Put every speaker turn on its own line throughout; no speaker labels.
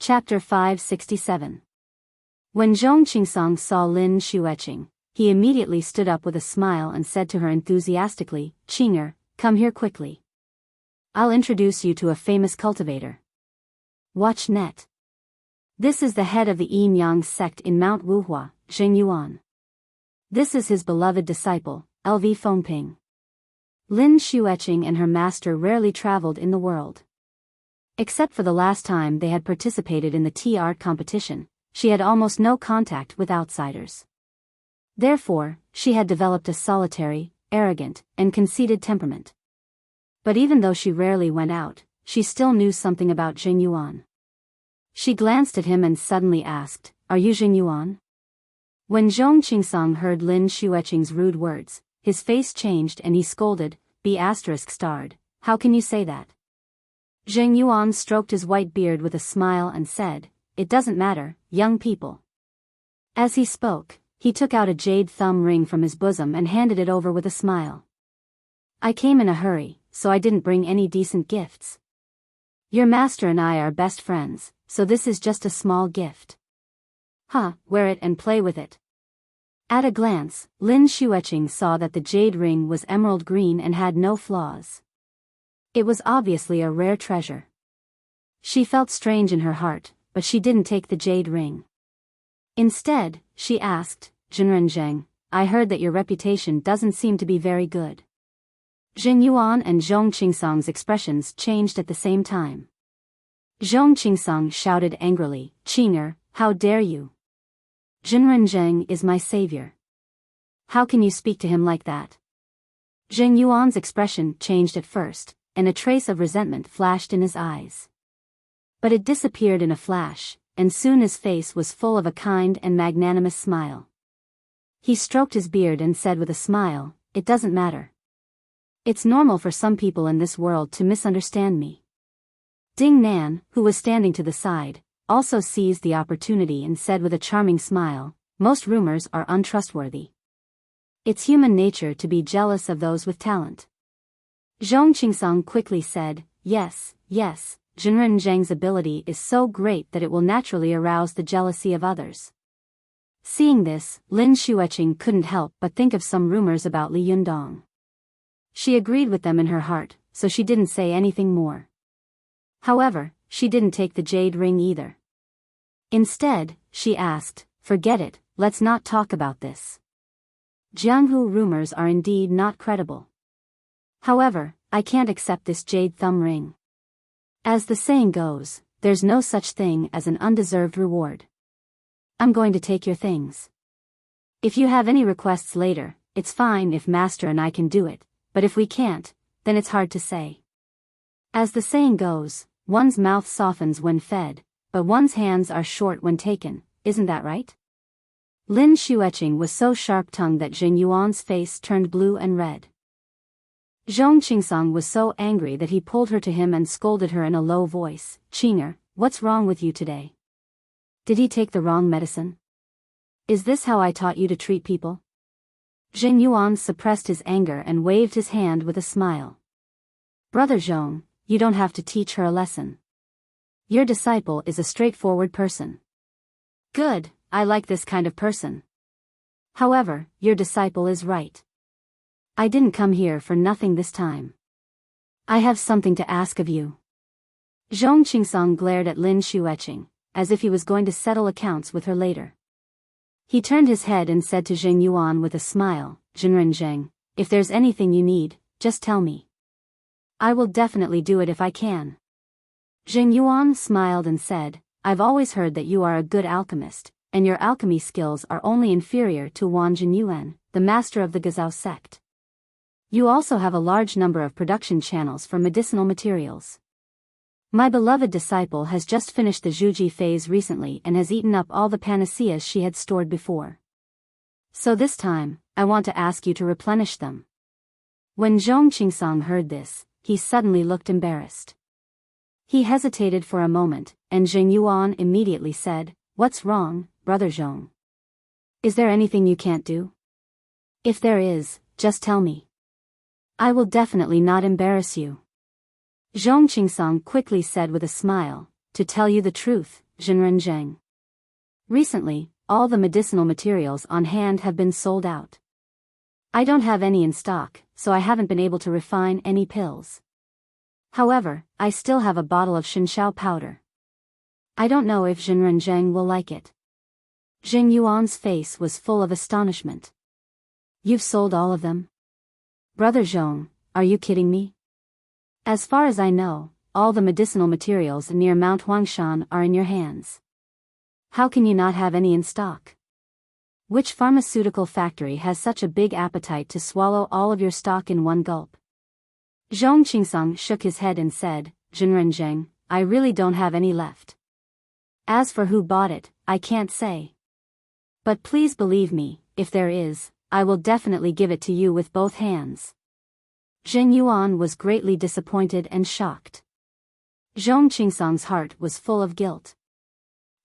Chapter 567. When Zhong Qingsong saw Lin Xueqing, he immediately stood up with a smile and said to her enthusiastically, "Qing'er, come here quickly. I'll introduce you to a famous cultivator. Watch net. This is the head of the Yin-Yang sect in Mount Wuhua, Zheng Yuan. This is his beloved disciple, LV Fengping." Lin Xueqing and her master rarely traveled in the world. Except for the last time they had participated in the tea art competition, she had almost no contact with outsiders. Therefore, she had developed a solitary, arrogant, and conceited temperament. But even though she rarely went out, she still knew something about Zheng Yuan. She glanced at him and suddenly asked, "Are you Zheng Yuan?" When Zhong Qingsong heard Lin Xueqing's rude words, his face changed and he scolded, "****, how can you say that?" Zheng Yuan stroked his white beard with a smile and said, "It doesn't matter, young people." As he spoke, he took out a jade thumb ring from his bosom and handed it over with a smile. "I came in a hurry, so I didn't bring any decent gifts. Your master and I are best friends, so this is just a small gift. Wear it and play with it." At a glance, Lin Xueqing saw that the jade ring was emerald green and had no flaws. It was obviously a rare treasure. She felt strange in her heart, but she didn't take the jade ring. Instead, she asked, "Zhenren, I heard that your reputation doesn't seem to be very good." Zheng Yuan and Zhong Qingsong's expressions changed at the same time. Zhong Qingsong shouted angrily, "Qing'er, how dare you? Zhenren is my savior. How can you speak to him like that?" Zheng Yuan's expression changed at first, and a trace of resentment flashed in his eyes. But it disappeared in a flash, and soon his face was full of a kind and magnanimous smile. He stroked his beard and said with a smile, "It doesn't matter. It's normal for some people in this world to misunderstand me." Ding Nan, who was standing to the side, also seized the opportunity and said with a charming smile, "Most rumors are untrustworthy. It's human nature to be jealous of those with talent." Zhong Qingsong quickly said, Yes, Zhenren Zheng's ability is so great that it will naturally arouse the jealousy of others." Seeing this, Lin Xueqing couldn't help but think of some rumors about Li Yundong. She agreed with them in her heart, so she didn't say anything more. However, she didn't take the jade ring either. Instead, she asked, "Forget it, let's not talk about this. Jianghu rumors are indeed not credible. However, I can't accept this jade thumb ring. As the saying goes, there's no such thing as an undeserved reward. I'm going to take your things. If you have any requests later, it's fine if Master and I can do it, but if we can't, then it's hard to say. As the saying goes, one's mouth softens when fed, but one's hands are short when taken, isn't that right?" Lin Xueqing was so sharp-tongued that Zheng Yuan's face turned blue and red. Zhong Qingsong was so angry that he pulled her to him and scolded her in a low voice, "Qing'er, what's wrong with you today? Did he take the wrong medicine? Is this how I taught you to treat people?" Zheng Yuan suppressed his anger and waved his hand with a smile. "Brother Zhong, you don't have to teach her a lesson. Your disciple is a straightforward person." "Good, I like this kind of person. However, your disciple is right. I didn't come here for nothing this time. I have something to ask of you." Zhong Qingsong glared at Lin Xueqing, as if he was going to settle accounts with her later. He turned his head and said to Zheng Yuan with a smile, "Zhenren, if there's anything you need, just tell me. I will definitely do it if I can." Zheng Yuan smiled and said, "I've always heard that you are a good alchemist, and your alchemy skills are only inferior to Wan Jinyuan, the master of the Gazao sect. You also have a large number of production channels for medicinal materials. My beloved disciple has just finished the Zhuji phase recently and has eaten up all the panaceas she had stored before. So this time, I want to ask you to replenish them." When Zhong Qingsong heard this, he suddenly looked embarrassed. He hesitated for a moment, and Zheng Yuan immediately said, "What's wrong, Brother Zhong? Is there anything you can't do? If there is, just tell me. I will definitely not embarrass you." Zhong Qingsong quickly said with a smile, "To tell you the truth, Jinren Zheng. Recently, all the medicinal materials on hand have been sold out. I don't have any in stock, so I haven't been able to refine any pills. However, I still have a bottle of Shinshao powder. I don't know if Jinren Zheng will like it. Jing Yuan's face was full of astonishment. You've sold all of them? Brother Zhong, are you kidding me? As far as I know, all the medicinal materials near Mount Huangshan are in your hands. How can you not have any in stock? Which pharmaceutical factory has such a big appetite to swallow all of your stock in one gulp? Zhong Qingsong shook his head and said, Jinren Zheng, I really don't have any left. As for who bought it, I can't say. But please believe me, if there is, I will definitely give it to you with both hands. Jing Yuan was greatly disappointed and shocked. Zhong Qingsong's heart was full of guilt.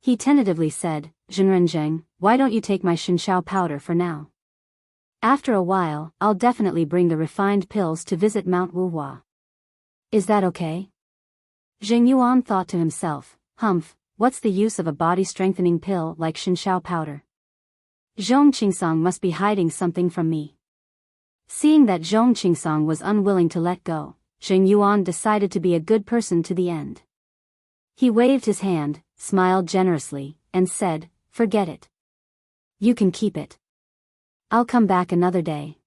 He tentatively said, Jinren Zheng, why don't you take my Shinshao powder for now? After a while, I'll definitely bring the refined pills to visit Mount Wuhua. Is that okay? Jing Yuan thought to himself, humph, what's the use of a body-strengthening pill like Shinshao powder? Zhong Qingsong must be hiding something from me. Seeing that Zhong Qingsong was unwilling to let go, Jing Yuan decided to be a good person to the end. He waved his hand, smiled generously, and said, forget it. You can keep it. I'll come back another day.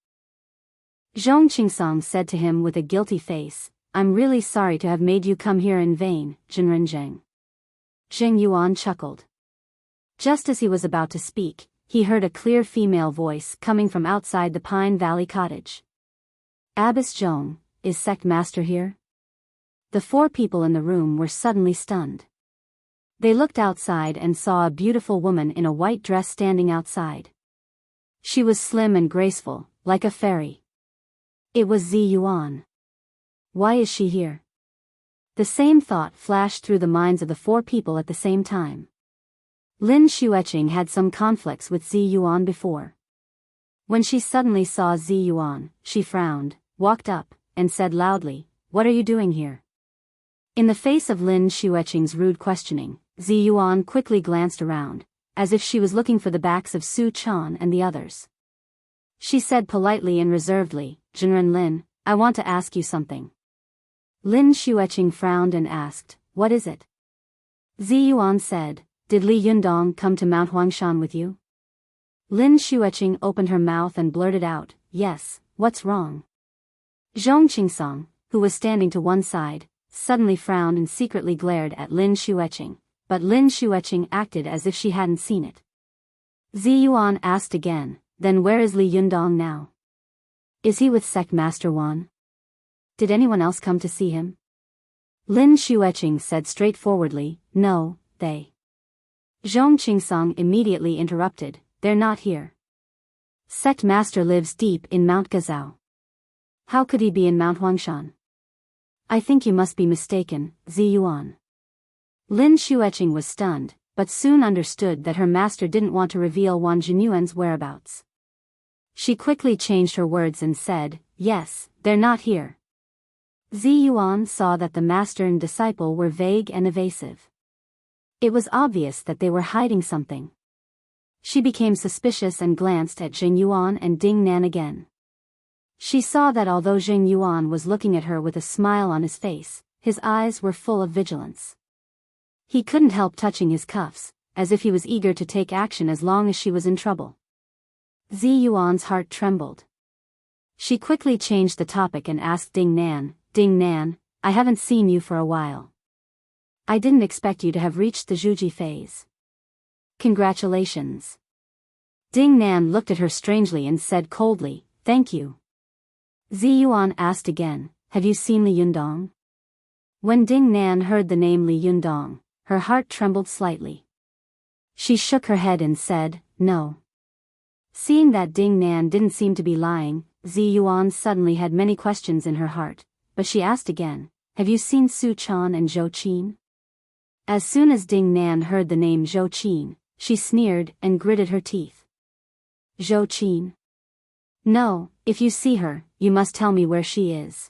Zhong Qingsong said to him with a guilty face, I'm really sorry to have made you come here in vain, Jinren Zheng. Jing Yuan chuckled. Just as he was about to speak, he heard a clear female voice coming from outside the Pine Valley cottage. Abbess Zhong, is Sect Master here? The four people in the room were suddenly stunned. They looked outside and saw a beautiful woman in a white dress standing outside. She was slim and graceful, like a fairy. It was Zi Yuan. Why is she here? The same thought flashed through the minds of the four people at the same time. Lin Xueqing had some conflicts with Zi Yuan before. When she suddenly saw Zi Yuan, she frowned, walked up, and said loudly, what are you doing here? In the face of Lin Xueqing's rude questioning, Zi Yuan quickly glanced around, as if she was looking for the backs of Su Chan and the others. She said politely and reservedly, Jinren Lin, I want to ask you something. Lin Xueqing frowned and asked, what is it? Zi Yuan said, did Li Yundong come to Mount Huangshan with you? Lin Xueqing opened her mouth and blurted out, yes, what's wrong? Zhong Qingsong, who was standing to one side, suddenly frowned and secretly glared at Lin Xueqing, but Lin Xueqing acted as if she hadn't seen it. Zi Yuan asked again, then where is Li Yundong now? Is he with Sect Master Wan? Did anyone else come to see him? Lin Xueqing said straightforwardly, no, they. Zhong Qingsong immediately interrupted, they're not here. Sect Master lives deep in Mount Gazao. How could he be in Mount Huangshan? I think you must be mistaken, Zi Yuan. Lin Xueqing was stunned, but soon understood that her master didn't want to reveal Wan Jinyuan's whereabouts. She quickly changed her words and said, yes, they're not here. Zi Yuan saw that the master and disciple were vague and evasive. It was obvious that they were hiding something. She became suspicious and glanced at Jing Yuan and Ding Nan again. She saw that although Jing Yuan was looking at her with a smile on his face, his eyes were full of vigilance. He couldn't help touching his cuffs, as if he was eager to take action as long as she was in trouble. Zi Yuan's heart trembled. She quickly changed the topic and asked Ding Nan, I haven't seen you for a while. I didn't expect you to have reached the Zhuji phase. Congratulations. Ding Nan looked at her strangely and said coldly, thank you. Zi Yuan asked again, have you seen Li Yundong? When Ding Nan heard the name Li Yundong, her heart trembled slightly. She shook her head and said, no. Seeing that Ding Nan didn't seem to be lying, Zi Yuan suddenly had many questions in her heart, but she asked again, have you seen Su Chan and Zhou Qin? As soon as Ding Nan heard the name Zhou Qin, she sneered and gritted her teeth. Zhou Qin? No, if you see her, you must tell me where she is.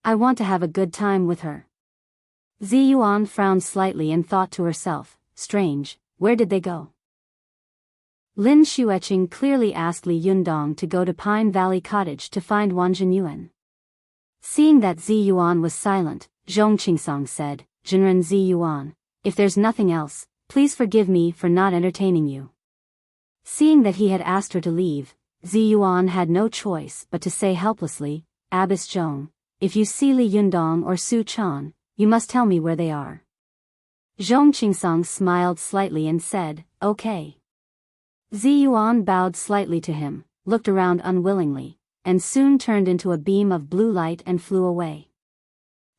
I want to have a good time with her. Zi Yuan frowned slightly and thought to herself, strange, where did they go? Lin Xueqing clearly asked Li Yundong to go to Pine Valley Cottage to find Wang Jinyuan. Seeing that Zi Yuan was silent, Zhong Qingsong said, Jinren Zi Yuan, if there's nothing else, please forgive me for not entertaining you. Seeing that he had asked her to leave, Zi Yuan had no choice but to say helplessly, Abbess Zhong, if you see Li Yundong or Su Chan, you must tell me where they are. Zhong Qingsong smiled slightly and said, okay. Zi Yuan bowed slightly to him, looked around unwillingly, and soon turned into a beam of blue light and flew away.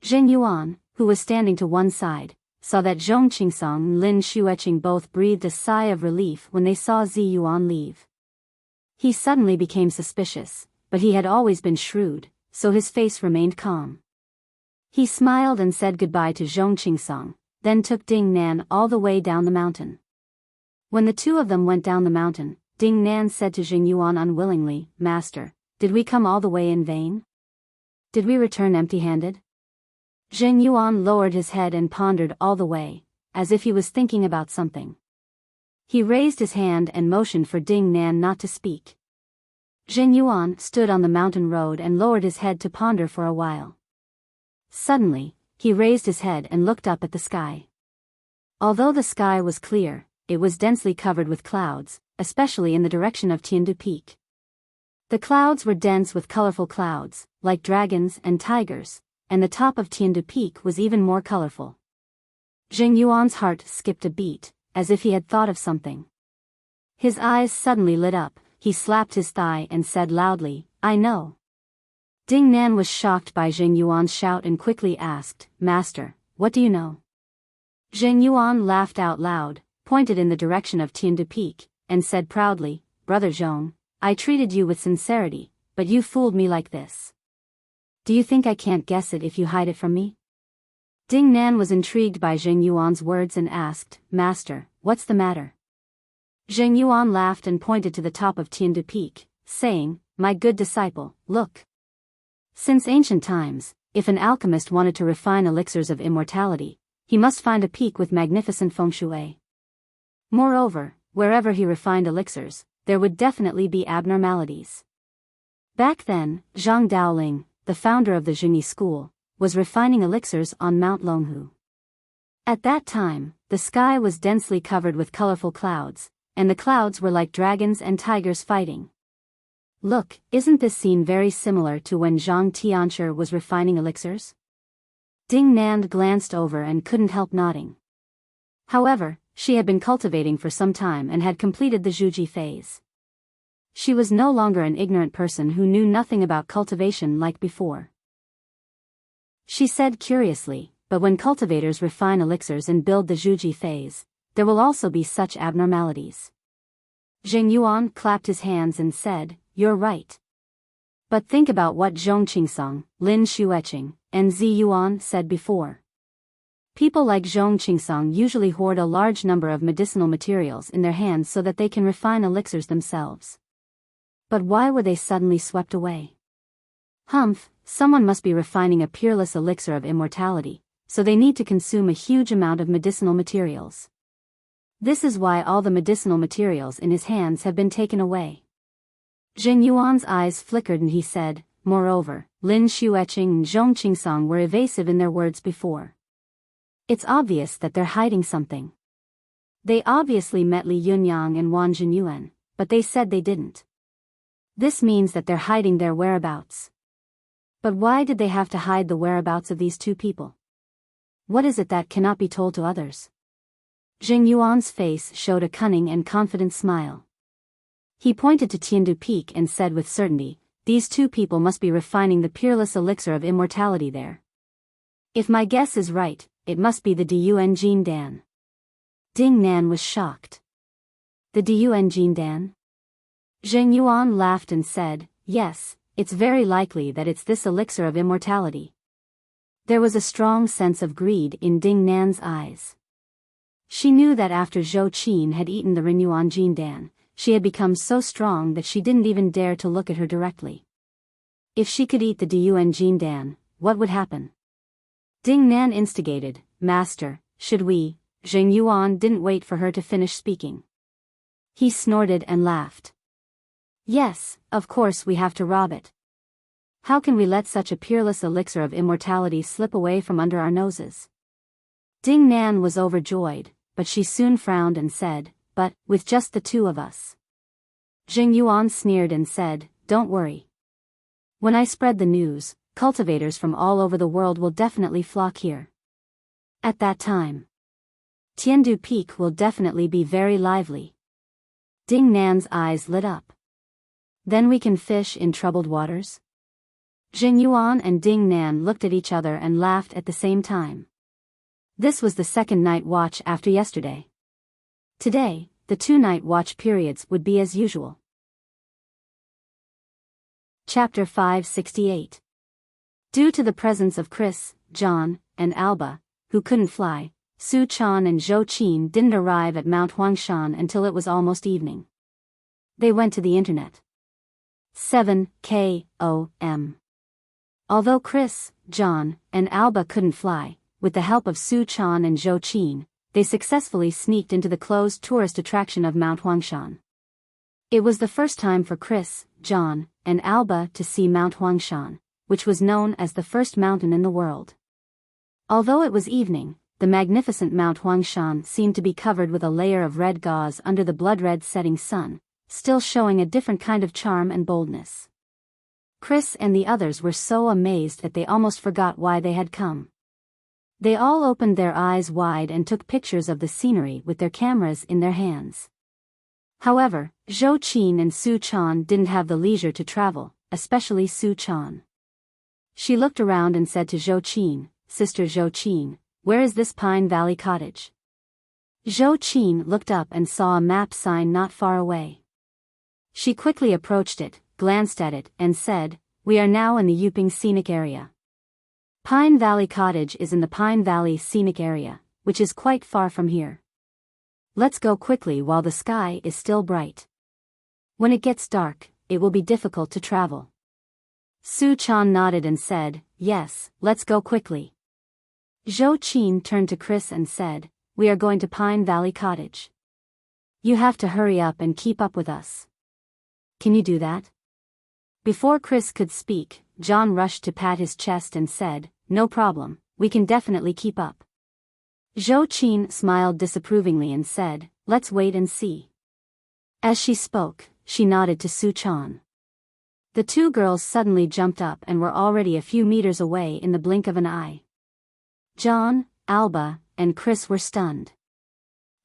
Zheng Yuan, who was standing to one side, saw that Zhong Qingsong and Lin Xueqing both breathed a sigh of relief when they saw Zi Yuan leave. He suddenly became suspicious, but he had always been shrewd, so his face remained calm. He smiled and said goodbye to Zhong Qingsong, then took Ding Nan all the way down the mountain. When the two of them went down the mountain, Ding Nan said to Zheng Yuan unwillingly, Master, did we come all the way in vain? Did we return empty-handed? Zheng Yuan lowered his head and pondered all the way, as if he was thinking about something. He raised his hand and motioned for Ding Nan not to speak. Zheng Yuan stood on the mountain road and lowered his head to ponder for a while. Suddenly, he raised his head and looked up at the sky. Although the sky was clear, it was densely covered with clouds, especially in the direction of Tiandu Peak. The clouds were dense with colorful clouds, like dragons and tigers, and the top of Tiandu Peak was even more colorful. Zheng Yuan's heart skipped a beat, as if he had thought of something. His eyes suddenly lit up, he slapped his thigh and said loudly, I know. Ding Nan was shocked by Zheng Yuan's shout and quickly asked, Master, what do you know? Zheng Yuan laughed out loud, pointed in the direction of Tiandu Peak, and said proudly, Brother Zhong, I treated you with sincerity, but you fooled me like this. Do you think I can't guess it if you hide it from me? Ding Nan was intrigued by Zheng Yuan's words and asked, Master, what's the matter? Zheng Yuan laughed and pointed to the top of Tiandu Peak, saying, My good disciple, look. Since ancient times, if an alchemist wanted to refine elixirs of immortality, he must find a peak with magnificent feng shui. Moreover, wherever he refined elixirs, there would definitely be abnormalities. Back then, Zhang Daoling, the founder of the Zhengyi school, was refining elixirs on Mount Longhu. At that time, the sky was densely covered with colorful clouds, and the clouds were like dragons and tigers fighting. Look, isn't this scene very similar to when Zhang Tianshi was refining elixirs? Ding Nan glanced over and couldn't help nodding. However, she had been cultivating for some time and had completed the Zhuji phase. She was no longer an ignorant person who knew nothing about cultivation like before. She said curiously, but when cultivators refine elixirs and build the Zhuji phase, there will also be such abnormalities. Zheng Yuan clapped his hands and said, You're right. But think about what Zhong Qingsong, Lin Xueqing, and Zi Yuan said before. People like Zhong Qingsong usually hoard a large number of medicinal materials in their hands so that they can refine elixirs themselves. But why were they suddenly swept away? Humph, someone must be refining a peerless elixir of immortality, so they need to consume a huge amount of medicinal materials. This is why all the medicinal materials in his hands have been taken away. Zheng Yuan's eyes flickered and he said, Moreover, Lin Xueqing and Zhong Qingsong were evasive in their words before. It's obvious that they're hiding something. They obviously met Li Yunyang and Wang Jinyuan, but they said they didn't. This means that they're hiding their whereabouts. But why did they have to hide the whereabouts of these two people? What is it that cannot be told to others? Zheng Yuan's face showed a cunning and confident smile. He pointed to Tiandu Peak and said with certainty, These two people must be refining the peerless elixir of immortality there. If my guess is right, it must be the Diyuan Jin Dan. Ding Nan was shocked. The Diyuan Jin Dan? Zheng Yuan laughed and said, Yes, it's very likely that it's this elixir of immortality. There was a strong sense of greed in Ding Nan's eyes. She knew that after Zhou Qin had eaten the Renyuan Jin Dan, she had become so strong that she didn't even dare to look at her directly. If she could eat the Diyuan Jin Dan, what would happen? Ding Nan instigated, Master, should we? Zheng Yuan didn't wait for her to finish speaking. He snorted and laughed. Yes, of course we have to rob it. How can we let such a peerless elixir of immortality slip away from under our noses? Ding Nan was overjoyed, but she soon frowned and said, but, with just the two of us. Zheng Yuan sneered and said, don't worry. When I spread the news, cultivators from all over the world will definitely flock here. At that time, Tiandu Peak will definitely be very lively. Ding Nan's eyes lit up. Then we can fish in troubled waters? Zheng Yuan and Ding Nan looked at each other and laughed at the same time. This was the second night watch after yesterday. Today, the 2 night watch periods would be as usual. Chapter 568. Due to the presence of Chris, John, and Alba, who couldn't fly, Su Chan and Zhou Qin didn't arrive at Mount Huangshan until it was almost evening. They went to the internet. 7 k.o.m. Although Chris, John, and Alba couldn't fly, with the help of Su Chan and Zhou Qin, they successfully sneaked into the closed tourist attraction of Mount Huangshan. It was the first time for Chris, John, and Alba to see Mount Huangshan, which was known as the first mountain in the world. Although it was evening, the magnificent Mount Huangshan seemed to be covered with a layer of red gauze under the blood-red setting sun, still showing a different kind of charm and boldness. Chris and the others were so amazed that they almost forgot why they had come. They all opened their eyes wide and took pictures of the scenery with their cameras in their hands. However, Zhou Qin and Su Chan didn't have the leisure to travel, especially Su Chan. She looked around and said to Zhou Qin, Sister Zhou Qin, where is this Pine Valley cottage? Zhou Qin looked up and saw a map sign not far away. She quickly approached it, glanced at it, and said, we are now in the Yuping Scenic Area. Pine Valley Cottage is in the Pine Valley Scenic Area, which is quite far from here. Let's go quickly while the sky is still bright. When it gets dark, it will be difficult to travel. Su Chan nodded and said, yes, let's go quickly. Zhou Qin turned to Chris and said, we are going to Pine Valley Cottage. You have to hurry up and keep up with us. Can you do that? Before Chris could speak, John rushed to pat his chest and said, no problem, we can definitely keep up. Zhou Qin smiled disapprovingly and said, let's wait and see. As she spoke, she nodded to Su Chan. The 2 girls suddenly jumped up and were already a few meters away in the blink of an eye. John, Alba, and Chris were stunned.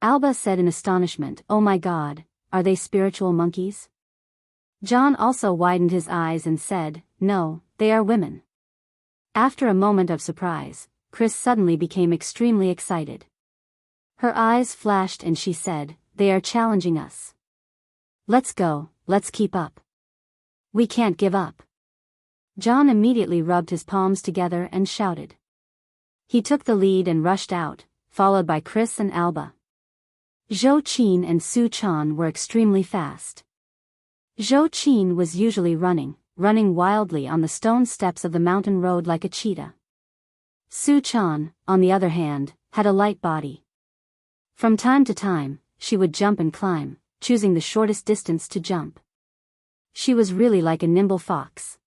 Alba said in astonishment, oh my God, are they spiritual monkeys? John also widened his eyes and said, no, they are women. After a moment of surprise, Chris suddenly became extremely excited. Her eyes flashed and she said, they are challenging us. Let's go, let's keep up. We can't give up. John immediately rubbed his palms together and shouted. He took the lead and rushed out, followed by Chris and Alba. Zhou Qin and Su Chan were extremely fast. Zhou Qin was usually running wildly on the stone steps of the mountain road like a cheetah. Su Chan, on the other hand, had a light body. From time to time, she would jump and climb, choosing the shortest distance to jump. She was really like a nimble fox.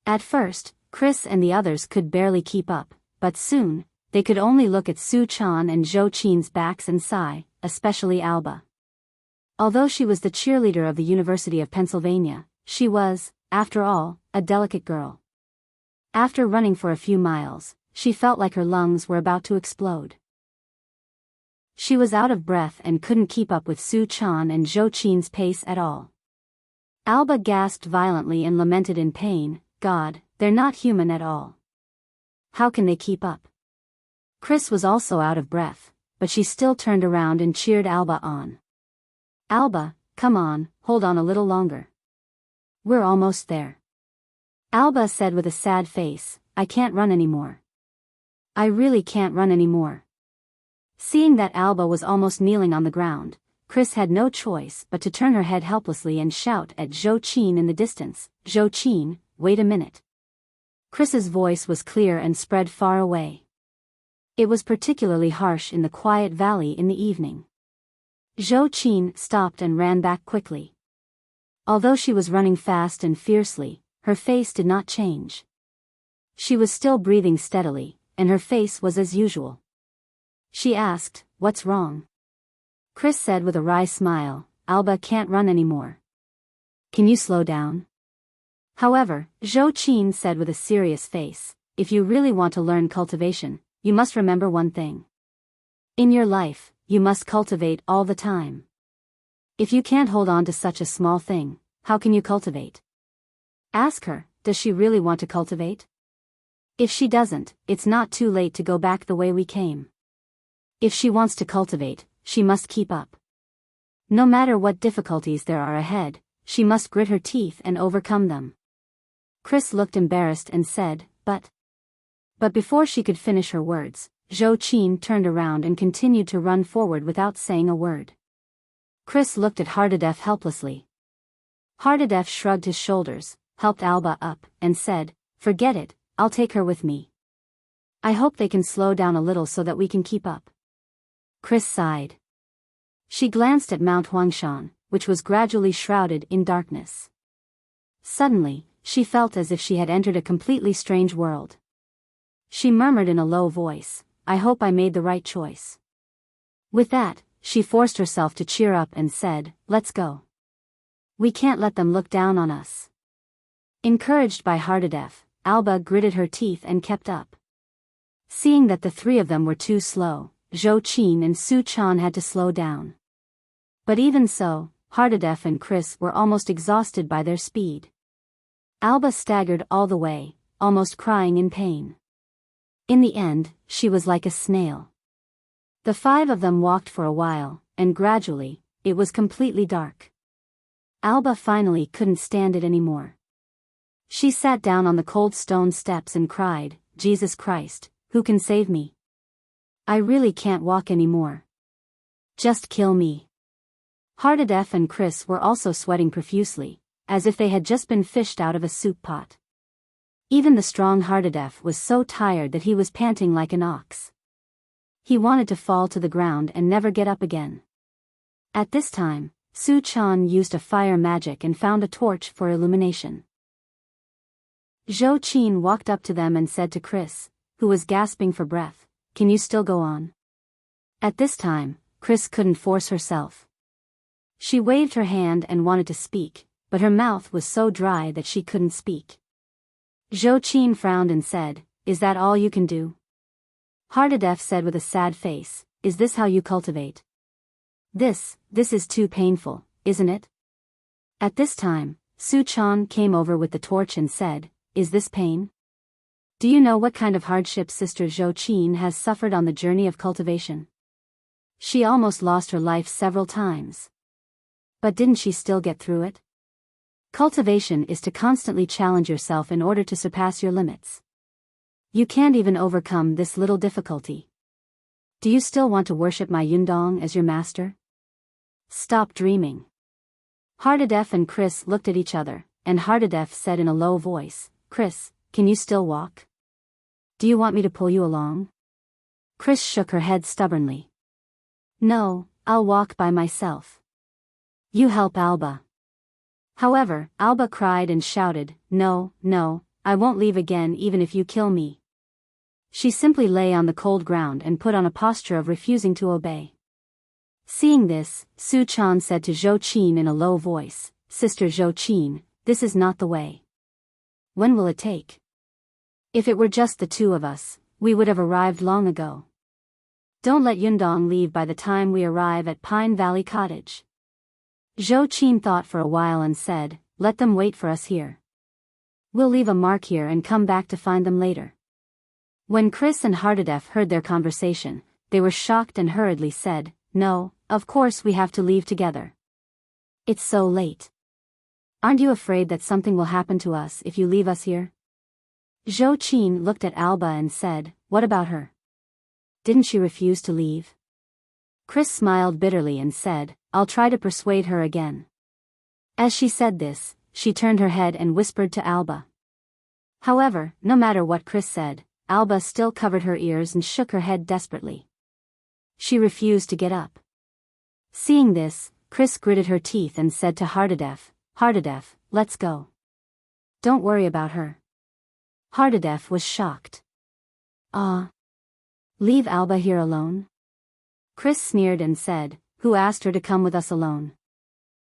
At first, Chris and the others could barely keep up, but soon, they could only look at Su Chan and Zhou Qin's backs and sigh, especially Alba. Although she was the cheerleader of the University of Pennsylvania, she was, after all, a delicate girl. After running for a few miles, she felt like her lungs were about to explode. She was out of breath and couldn't keep up with Su Chan and Zhou Qin's pace at all. Alba gasped violently and lamented in pain, God, they're not human at all. How can they keep up? Chris was also out of breath, but she still turned around and cheered Alba on. Alba, come on, hold on a little longer. We're almost there. Alba said with a sad face, I can't run anymore. I really can't run anymore. Seeing that Alba was almost kneeling on the ground, Chris had no choice but to turn her head helplessly and shout at Zhou Qin in the distance, Zhou Qin, wait a minute. Chris's voice was clear and spread far away. It was particularly harsh in the quiet valley in the evening. Zhou Qin stopped and ran back quickly. Although she was running fast and fiercely, her face did not change. She was still breathing steadily, and her face was as usual. She asked, "What's wrong?" Chris said with a wry smile, "Alba can't run anymore. Can you slow down?" However, Zhou Qin said with a serious face, "If you really want to learn cultivation, you must remember one thing. In your life, you must cultivate all the time. If you can't hold on to such a small thing, how can you cultivate? Ask her, does she really want to cultivate? If she doesn't, it's not too late to go back the way we came. If she wants to cultivate, she must keep up. No matter what difficulties there are ahead, she must grit her teeth and overcome them." Chris looked embarrassed and said, But before she could finish her words, Zhou Qin turned around and continued to run forward without saying a word. Chris looked at Hardadef helplessly. Hardadef shrugged his shoulders, helped Alba up, and said, "Forget it, I'll take her with me. I hope they can slow down a little so that we can keep up." Chris sighed. She glanced at Mount Huangshan, which was gradually shrouded in darkness. Suddenly, she felt as if she had entered a completely strange world. She murmured in a low voice, "I hope I made the right choice." With that, she forced herself to cheer up and said, "Let's go. We can't let them look down on us." Encouraged by Hardadef, Alba gritted her teeth and kept up. Seeing that the three of them were too slow, Zhou Qin and Su Chan had to slow down. But even so, Hardadef and Chris were almost exhausted by their speed. Alba staggered all the way, almost crying in pain. In the end, she was like a snail. The five of them walked for a while, and gradually, it was completely dark. Alba finally couldn't stand it anymore. She sat down on the cold stone steps and cried, "Jesus Christ, who can save me? I really can't walk anymore. Just kill me." Hardadef and Chris were also sweating profusely, as if they had just been fished out of a soup pot. Even the strong Hardadef was so tired that he was panting like an ox. He wanted to fall to the ground and never get up again. At this time, Su Chan used a fire magic and found a torch for illumination. Zhou Qin walked up to them and said to Chris, who was gasping for breath, "Can you still go on?" At this time, Chris couldn't force herself. She waved her hand and wanted to speak, but her mouth was so dry that she couldn't speak. Zhou Qin frowned and said, "Is that all you can do?" Hardadef said with a sad face, "Is this how you cultivate? This is too painful, isn't it?" At this time, Su Chan came over with the torch and said, "Is this pain? Do you know what kind of hardship Sister Zhou Qin has suffered on the journey of cultivation? She almost lost her life several times. But didn't she still get through it? Cultivation is to constantly challenge yourself in order to surpass your limits. You can't even overcome this little difficulty. Do you still want to worship my Yundong as your master? Stop dreaming." Hardadef and Chris looked at each other, and Hardadef said in a low voice, "Chris, can you still walk? Do you want me to pull you along?" Chris shook her head stubbornly. "No, I'll walk by myself. You help Alba." However, Alba cried and shouted, No, I won't leave again even if you kill me." She simply lay on the cold ground and put on a posture of refusing to obey. Seeing this, Su Chan said to Zhou Qin in a low voice, "Sister Zhou Qin, this is not the way. When will it take? If it were just the two of us, we would have arrived long ago. Don't let Yundong leave by the time we arrive at Pine Valley Cottage." Zhou Qin thought for a while and said, "Let them wait for us here. We'll leave a mark here and come back to find them later." When Chris and Hardadef heard their conversation, they were shocked and hurriedly said, "No, of course we have to leave together. It's so late. Aren't you afraid that something will happen to us if you leave us here?" Zhou Qin looked at Alba and said, "What about her? Didn't she refuse to leave?" Chris smiled bitterly and said, "I'll try to persuade her again." As she said this, she turned her head and whispered to Alba. However, no matter what Chris said, Alba still covered her ears and shook her head desperately. She refused to get up. Seeing this, Chris gritted her teeth and said to Hardadef, let's go. Don't worry about her. Hardadef was shocked. Leave Alba here alone? Chris sneered and said, who asked her to come with us alone?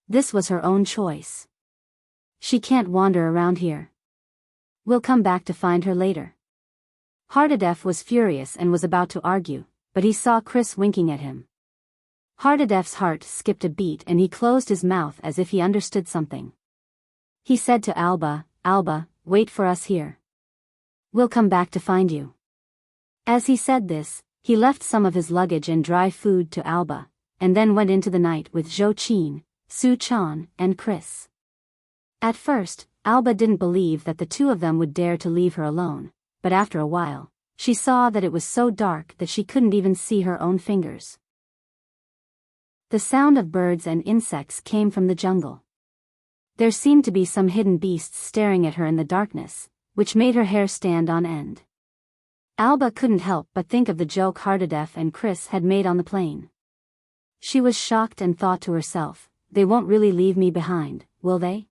This was her own choice. She can't wander around here. We'll come back to find her later. Hardadef was furious and was about to argue, but he saw Chris winking at him. Hardadef's heart skipped a beat and he closed his mouth as if he understood something. He said to Alba, wait for us here. We'll come back to find you. As he said this, he left some of his luggage and dry food to Alba, and then went into the night with Zhou Qin, Su Chan, and Chris. At first, Alba didn't believe that the two of them would dare to leave her alone, but after a while, she saw that it was so dark that she couldn't even see her own fingers. The sound of birds and insects came from the jungle. There seemed to be some hidden beasts staring at her in the darkness, which made her hair stand on end. Alba couldn't help but think of the joke Hardadef and Chris had made on the plane. She was shocked and thought to herself, they won't really leave me behind, will they?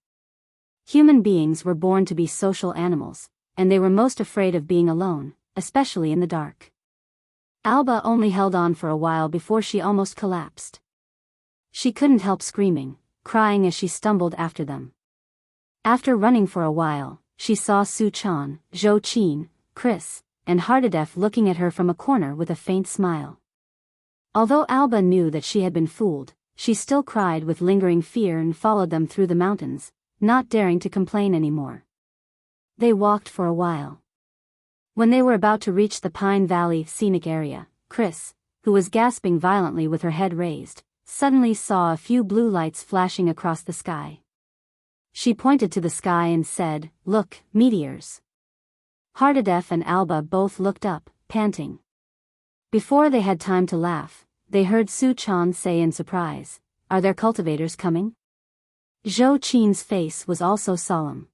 Human beings were born to be social animals, and they were most afraid of being alone, especially in the dark. Alba only held on for a while before she almost collapsed. She couldn't help screaming, crying as she stumbled after them. After running for a while, she saw Su Chan, Zhou Qin, Chris, and Hardadef looking at her from a corner with a faint smile. Although Alba knew that she had been fooled, she still cried with lingering fear and followed them through the mountains, not daring to complain anymore. They walked for a while. When they were about to reach the Pine Valley scenic area, Chris, who was gasping violently with her head raised, suddenly saw a few blue lights flashing across the sky. She pointed to the sky and said, "Look, meteors." Hardadef and Alba both looked up, panting. Before they had time to laugh, they heard Su Chan say in surprise, "Are there cultivators coming?" Zhou Qin's face was also solemn.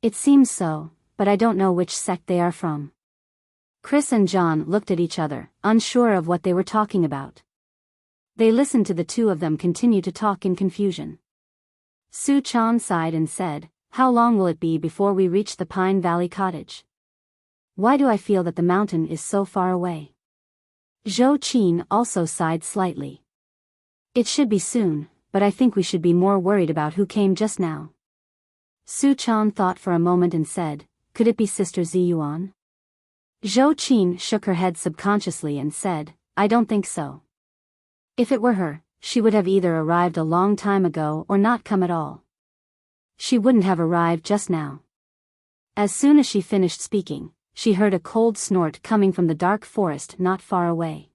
"It seems so, but I don't know which sect they are from." Chris and John looked at each other, unsure of what they were talking about. They listened to the two of them continue to talk in confusion. Su Chan sighed and said, "How long will it be before we reach the Pine Valley cottage? Why do I feel that the mountain is so far away?" Zhou Qin also sighed slightly. "It should be soon, but I think we should be more worried about who came just now." Su Chan thought for a moment and said, "Could it be Sister Ziyuan?" Zhou Qin shook her head subconsciously and said, "I don't think so. If it were her, she would have either arrived a long time ago or not come at all. She wouldn't have arrived just now." As soon as she finished speaking, she heard a cold snort coming from the dark forest not far away.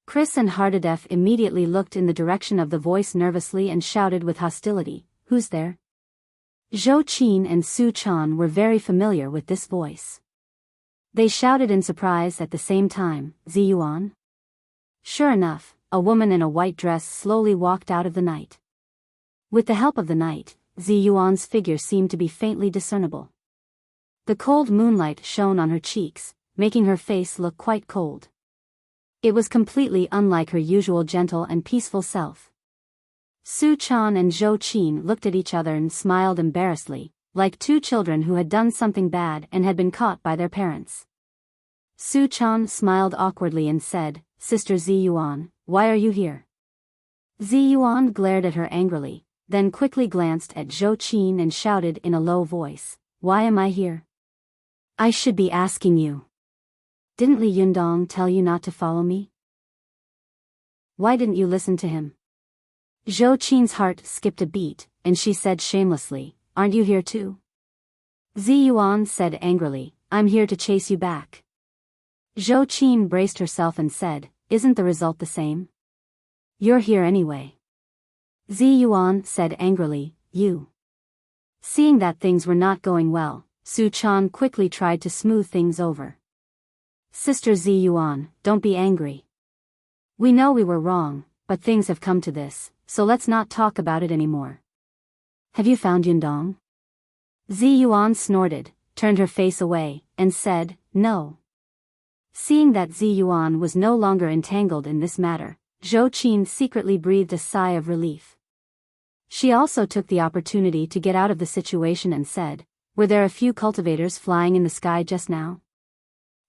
Chris and Hardadef immediately looked in the direction of the voice nervously and shouted with hostility, "Who's there?" Zhou Qin and Su Chan were very familiar with this voice. They shouted in surprise at the same time, "Ziyuan?" Sure enough, a woman in a white dress slowly walked out of the night. With the help of the night, Ziyuan's figure seemed to be faintly discernible. The cold moonlight shone on her cheeks, making her face look quite cold. It was completely unlike her usual gentle and peaceful self. Su Chan and Zhou Qin looked at each other and smiled embarrassedly, like two children who had done something bad and had been caught by their parents. Su Chan smiled awkwardly and said, "Sister Ziyuan, why are you here?" Ziyuan glared at her angrily, then quickly glanced at Zhou Qin and shouted in a low voice, "Why am I here? I should be asking you. Didn't Li Yundong tell you not to follow me? Why didn't you listen to him?" Zhou Qin's heart skipped a beat, and she said shamelessly, "Aren't you here too?" Ziyuan said angrily, "I'm here to chase you back." Zhou Qin braced herself and said, "Isn't the result the same? You're here anyway." Ziyuan said angrily, "You." Seeing that things were not going well, Su Chan quickly tried to smooth things over. "Sister Ziyuan, don't be angry. We know we were wrong, but things have come to this, so let's not talk about it anymore. Have you found Yundong?" Ziyuan snorted, turned her face away, and said, no. Seeing that Zi Yuan was no longer entangled in this matter, Zhou Qin secretly breathed a sigh of relief. She also took the opportunity to get out of the situation and said, "Were there a few cultivators flying in the sky just now?"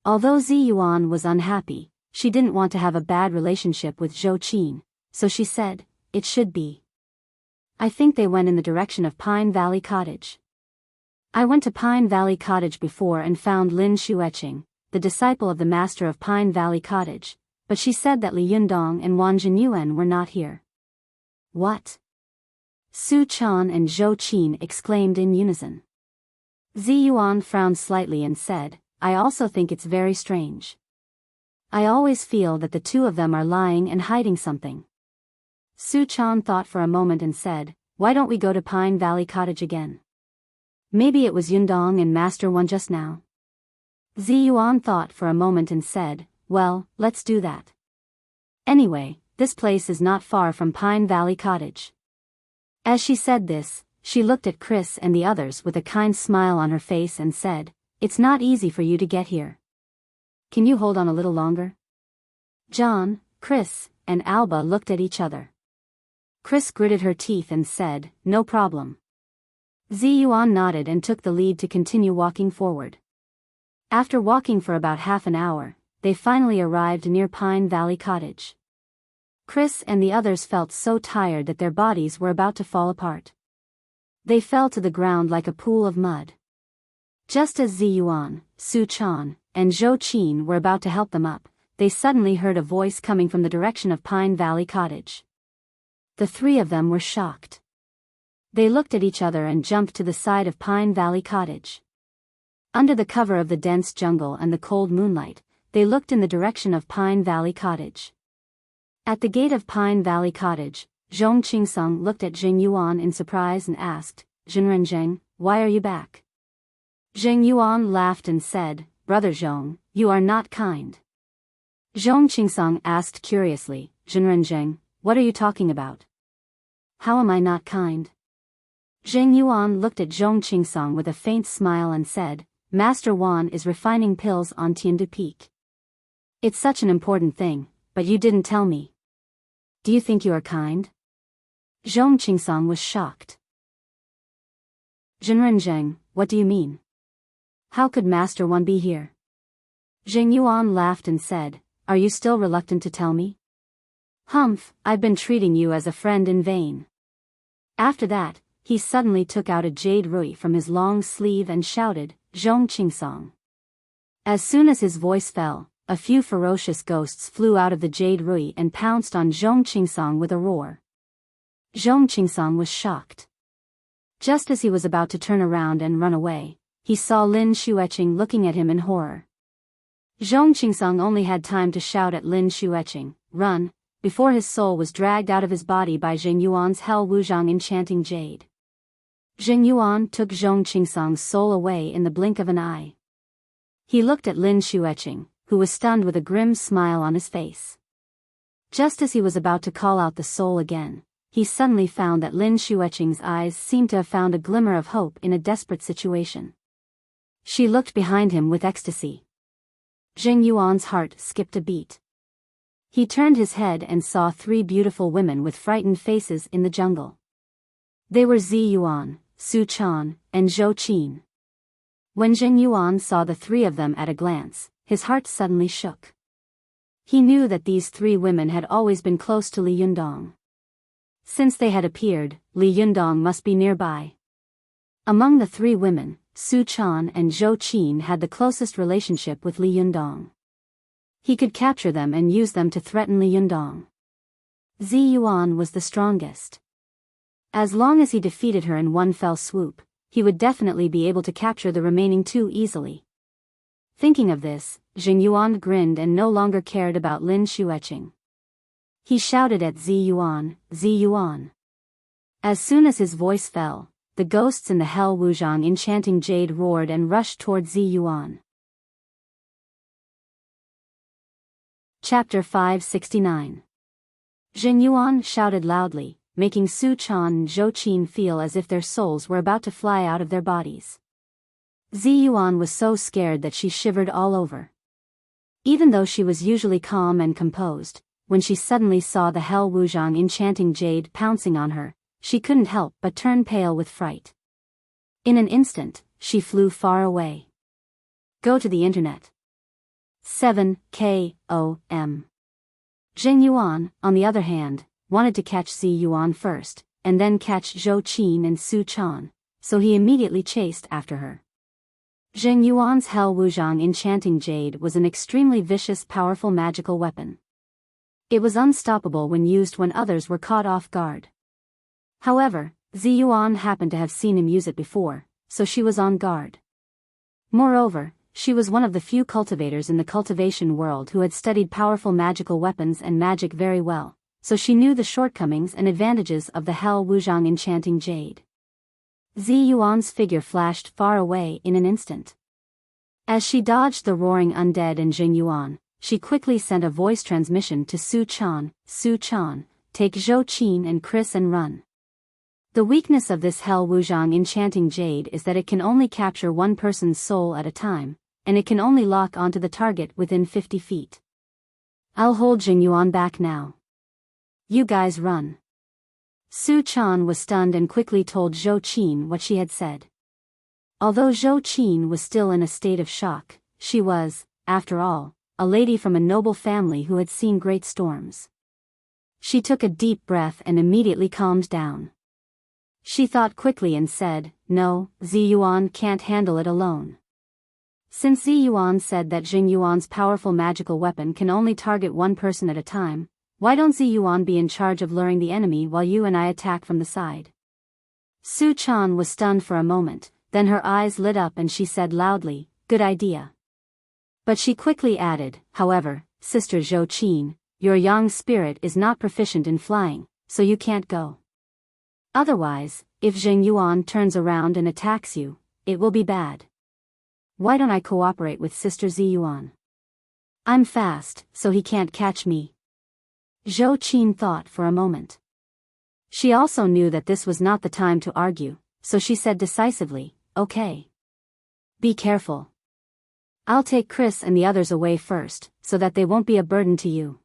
Although Zi Yuan was unhappy, she didn't want to have a bad relationship with Zhou Qin, so she said, "It should be. I think they went in the direction of Pine Valley Cottage. I went to Pine Valley Cottage before and found Lin Xueqing, the disciple of the master of Pine Valley Cottage, but she said that Li Yundong and Wang Jinyuan were not here." "What?" Su Chan and Zhou Qin exclaimed in unison. Zi Yuan frowned slightly and said, "I also think it's very strange. I always feel that the two of them are lying and hiding something." Su Chan thought for a moment and said, "Why don't we go to Pine Valley Cottage again? Maybe it was Yundong and Master One just now." Zi Yuan thought for a moment and said, "Well, let's do that. Anyway, this place is not far from Pine Valley Cottage." As she said this, she looked at Chris and the others with a kind smile on her face and said, "It's not easy for you to get here. Can you hold on a little longer?" John, Chris, and Alba looked at each other. Chris gritted her teeth and said, "No problem." Zi Yuan nodded and took the lead to continue walking forward. After walking for about half an hour, they finally arrived near Pine Valley Cottage. Chris and the others felt so tired that their bodies were about to fall apart. They fell to the ground like a pool of mud. Just as Zi Yuan, Su Chan, and Zhou Qin were about to help them up, they suddenly heard a voice coming from the direction of Pine Valley Cottage. The three of them were shocked. They looked at each other and jumped to the side of Pine Valley Cottage. Under the cover of the dense jungle and the cold moonlight, they looked in the direction of Pine Valley Cottage. At the gate of Pine Valley Cottage, Zhong Qingsong looked at Zheng Yuan in surprise and asked, "Zhenrenzheng, why are you back?" Zheng Yuan laughed and said, "Brother Zhong, you are not kind." Zhong Qingsong asked curiously, "Zhenrenzheng, what are you talking about? How am I not kind?" Zheng Yuan looked at Zhong Qingsong with a faint smile and said, "Master Wan is refining pills on Tiandu Peak. It's such an important thing, but you didn't tell me. Do you think you are kind?" Zhong Qingsong was shocked. "Zhenrenzheng, what do you mean? How could Master One be here?" Zheng Yuan laughed and said, "Are you still reluctant to tell me? Humph, I've been treating you as a friend in vain." After that, he suddenly took out a jade rui from his long sleeve and shouted, "Zhong Qingsong." As soon as his voice fell, a few ferocious ghosts flew out of the jade rui and pounced on Zhong Qingsong with a roar. Zhong Qingsong was shocked. Just as he was about to turn around and run away, he saw Lin Xueqing looking at him in horror. Zhong Qingsong only had time to shout at Lin Xueqing, "Run," before his soul was dragged out of his body by Zheng Yuan's Hell Wuzhang enchanting jade. Zheng Yuan took Zhong Qingsong's soul away in the blink of an eye. He looked at Lin Xueqing, who was stunned with a grim smile on his face. Just as he was about to call out the soul again, he suddenly found that Lin Xueqing's eyes seemed to have found a glimmer of hope in a desperate situation. She looked behind him with ecstasy. Zheng Yuan's heart skipped a beat. He turned his head and saw three beautiful women with frightened faces in the jungle. They were Zi Yuan, Su Chan, and Zhou Qin. When Zheng Yuan saw the three of them at a glance, his heart suddenly shook. He knew that these three women had always been close to Li Yundong. Since they had appeared, Li Yundong must be nearby. Among the three women, Su Chan and Zhou Qin had the closest relationship with Li Yundong. He could capture them and use them to threaten Li Yundong. Zi Yuan was the strongest. As long as he defeated her in one fell swoop, he would definitely be able to capture the remaining two easily. Thinking of this, Zheng Yuan grinned and no longer cared about Lin Xueqing. He shouted at Zi Yuan, "Zi Yuan." As soon as his voice fell, the ghosts in the Hell Wuzhang enchanting jade roared and rushed toward Zi Yuan. Chapter 569. Zheng Yuan shouted loudly, making Su Chan and Zhou Qin feel as if their souls were about to fly out of their bodies. Zi Yuan was so scared that she shivered all over. Even though she was usually calm and composed, when she suddenly saw the Hell Wuzhang enchanting jade pouncing on her, she couldn't help but turn pale with fright. In an instant, she flew far away. Go to the internet. 7 K.O.M. Zheng Yuan, on the other hand, wanted to catch Zi Yuan first, and then catch Zhou Qin and Su Chan, so he immediately chased after her. Zheng Yuan's Hell Wuzhang enchanting jade was an extremely vicious, powerful magical weapon. It was unstoppable when used when others were caught off guard. However, Zi Yuan happened to have seen him use it before, so she was on guard. Moreover, she was one of the few cultivators in the cultivation world who had studied powerful magical weapons and magic very well, so she knew the shortcomings and advantages of the Hell Wuzhang enchanting jade. Zi Yuan's figure flashed far away in an instant. As she dodged the roaring undead and Zheng Yuan, she quickly sent a voice transmission to Su Chan, "Su Chan, take Zhou Qin and Chris and run." The weakness of this Hell Wuzhang enchanting jade is that it can only capture one person's soul at a time, and it can only lock onto the target within 50 feet. I'll hold Zheng Yuan back now. You guys run. Su Chan was stunned and quickly told Zhou Qin what she had said. Although Zhou Qin was still in a state of shock, she was, after all, a lady from a noble family who had seen great storms. She took a deep breath and immediately calmed down. She thought quickly and said, "No, Zi Yuan can't handle it alone." Since Zi Yuan said that Zheng Yuan's powerful magical weapon can only target one person at a time, why don't Zi Yuan be in charge of luring the enemy while you and I attack from the side? Su Chan was stunned for a moment, then her eyes lit up and she said loudly, "Good idea." But she quickly added, "However, Sister Zhou Qin, your young spirit is not proficient in flying, so you can't go. Otherwise, if Zheng Yuan turns around and attacks you, it will be bad. Why don't I cooperate with Sister Zi Yuan? I'm fast, so he can't catch me." Zhou Qin thought for a moment. She also knew that this was not the time to argue, so she said decisively, "Okay. Be careful. I'll take Chris and the others away first, so that they won't be a burden to you."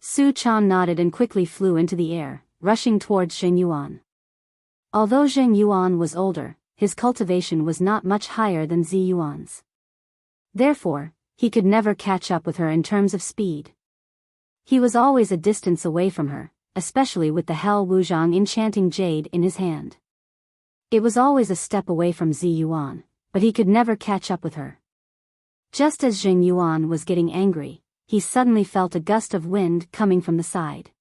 Su Chan nodded and quickly flew into the air, rushing towards Zheng Yuan. Although Zheng Yuan was older, his cultivation was not much higher than Zi Yuan's. Therefore, he could never catch up with her in terms of speed. He was always a distance away from her, especially with the Hell Wuzhang enchanting jade in his hand. It was always a step away from Zi Yuan, but he could never catch up with her. Just as Zheng Yuan was getting angry, he suddenly felt a gust of wind coming from the side.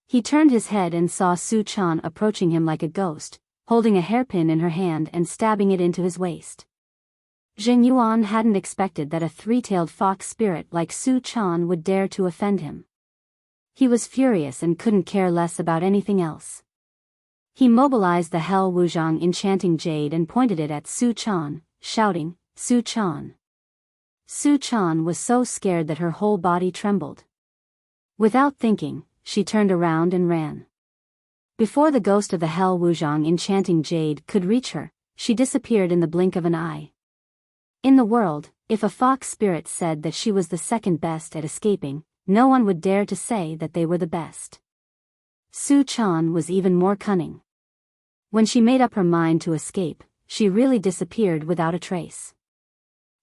He turned his head and saw Su Chan approaching him like a ghost, holding a hairpin in her hand and stabbing it into his waist. Zheng Yuan hadn't expected that a three-tailed fox spirit like Su Chan would dare to offend him. He was furious and couldn't care less about anything else. He mobilized the Hell Wuzhang enchanting jade and pointed it at Su Chan, shouting, "Su Chan." Su Chan was so scared that her whole body trembled. Without thinking, she turned around and ran. Before the ghost of the Hell Wuzhang enchanting jade could reach her, she disappeared in the blink of an eye. In the world, if a fox spirit said that she was the second best at escaping, no one would dare to say that they were the best. Su Chan was even more cunning. When she made up her mind to escape, she really disappeared without a trace.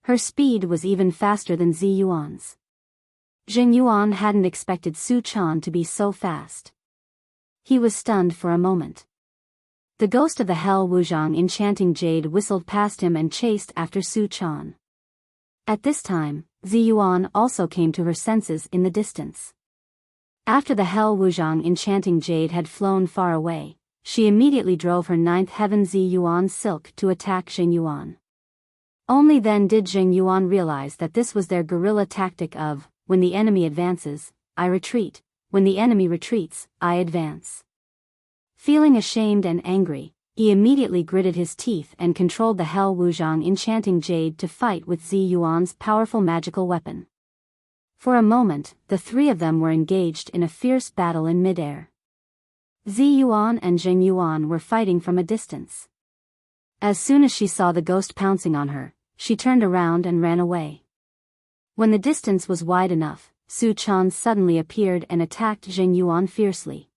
Her speed was even faster than Zi Yuan's. Zheng Yuan hadn't expected Su Chan to be so fast. He was stunned for a moment. The ghost of the Hell Wuzhang enchanting jade whistled past him and chased after Su Chan. At this time, Zi Yuan also came to her senses in the distance. After the Hell Wuzhang enchanting jade had flown far away, she immediately drove her ninth heaven Zi Yuan's silk to attack Zheng Yuan. Only then did Zheng Yuan realize that this was their guerrilla tactic of, when the enemy advances, I retreat, when the enemy retreats, I advance. Feeling ashamed and angry, he immediately gritted his teeth and controlled the Hell Wuzhang enchanting jade to fight with Zi Yuan's powerful magical weapon. For a moment, the three of them were engaged in a fierce battle in midair. Zi Yuan and Zheng Yuan were fighting from a distance. As soon as she saw the ghost pouncing on her, she turned around and ran away. When the distance was wide enough, Su Chan suddenly appeared and attacked Zheng Yuan fiercely.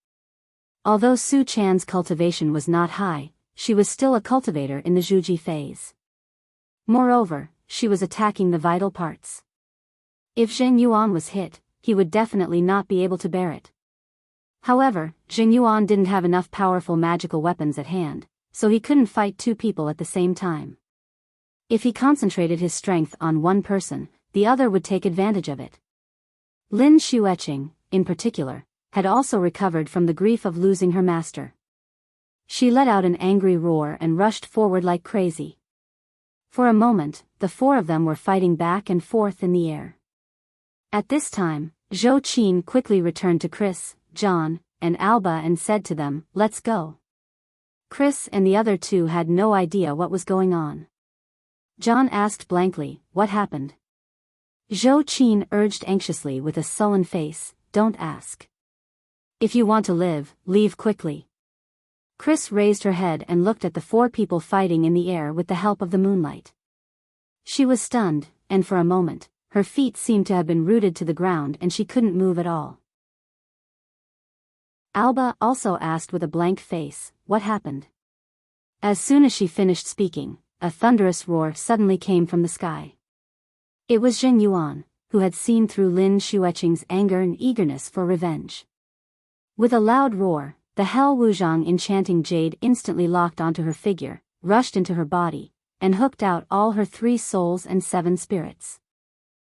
Although Su Chan's cultivation was not high, she was still a cultivator in the Zhuji phase. Moreover, she was attacking the vital parts. If Zheng Yuan was hit, he would definitely not be able to bear it. However, Zheng Yuan didn't have enough powerful magical weapons at hand, so he couldn't fight two people at the same time. If he concentrated his strength on one person, the other would take advantage of it. Lin Xueqing, in particular, had also recovered from the grief of losing her master. She let out an angry roar and rushed forward like crazy. For a moment, the four of them were fighting back and forth in the air. At this time, Zhou Qin quickly returned to Chris, John, and Alba and said to them, "Let's go." Chris and the other two had no idea what was going on. John asked blankly, "What happened?" Zhou Qin urged anxiously with a sullen face, "Don't ask. If you want to live, leave quickly." Chris raised her head and looked at the four people fighting in the air with the help of the moonlight. She was stunned, and for a moment, her feet seemed to have been rooted to the ground and she couldn't move at all. Alba also asked with a blank face, "What happened?" As soon as she finished speaking, a thunderous roar suddenly came from the sky. It was Zheng Yuan, who had seen through Lin Xueqing's anger and eagerness for revenge. With a loud roar, the Hell Wuzhang enchanting jade instantly locked onto her figure, rushed into her body, and hooked out all her 3 souls and 7 spirits.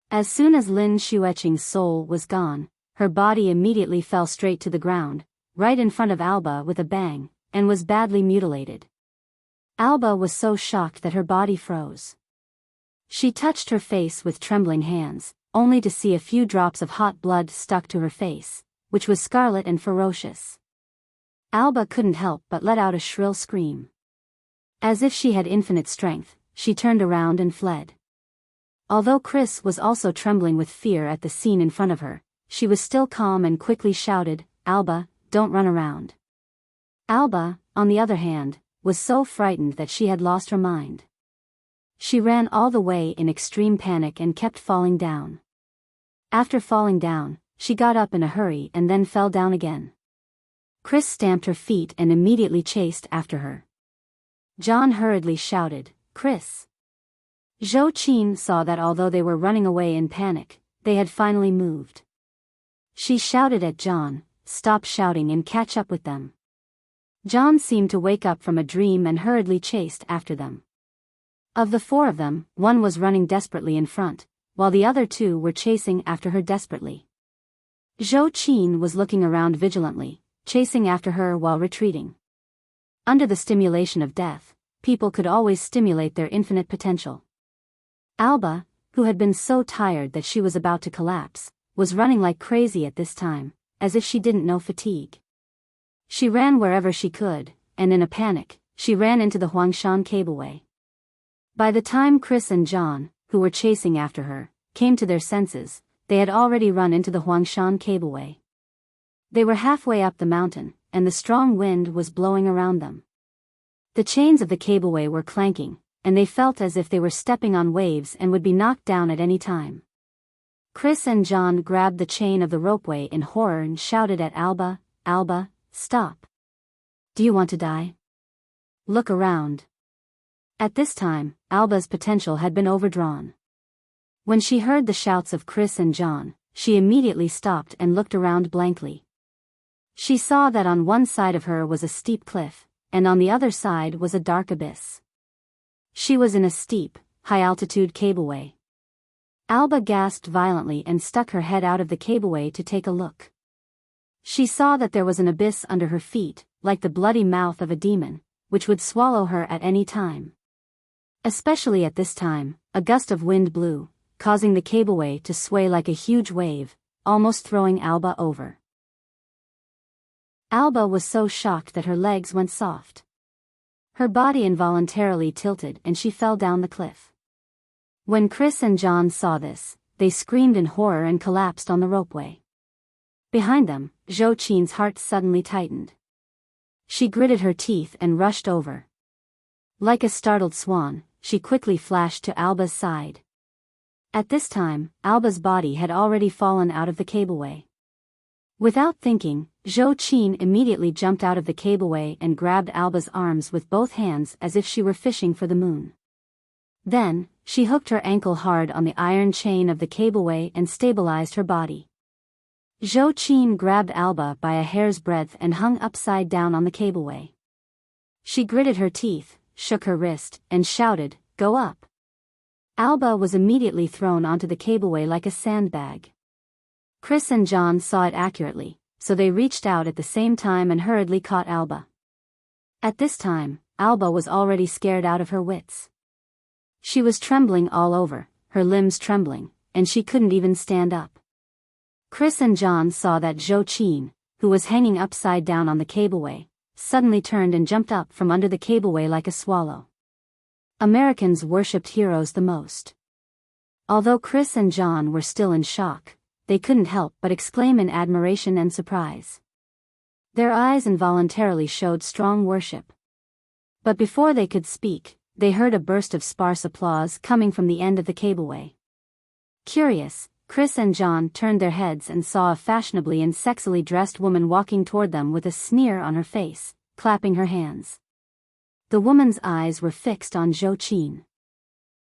As soon as Lin Xueqing's soul was gone, her body immediately fell straight to the ground, right in front of Alba with a bang, and was badly mutilated. Alba was so shocked that her body froze. She touched her face with trembling hands, only to see a few drops of hot blood stuck to her face, which was scarlet and ferocious. Alba couldn't help but let out a shrill scream. As if she had infinite strength, she turned around and fled. Although Chris was also trembling with fear at the scene in front of her, she was still calm and quickly shouted, "Alba, don't run around." Alba, on the other hand, was so frightened that she had lost her mind. She ran all the way in extreme panic and kept falling down. After falling down, she got up in a hurry and then fell down again. Chris stamped her feet and immediately chased after her. John hurriedly shouted, "Chris!" Zhou Qin saw that although they were running away in panic, they had finally moved. She shouted at John, "Stop shouting and catch up with them." John seemed to wake up from a dream and hurriedly chased after them. Of the 4 of them, one was running desperately in front, while the other 2 were chasing after her desperately. Zhou Qin was looking around vigilantly, chasing after her while retreating. Under the stimulation of death, people could always stimulate their infinite potential. Alba, who had been so tired that she was about to collapse, was running like crazy at this time, as if she didn't know fatigue. She ran wherever she could, and in a panic, she ran into the Huangshan cableway. By the time Chris and John, who were chasing after her, came to their senses, they had already run into the Huangshan cableway. They were halfway up the mountain, and the strong wind was blowing around them. The chains of the cableway were clanking, and they felt as if they were stepping on waves and would be knocked down at any time. Chris and John grabbed the chain of the ropeway in horror and shouted at Alba, "Alba, stop. Do you want to die? Look around." At this time, Alba's potential had been overdrawn. When she heard the shouts of Chris and John, she immediately stopped and looked around blankly. She saw that on one side of her was a steep cliff, and on the other side was a dark abyss. She was in a steep, high-altitude cableway. Alba gasped violently and stuck her head out of the cableway to take a look. She saw that there was an abyss under her feet, like the bloody mouth of a demon, which would swallow her at any time. Especially at this time, a gust of wind blew, causing the cableway to sway like a huge wave, almost throwing Alba over. Alba was so shocked that her legs went soft. Her body involuntarily tilted and she fell down the cliff. When Chris and John saw this, they screamed in horror and collapsed on the ropeway. Behind them, Zhou Qin's heart suddenly tightened. She gritted her teeth and rushed over. Like a startled swan, she quickly flashed to Alba's side. At this time, Alba's body had already fallen out of the cableway. Without thinking, Zhou Qin immediately jumped out of the cableway and grabbed Alba's arms with both hands as if she were fishing for the moon. Then, she hooked her ankle hard on the iron chain of the cableway and stabilized her body. Zhou Qin grabbed Alba by a hair's breadth and hung upside down on the cableway. She gritted her teeth, shook her wrist, and shouted, "Go up!" Alba was immediately thrown onto the cableway like a sandbag. Chris and John saw it accurately, so they reached out at the same time and hurriedly caught Alba. At this time, Alba was already scared out of her wits. She was trembling all over, her limbs trembling, and she couldn't even stand up. Chris and John saw that Zhou Qin, who was hanging upside down on the cableway, suddenly turned and jumped up from under the cableway like a swallow. Americans worshipped heroes the most. Although Chris and John were still in shock, they couldn't help but exclaim in admiration and surprise. Their eyes involuntarily showed strong worship. But before they could speak, they heard a burst of sparse applause coming from the end of the cableway. Curious, Chris and John turned their heads and saw a fashionably and sexily dressed woman walking toward them with a sneer on her face, clapping her hands. The woman's eyes were fixed on Zhou Qin.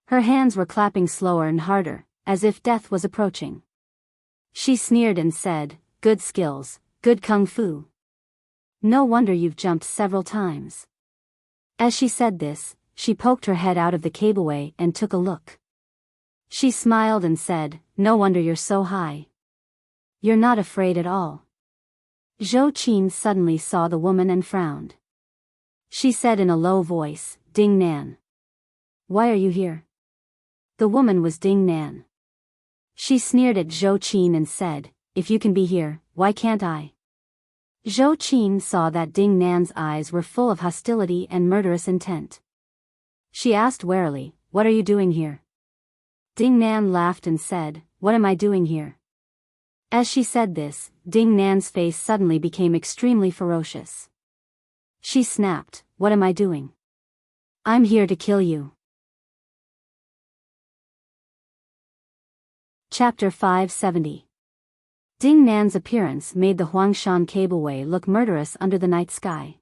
Her hands were clapping slower and harder, as if death was approaching. She sneered and said, "Good skills, good kung fu. No wonder you've jumped several times." As she said this, she poked her head out of the cableway and took a look. She smiled and said, "No wonder you're so high. You're not afraid at all." Zhou Qin suddenly saw the woman and frowned. She said in a low voice, "Ding Nan. Why are you here?" The woman was Ding Nan. She sneered at Zhou Qin and said, "If you can be here, why can't I?" Zhou Qin saw that Ding Nan's eyes were full of hostility and murderous intent. She asked warily, "What are you doing here?" Ding Nan laughed and said, "What am I doing here?" As she said this, Ding Nan's face suddenly became extremely ferocious. She snapped, "What am I doing? I'm here to kill you." Chapter 570. Ding Nan's appearance made the Huangshan cableway look murderous under the night sky.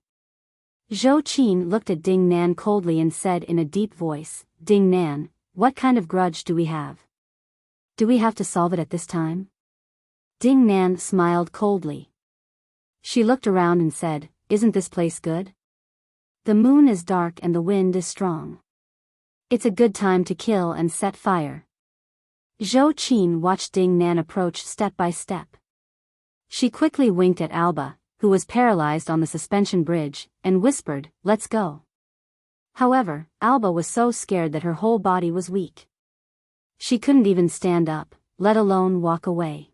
Zhou Qin looked at Ding Nan coldly and said in a deep voice, "Ding Nan, what kind of grudge do we have? Do we have to solve it at this time?" Ding Nan smiled coldly. She looked around and said, "Isn't this place good? The moon is dark and the wind is strong. It's a good time to kill and set fire." Zhou Qin watched Ding Nan approach step by step. She quickly winked at Alba, who was paralyzed on the suspension bridge, and whispered, "Let's go." However, Alba was so scared that her whole body was weak. She couldn't even stand up, let alone walk away.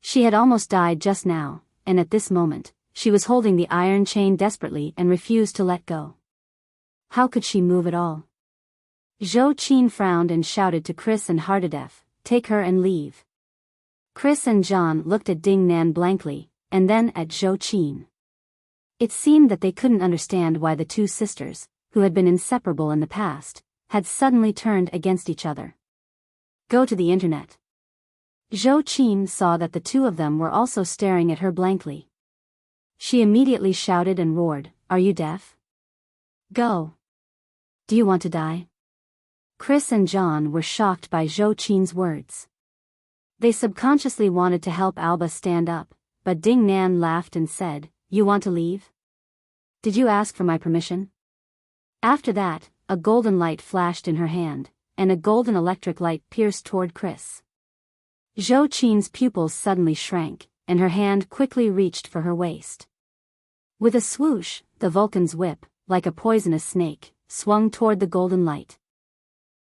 She had almost died just now, and at this moment, she was holding the iron chain desperately and refused to let go. How could she move at all? Zhou Qin frowned and shouted to Chris and Hardadef, "Take her and leave." Chris and John looked at Ding Nan blankly, and then at Zhou Qin. It seemed that they couldn't understand why the two sisters, who had been inseparable in the past, had suddenly turned against each other. Go to the internet. Zhou Qin saw that the two of them were also staring at her blankly. She immediately shouted and roared, "Are you deaf? Go. Do you want to die?" Chris and John were shocked by Zhou Qin's words. They subconsciously wanted to help Alba stand up, but Ding Nan laughed and said, "You want to leave? Did you ask for my permission?" After that, a golden light flashed in her hand, and a golden electric light pierced toward Chris. Zhou Qin's pupils suddenly shrank, and her hand quickly reached for her waist. With a swoosh, the Vulcan's whip, like a poisonous snake, swung toward the golden light.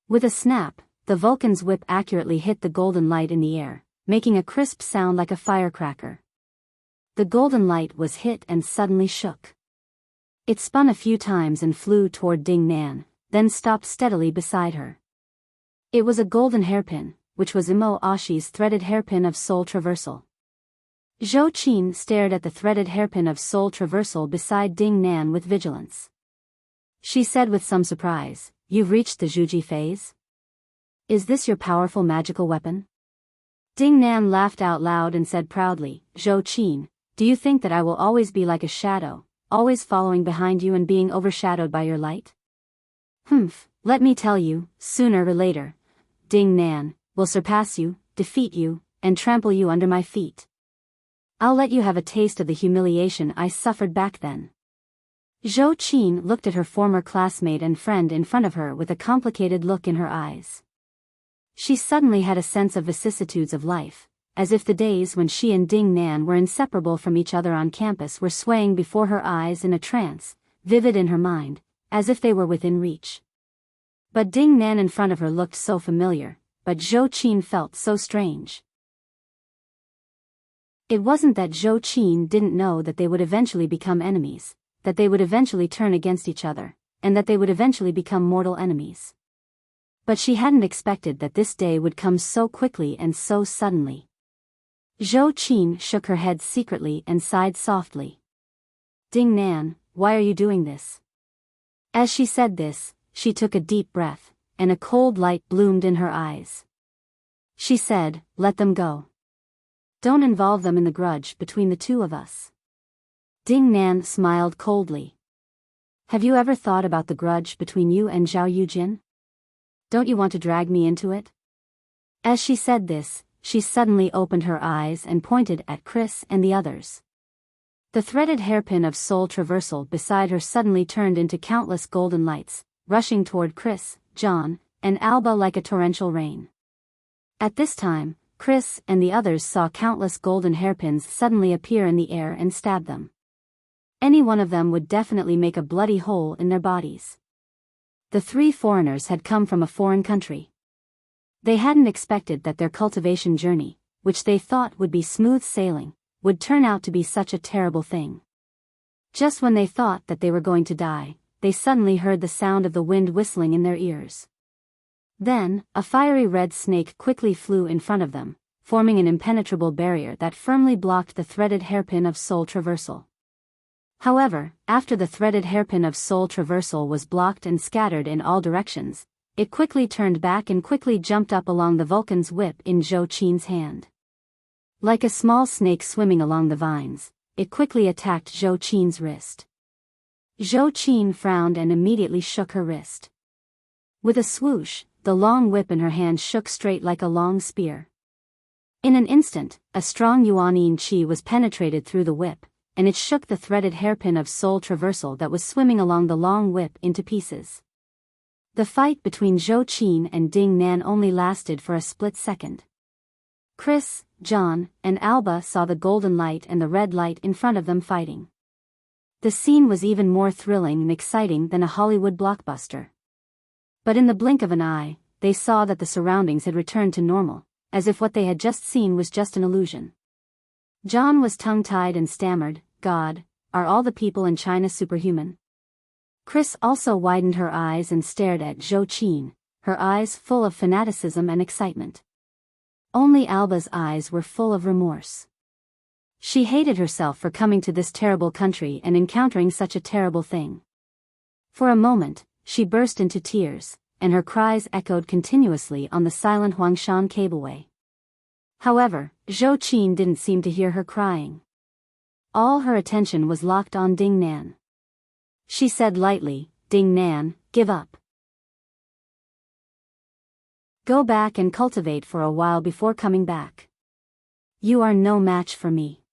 With a snap, the Vulcan's whip accurately hit the golden light in the air, making a crisp sound like a firecracker. The golden light was hit and suddenly shook. It spun a few times and flew toward Ding Nan, then stopped steadily beside her. It was a golden hairpin, which was Imo Ashi's threaded hairpin of soul traversal. Zhou Qin stared at the threaded hairpin of soul traversal beside Ding Nan with vigilance. She said with some surprise, "You've reached the Zhuji phase? Is this your powerful magical weapon?" Ding Nan laughed out loud and said proudly, "Zhou Qin, do you think that I will always be like a shadow, always following behind you and being overshadowed by your light? Humph, let me tell you, sooner or later, Ding Nan will surpass you, defeat you, and trample you under my feet. I'll let you have a taste of the humiliation I suffered back then." Zhou Qin looked at her former classmate and friend in front of her with a complicated look in her eyes. She suddenly had a sense of vicissitudes of life, as if the days when she and Ding Nan were inseparable from each other on campus were swaying before her eyes in a trance, vivid in her mind, as if they were within reach. But Ding Nan in front of her looked so familiar, but Zhou Qin felt so strange. It wasn't that Zhou Qin didn't know that they would eventually become enemies, that they would eventually turn against each other, and that they would eventually become mortal enemies. But she hadn't expected that this day would come so quickly and so suddenly. Zhou Qin shook her head secretly and sighed softly. "Ding Nan, why are you doing this?" As she said this, she took a deep breath, and a cold light bloomed in her eyes. She said, "Let them go. Don't involve them in the grudge between the two of us." Ding Nan smiled coldly. "Have you ever thought about the grudge between you and Zhao Yujin? Don't you want to drag me into it?" As she said this, she suddenly opened her eyes and pointed at Chris and the others. The threaded hairpin of soul traversal beside her suddenly turned into countless golden lights, rushing toward Chris, John, and Alba like a torrential rain. At this time, Chris and the others saw countless golden hairpins suddenly appear in the air and stab them. Any one of them would definitely make a bloody hole in their bodies. The three foreigners had come from a foreign country. They hadn't expected that their cultivation journey, which they thought would be smooth sailing, would turn out to be such a terrible thing. Just when they thought that they were going to die, they suddenly heard the sound of the wind whistling in their ears. Then, a fiery red snake quickly flew in front of them, forming an impenetrable barrier that firmly blocked the threaded hairpin of soul traversal. However, after the threaded hairpin of soul traversal was blocked and scattered in all directions, it quickly turned back and quickly jumped up along the Vulcan's whip in Zhou Qin's hand. Like a small snake swimming along the vines, it quickly attacked Zhou Qin's wrist. Zhou Qin frowned and immediately shook her wrist. With a swoosh, the long whip in her hand shook straight like a long spear. In an instant, a strong Yuanyin qi was penetrated through the whip, and it shook the threaded hairpin of soul traversal that was swimming along the long whip into pieces. The fight between Zhou Qin and Ding Nan only lasted for a split second. Chris, John, and Alba saw the golden light and the red light in front of them fighting. The scene was even more thrilling and exciting than a Hollywood blockbuster. But in the blink of an eye, they saw that the surroundings had returned to normal, as if what they had just seen was just an illusion. John was tongue-tied and stammered, "God, are all the people in China superhuman?" Chris also widened her eyes and stared at Zhou Qin, her eyes full of fanaticism and excitement. Only Alba's eyes were full of remorse. She hated herself for coming to this terrible country and encountering such a terrible thing. For a moment, she burst into tears, and her cries echoed continuously on the silent Huangshan cableway. However, Zhou Qin didn't seem to hear her crying. All her attention was locked on Ding Nan. She said lightly, "Ding Nan, give up. Go back and cultivate for a while before coming back. You are no match for me.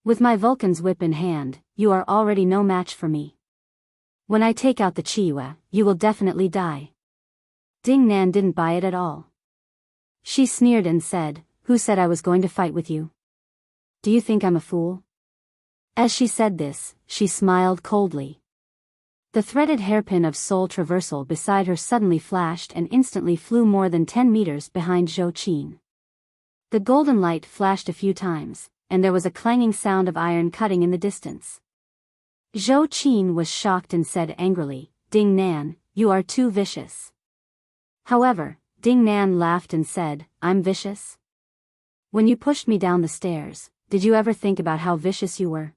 With my Vulcan's whip in hand, you are already no match for me. When I take out the Qiyue, you will definitely die." Ding Nan didn't buy it at all. She sneered and said, "Who said I was going to fight with you? Do you think I'm a fool?" As she said this, she smiled coldly. The threaded hairpin of soul traversal beside her suddenly flashed and instantly flew more than 10 meters behind Zhou Qin. The golden light flashed a few times, and there was a clanging sound of iron cutting in the distance. Zhou Qin was shocked and said angrily, "Ding Nan, you are too vicious." However, Ding Nan laughed and said, "I'm vicious? When you pushed me down the stairs, did you ever think about how vicious you were?"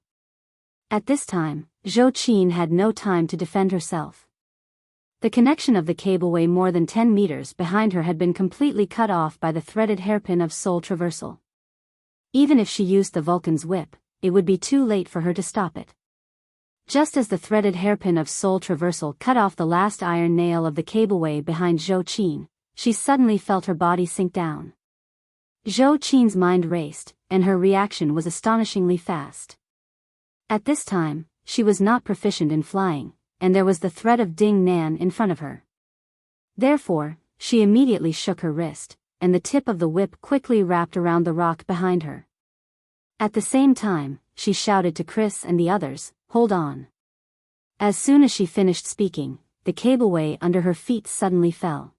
At this time, Zhou Qin had no time to defend herself. The connection of the cableway more than 10 meters behind her had been completely cut off by the threaded hairpin of soul traversal. Even if she used the Vulcan's whip, it would be too late for her to stop it. Just as the threaded hairpin of soul traversal cut off the last iron nail of the cableway behind Zhou Qin, she suddenly felt her body sink down. Zhou Qin's mind raced, and her reaction was astonishingly fast. At this time, she was not proficient in flying, and there was the threat of Ding Nan in front of her. Therefore, she immediately shook her wrist, and the tip of the whip quickly wrapped around the rock behind her. At the same time, she shouted to Chris and the others, "Hold on." As soon as she finished speaking, the cableway under her feet suddenly fell.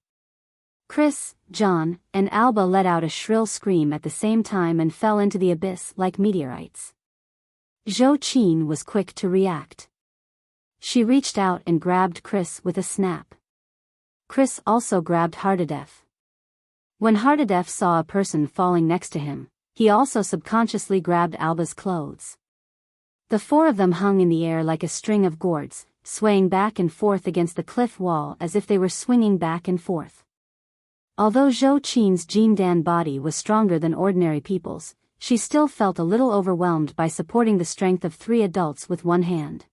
Chris, John, and Alba let out a shrill scream at the same time and fell into the abyss like meteorites. Zhou Qin was quick to react. She reached out and grabbed Chris with a snap. Chris also grabbed Hardadef. When Hardadef saw a person falling next to him, he also subconsciously grabbed Alba's clothes. The four of them hung in the air like a string of gourds, swaying back and forth against the cliff wall as if they were swinging back and forth. Although Zhou Qin's Jindan body was stronger than ordinary people's, she still felt a little overwhelmed by supporting the strength of 3 adults with one hand.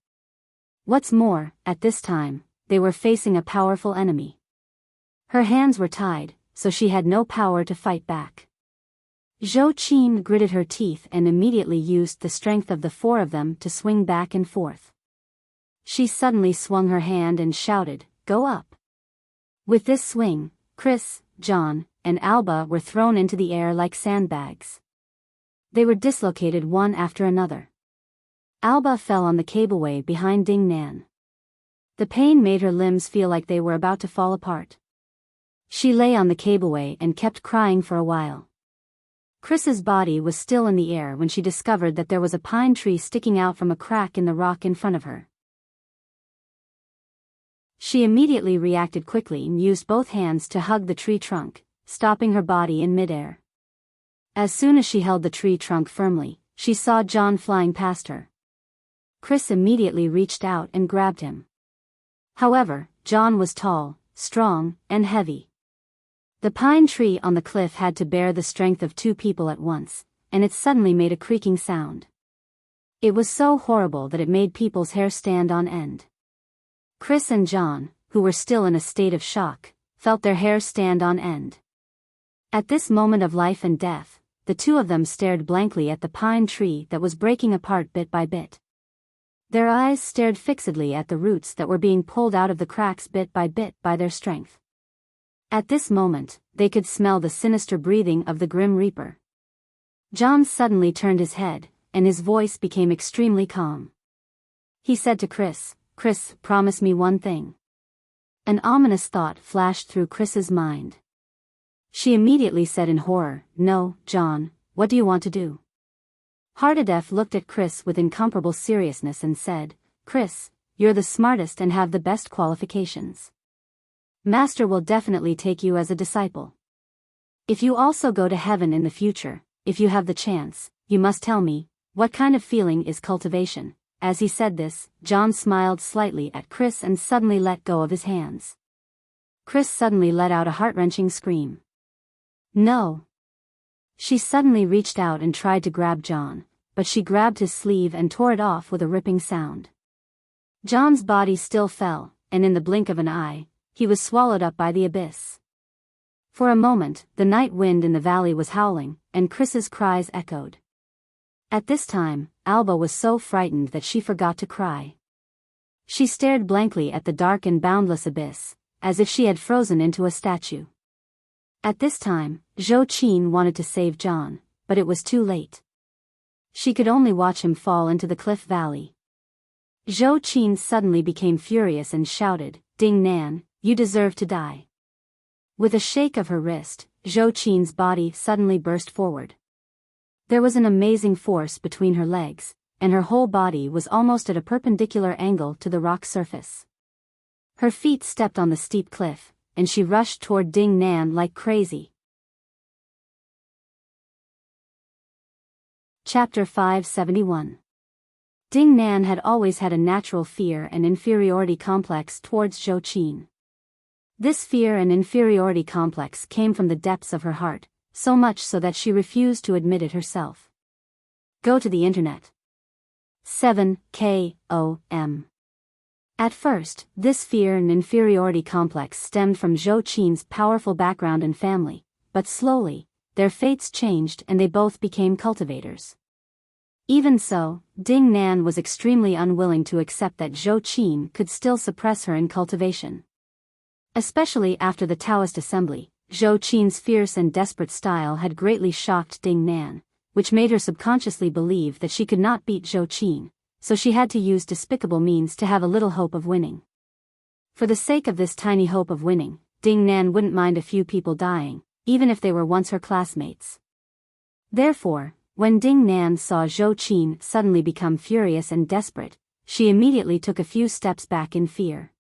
What's more, at this time, they were facing a powerful enemy. Her hands were tied, so she had no power to fight back. Zhou Qin gritted her teeth and immediately used the strength of the 4 of them to swing back and forth. She suddenly swung her hand and shouted, "Go up!" With this swing, Chris, John, and Alba were thrown into the air like sandbags. They were dislocated one after another. Alba fell on the cableway behind Ding Nan. The pain made her limbs feel like they were about to fall apart. She lay on the cableway and kept crying for a while. Chris's body was still in the air when she discovered that there was a pine tree sticking out from a crack in the rock in front of her. She immediately reacted quickly and used both hands to hug the tree trunk, stopping her body in midair. As soon as she held the tree trunk firmly, she saw John flying past her. Chris immediately reached out and grabbed him. However, John was tall, strong, and heavy. The pine tree on the cliff had to bear the strength of 2 people at once, and it suddenly made a creaking sound. It was so horrible that it made people's hair stand on end. Chris and John, who were still in a state of shock, felt their hair stand on end. At this moment of life and death, the 2 of them stared blankly at the pine tree that was breaking apart bit by bit. Their eyes stared fixedly at the roots that were being pulled out of the cracks bit by their strength. At this moment, they could smell the sinister breathing of the Grim Reaper. John suddenly turned his head, and his voice became extremely calm. He said to Chris, "Chris, promise me one thing." An ominous thought flashed through Chris's mind. She immediately said in horror, "No, John, what do you want to do?" Hardadef looked at Chris with incomparable seriousness and said, "Chris, you're the smartest and have the best qualifications. Master will definitely take you as a disciple. If you also go to heaven in the future, if you have the chance, you must tell me, what kind of feeling is cultivation?" As he said this, John smiled slightly at Chris and suddenly let go of his hands. Chris suddenly let out a heart-wrenching scream. "No!" She suddenly reached out and tried to grab John, but she grabbed his sleeve and tore it off with a ripping sound. John's body still fell, and in the blink of an eye, he was swallowed up by the abyss. For a moment, the night wind in the valley was howling, and Chris's cries echoed. At this time, Alba was so frightened that she forgot to cry. She stared blankly at the dark and boundless abyss, as if she had frozen into a statue. At this time, Zhou Qin wanted to save John, but it was too late. She could only watch him fall into the cliff valley. Zhou Qin suddenly became furious and shouted, "Ding Nan, you deserve to die." With a shake of her wrist, Zhou Qin's body suddenly burst forward. There was an amazing force between her legs, and her whole body was almost at a perpendicular angle to the rock surface. Her feet stepped on the steep cliff, and she rushed toward Ding Nan like crazy. Chapter 571. Ding Nan had always had a natural fear and inferiority complex towards Zhou Qin. This fear and inferiority complex came from the depths of her heart, so much so that she refused to admit it herself. Go to the internet. 7 KOM. At first, this fear and inferiority complex stemmed from Zhou Qin's powerful background and family, but slowly, their fates changed and they both became cultivators. Even so, Ding Nan was extremely unwilling to accept that Zhou Qin could still suppress her in cultivation. Especially after the Taoist assembly, Zhou Qin's fierce and desperate style had greatly shocked Ding Nan, which made her subconsciously believe that she could not beat Zhou Qin, so she had to use despicable means to have a little hope of winning. For the sake of this tiny hope of winning, Ding Nan wouldn't mind a few people dying, even if they were once her classmates. Therefore, when Ding Nan saw Zhou Qin suddenly become furious and desperate, she immediately took a few steps back in fear.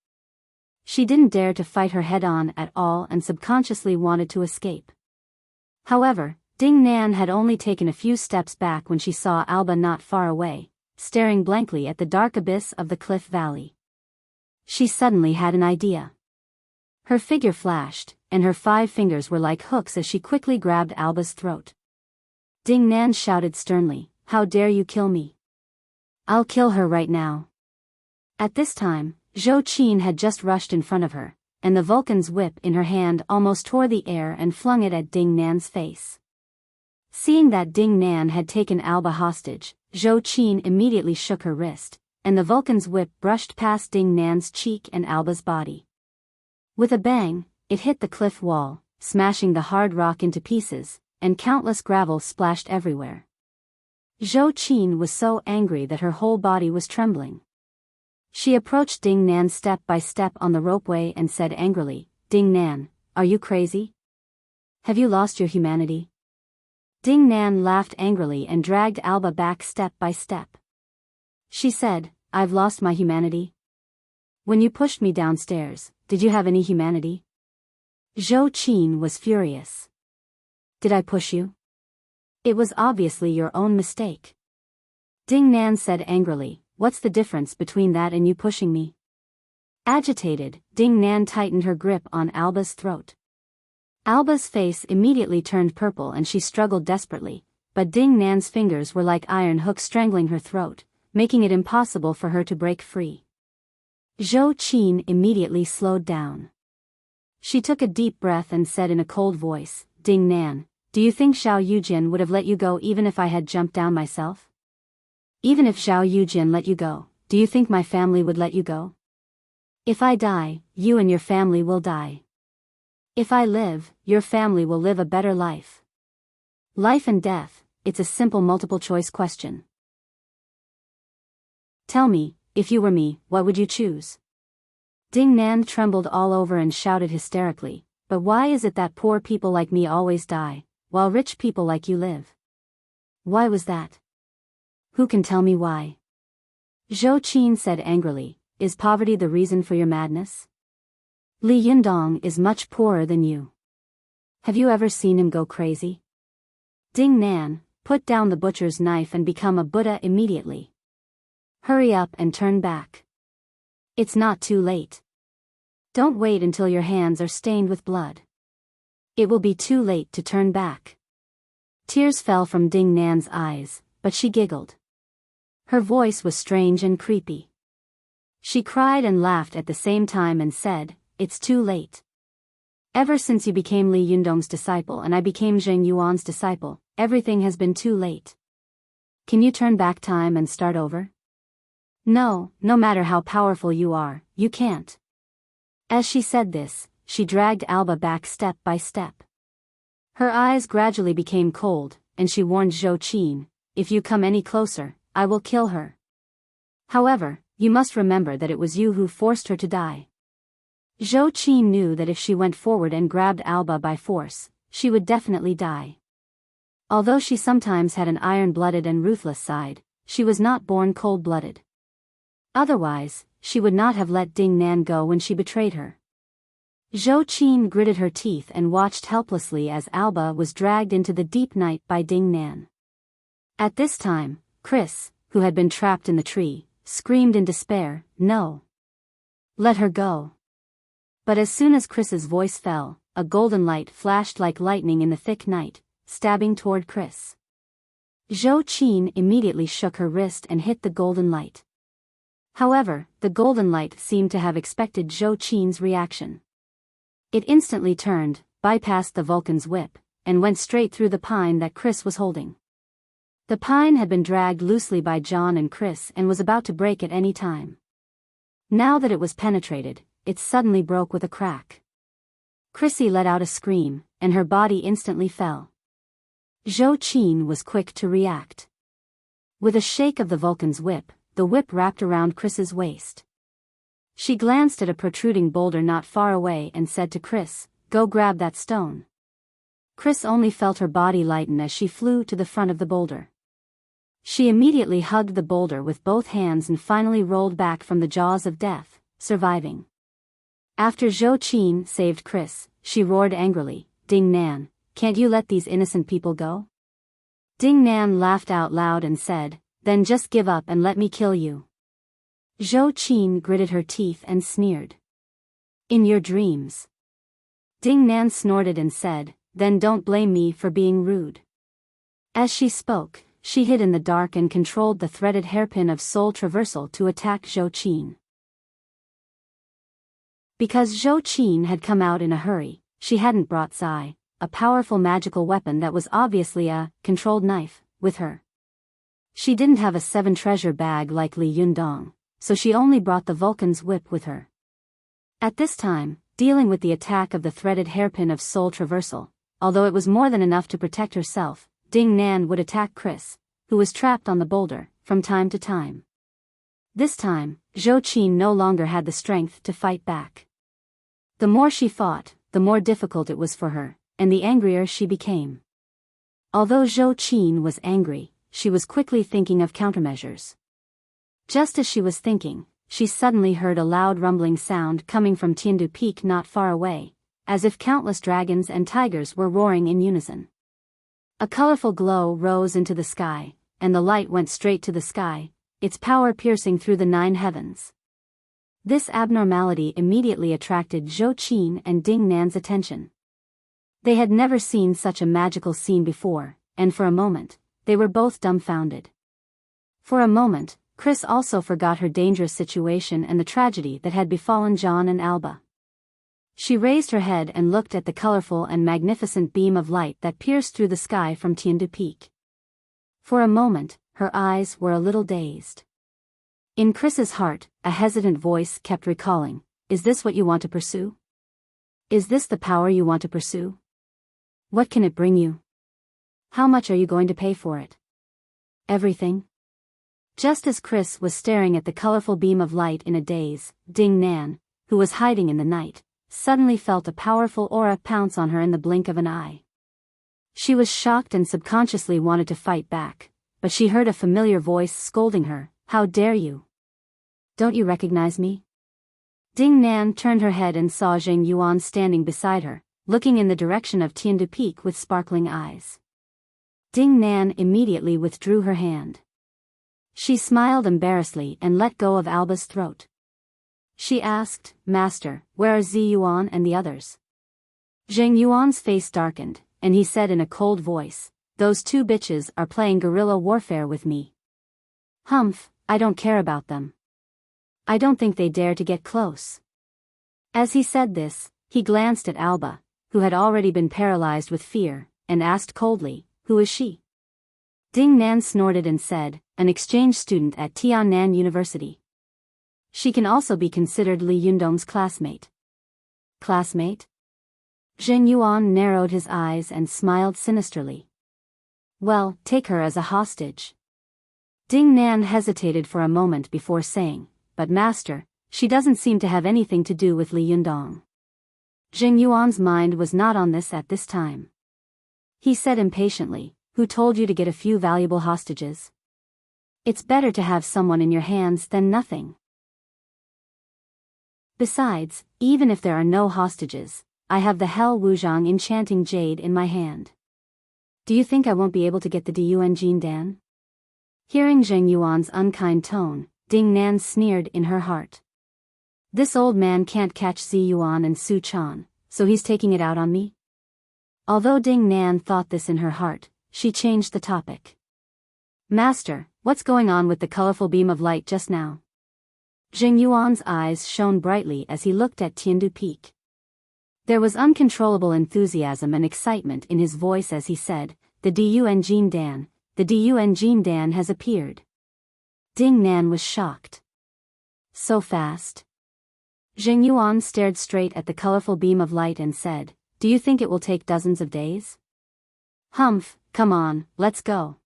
She didn't dare to fight her head-on at all and subconsciously wanted to escape. However, Ding Nan had only taken a few steps back when she saw Alba not far away, staring blankly at the dark abyss of the cliff valley. She suddenly had an idea. Her figure flashed, and her 5 fingers were like hooks as she quickly grabbed Alba's throat. Ding Nan shouted sternly, "How dare you kill me? I'll kill her right now." At this time, Zhou Qin had just rushed in front of her, and the Vulcan's whip in her hand almost tore the air and flung it at Ding Nan's face. Seeing that Ding Nan had taken Alba hostage, Zhou Qin immediately shook her wrist, and the Vulcan's whip brushed past Ding Nan's cheek and Alba's body. With a bang, it hit the cliff wall, smashing the hard rock into pieces, and countless gravel splashed everywhere. Zhou Qin was so angry that her whole body was trembling. She approached Ding Nan step by step on the ropeway and said angrily, "Ding Nan, are you crazy? Have you lost your humanity?" Ding Nan laughed angrily and dragged Alba back step by step. She said, "I've lost my humanity? When you pushed me downstairs, did you have any humanity?" Zhou Qin was furious. "Did I push you? It was obviously your own mistake." Ding Nan said angrily, "What's the difference between that and you pushing me?" Agitated, Ding Nan tightened her grip on Alba's throat. Alba's face immediately turned purple and she struggled desperately, but Ding Nan's fingers were like iron hooks strangling her throat, making it impossible for her to break free. Zhou Qin immediately slowed down. She took a deep breath and said in a cold voice, "Ding Nan, do you think Xiao Yujin would have let you go even if I had jumped down myself? Even if Xiao Yujin let you go, do you think my family would let you go? If I die, you and your family will die. If I live, your family will live a better life. Life and death, it's a simple multiple-choice question. Tell me, if you were me, what would you choose?" Ding Nan trembled all over and shouted hysterically, "But why is it that poor people like me always die, while rich people like you live? Why was that? Who can tell me why?" Zhou Qin said angrily, "Is poverty the reason for your madness? Li Yundong is much poorer than you. Have you ever seen him go crazy? Ding Nan, put down the butcher's knife and become a Buddha immediately. Hurry up and turn back. It's not too late. Don't wait until your hands are stained with blood. It will be too late to turn back." Tears fell from Ding Nan's eyes, but she giggled. Her voice was strange and creepy. She cried and laughed at the same time and said, "It's too late. Ever since you became Li Yundong's disciple and I became Zheng Yuan's disciple, everything has been too late. Can you turn back time and start over? No, no matter how powerful you are, you can't." As she said this, she dragged Alba back step by step. Her eyes gradually became cold, and she warned Zhou Qin, "If you come any closer, I will kill her. However, you must remember that it was you who forced her to die." Zhou Qin knew that if she went forward and grabbed Alba by force, she would definitely die. Although she sometimes had an iron-blooded and ruthless side, she was not born cold-blooded. Otherwise, she would not have let Ding Nan go when she betrayed her. Zhou Qin gritted her teeth and watched helplessly as Alba was dragged into the deep night by Ding Nan. At this time, Chris, who had been trapped in the tree, screamed in despair, "No! Let her go! But as soon as Chris's voice fell, a golden light flashed like lightning in the thick night, stabbing toward Chris. Zhou Qin immediately shook her wrist and hit the golden light. However, the golden light seemed to have expected Zhou Qin's reaction. It instantly turned, bypassed the Vulcan's whip, and went straight through the pine that Chris was holding. The pine had been dragged loosely by John and Chris and was about to break at any time. Now that it was penetrated, it suddenly broke with a crack. Chrissy let out a scream, and her body instantly fell. Zhou Qin was quick to react. With a shake of the Vulcan's whip, the whip wrapped around Chris's waist. She glanced at a protruding boulder not far away and said to Chris, "Go grab that stone." Chris only felt her body lighten as she flew to the front of the boulder. She immediately hugged the boulder with both hands and finally rolled back from the jaws of death, surviving. After Zhou Qin saved Chris, she roared angrily, "Ding Nan, can't you let these innocent people go?" Ding Nan laughed out loud and said, "Then just give up and let me kill you." Zhou Qin gritted her teeth and sneered. "In your dreams." Ding Nan snorted and said, "Then don't blame me for being rude." As she spoke, she hid in the dark and controlled the threaded hairpin of soul traversal to attack Zhou Qin. Because Zhou Qin had come out in a hurry, she hadn't brought Zai, a powerful magical weapon that was obviously a controlled knife, with her. She didn't have a 7 treasure bag like Li Yundong, so she only brought the Vulcan's whip with her. At this time, dealing with the attack of the threaded hairpin of soul traversal, although it was more than enough to protect herself, Ding Nan would attack Chris, who was trapped on the boulder, from time to time. This time, Zhou Qin no longer had the strength to fight back. The more she fought, the more difficult it was for her, and the angrier she became. Although Zhou Qin was angry, she was quickly thinking of countermeasures. Just as she was thinking, she suddenly heard a loud rumbling sound coming from Tiandu Peak not far away, as if countless dragons and tigers were roaring in unison. A colorful glow rose into the sky, and the light went straight to the sky, its power piercing through the 9 heavens. This abnormality immediately attracted Zhou Qin and Ding Nan's attention. They had never seen such a magical scene before, and for a moment, they were both dumbfounded. For a moment, Chris also forgot her dangerous situation and the tragedy that had befallen John and Alba. She raised her head and looked at the colorful and magnificent beam of light that pierced through the sky from Tiandu Peak. For a moment, her eyes were a little dazed. In Chris's heart, a hesitant voice kept recalling, "Is this what you want to pursue? Is this the power you want to pursue? What can it bring you? How much are you going to pay for it?" "Everything." Just as Chris was staring at the colorful beam of light in a daze, Ding Nan, who was hiding in the night, suddenly felt a powerful aura pounce on her in the blink of an eye. She was shocked and subconsciously wanted to fight back, but she heard a familiar voice scolding her, "How dare you? Don't you recognize me?" Ding Nan turned her head and saw Zheng Yuan standing beside her, looking in the direction of Tiandu Peak with sparkling eyes. Ding Nan immediately withdrew her hand. She smiled embarrassedly and let go of Alba's throat. She asked, "Master, where are Zi Yuan and the others?" Zheng Yuan's face darkened, and he said in a cold voice, "Those 2 bitches are playing guerrilla warfare with me. Humph, I don't care about them. I don't think they dare to get close." As he said this, he glanced at Alba, who had already been paralyzed with fear, and asked coldly, "Who is she?" Ding Nan snorted and said, "An exchange student at Tiannan University. She can also be considered Li Yundong's classmate." "Classmate?" Zheng Yuan narrowed his eyes and smiled sinisterly. "Well, take her as a hostage." Ding Nan hesitated for a moment before saying, "But master, she doesn't seem to have anything to do with Li Yundong." Zheng Yuan's mind was not on this at this time. He said impatiently, "Who told you to get a few valuable hostages? It's better to have someone in your hands than nothing. Besides, even if there are no hostages, I have the Hell Wuzhang enchanting jade in my hand. Do you think I won't be able to get the Diyuan Jin Dan?" Hearing Zheng Yuan's unkind tone, Ding Nan sneered in her heart. This old man can't catch Zi Yuan and Su Chan, so he's taking it out on me? Although Ding Nan thought this in her heart, she changed the topic. Master, what's going on with the colorful beam of light just now? Jing Yuan's eyes shone brightly as he looked at Tiandu Peak. There was uncontrollable enthusiasm and excitement in his voice as he said, the Dun Jin Dan has appeared. Ding Nan was shocked. So fast? Jing Yuan stared straight at the colorful beam of light and said, do you think it will take dozens of days? Humph, come on, let's go.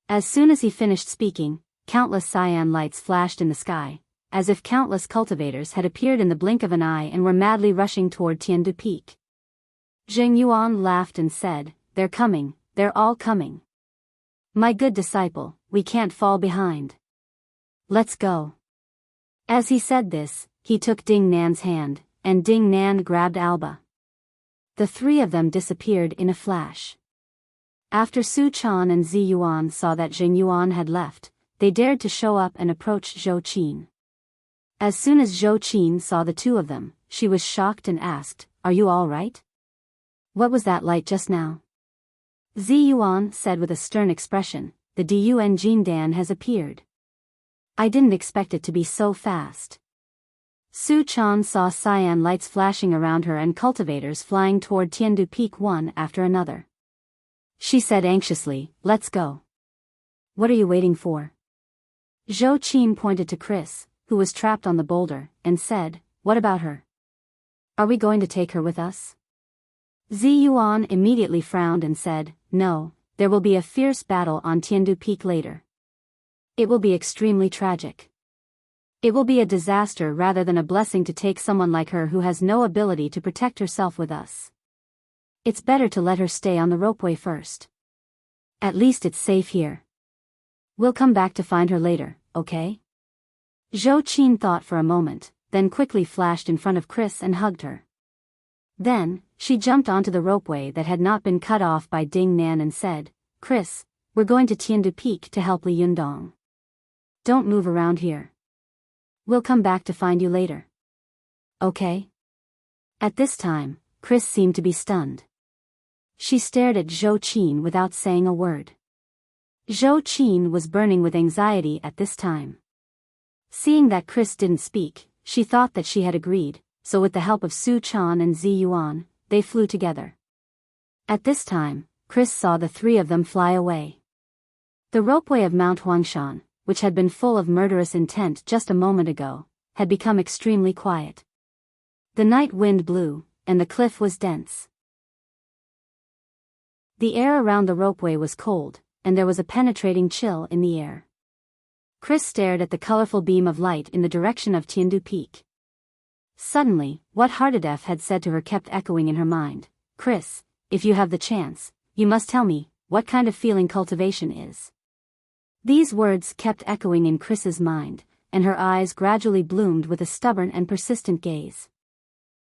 As soon as he finished speaking, countless cyan lights flashed in the sky, as if countless cultivators had appeared in the blink of an eye and were madly rushing toward Tiandu Peak. Jing Yuan laughed and said, they're coming, they're all coming. My good disciple, we can't fall behind. Let's go. As he said this, he took Ding Nan's hand, and Ding Nan grabbed Alba. The three of them disappeared in a flash. After Su Chan and Zi Yuan saw that Jing Yuan had left, they dared to show up and approach Zhou Qin. As soon as Zhou Qin saw the two of them, she was shocked and asked, are you all right? What was that light just now? Zi Yuan said with a stern expression, the Dun Jin Dan has appeared. I didn't expect it to be so fast. Su Chan saw cyan lights flashing around her and cultivators flying toward Tiandu Peak one after another. She said anxiously, let's go. What are you waiting for? Zhou Qin pointed to Chris, who was trapped on the boulder, and said, what about her? Are we going to take her with us? Zi Yuan immediately frowned and said, no, there will be a fierce battle on Tiandu Peak later. It will be extremely tragic. It will be a disaster rather than a blessing to take someone like her who has no ability to protect herself with us. It's better to let her stay on the ropeway first. At least it's safe here. We'll come back to find her later, okay? Zhou Qin thought for a moment, then quickly flashed in front of Chris and hugged her. Then, she jumped onto the ropeway that had not been cut off by Ding Nan and said, Chris, we're going to Tiandu Peak to help Li Yundong. Don't move around here. We'll come back to find you later. Okay? At this time, Chris seemed to be stunned. She stared at Zhou Qin without saying a word. Zhou Qin was burning with anxiety at this time. Seeing that Chris didn't speak, she thought that she had agreed, so with the help of Su Chan and Zi Yuan, they flew together. At this time, Chris saw the three of them fly away. The ropeway of Mount Huangshan, which had been full of murderous intent just a moment ago, had become extremely quiet. The night wind blew, and the cliff was dense. The air around the ropeway was cold, and there was a penetrating chill in the air. Chris stared at the colorful beam of light in the direction of Tiandu Peak. Suddenly, what Hardadef had said to her kept echoing in her mind. Chris, if you have the chance, you must tell me, what kind of feeling cultivation is. These words kept echoing in Chris's mind, and her eyes gradually bloomed with a stubborn and persistent gaze.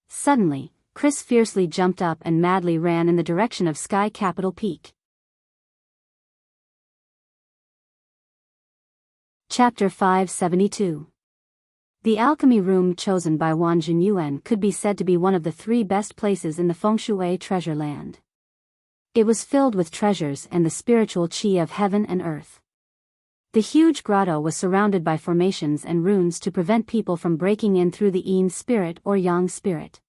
Suddenly, Chris fiercely jumped up and madly ran in the direction of Sky Capital Peak. Chapter 572. The alchemy room chosen by Wan Jinyuan could be said to be one of the three best places in the Fengshui treasure land. It was filled with treasures and the spiritual qi of heaven and earth. The huge grotto was surrounded by formations and runes to prevent people from breaking in through the yin spirit or yang spirit.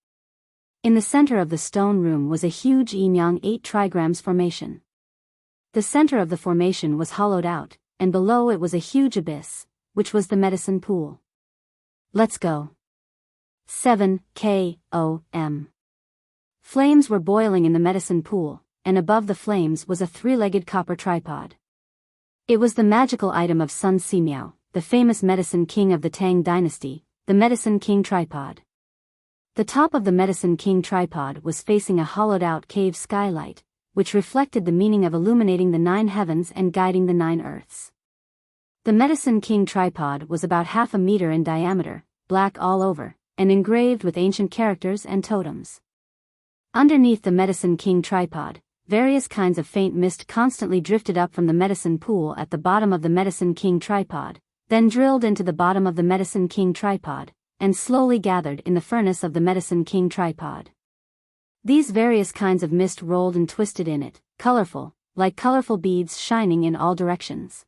In the center of the stone room was a huge yin-yang 8 trigrams formation. The center of the formation was hollowed out, and below it was a huge abyss, which was the medicine pool. Let's go. 7 K.O.M. Flames were boiling in the medicine pool, and above the flames was a 3-legged copper tripod. It was the magical item of Sun Simiao, the famous medicine king of the Tang dynasty, the medicine king tripod. The top of the medicine king tripod was facing a hollowed-out cave skylight, which reflected the meaning of illuminating the 9 heavens and guiding the 9 earths. The medicine king tripod was about half a meter in diameter, black all over, and engraved with ancient characters and totems. Underneath the medicine king tripod, various kinds of faint mist constantly drifted up from the medicine pool at the bottom of the medicine king tripod, then drilled into the bottom of the medicine king tripod, and slowly gathered in the furnace of the Medicine King tripod. These various kinds of mist rolled and twisted in it, colorful, like colorful beads shining in all directions.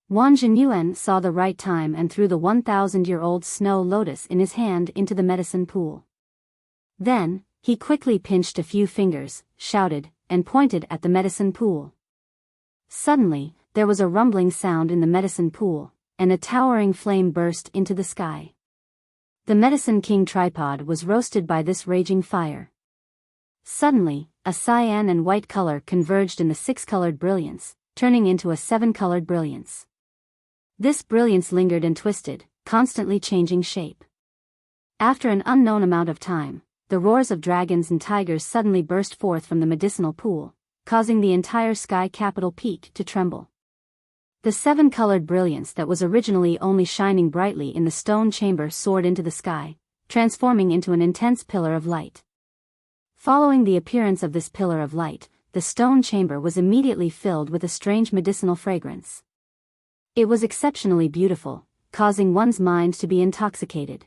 Wang Jinyuan saw the right time and threw the 1,000-year-old snow lotus in his hand into the medicine pool. Then, he quickly pinched a few fingers, shouted, and pointed at the medicine pool. Suddenly, there was a rumbling sound in the medicine pool, and a towering flame burst into the sky. The Medicine King tripod was roasted by this raging fire. Suddenly, a cyan and white color converged in the 6-colored brilliance, turning into a 7-colored brilliance. This brilliance lingered and twisted, constantly changing shape. After an unknown amount of time, the roars of dragons and tigers suddenly burst forth from the medicinal pool, causing the entire sky capital peak to tremble. The 7-colored brilliance that was originally only shining brightly in the stone chamber soared into the sky, transforming into an intense pillar of light. Following the appearance of this pillar of light, the stone chamber was immediately filled with a strange medicinal fragrance. It was exceptionally beautiful, causing one's mind to be intoxicated.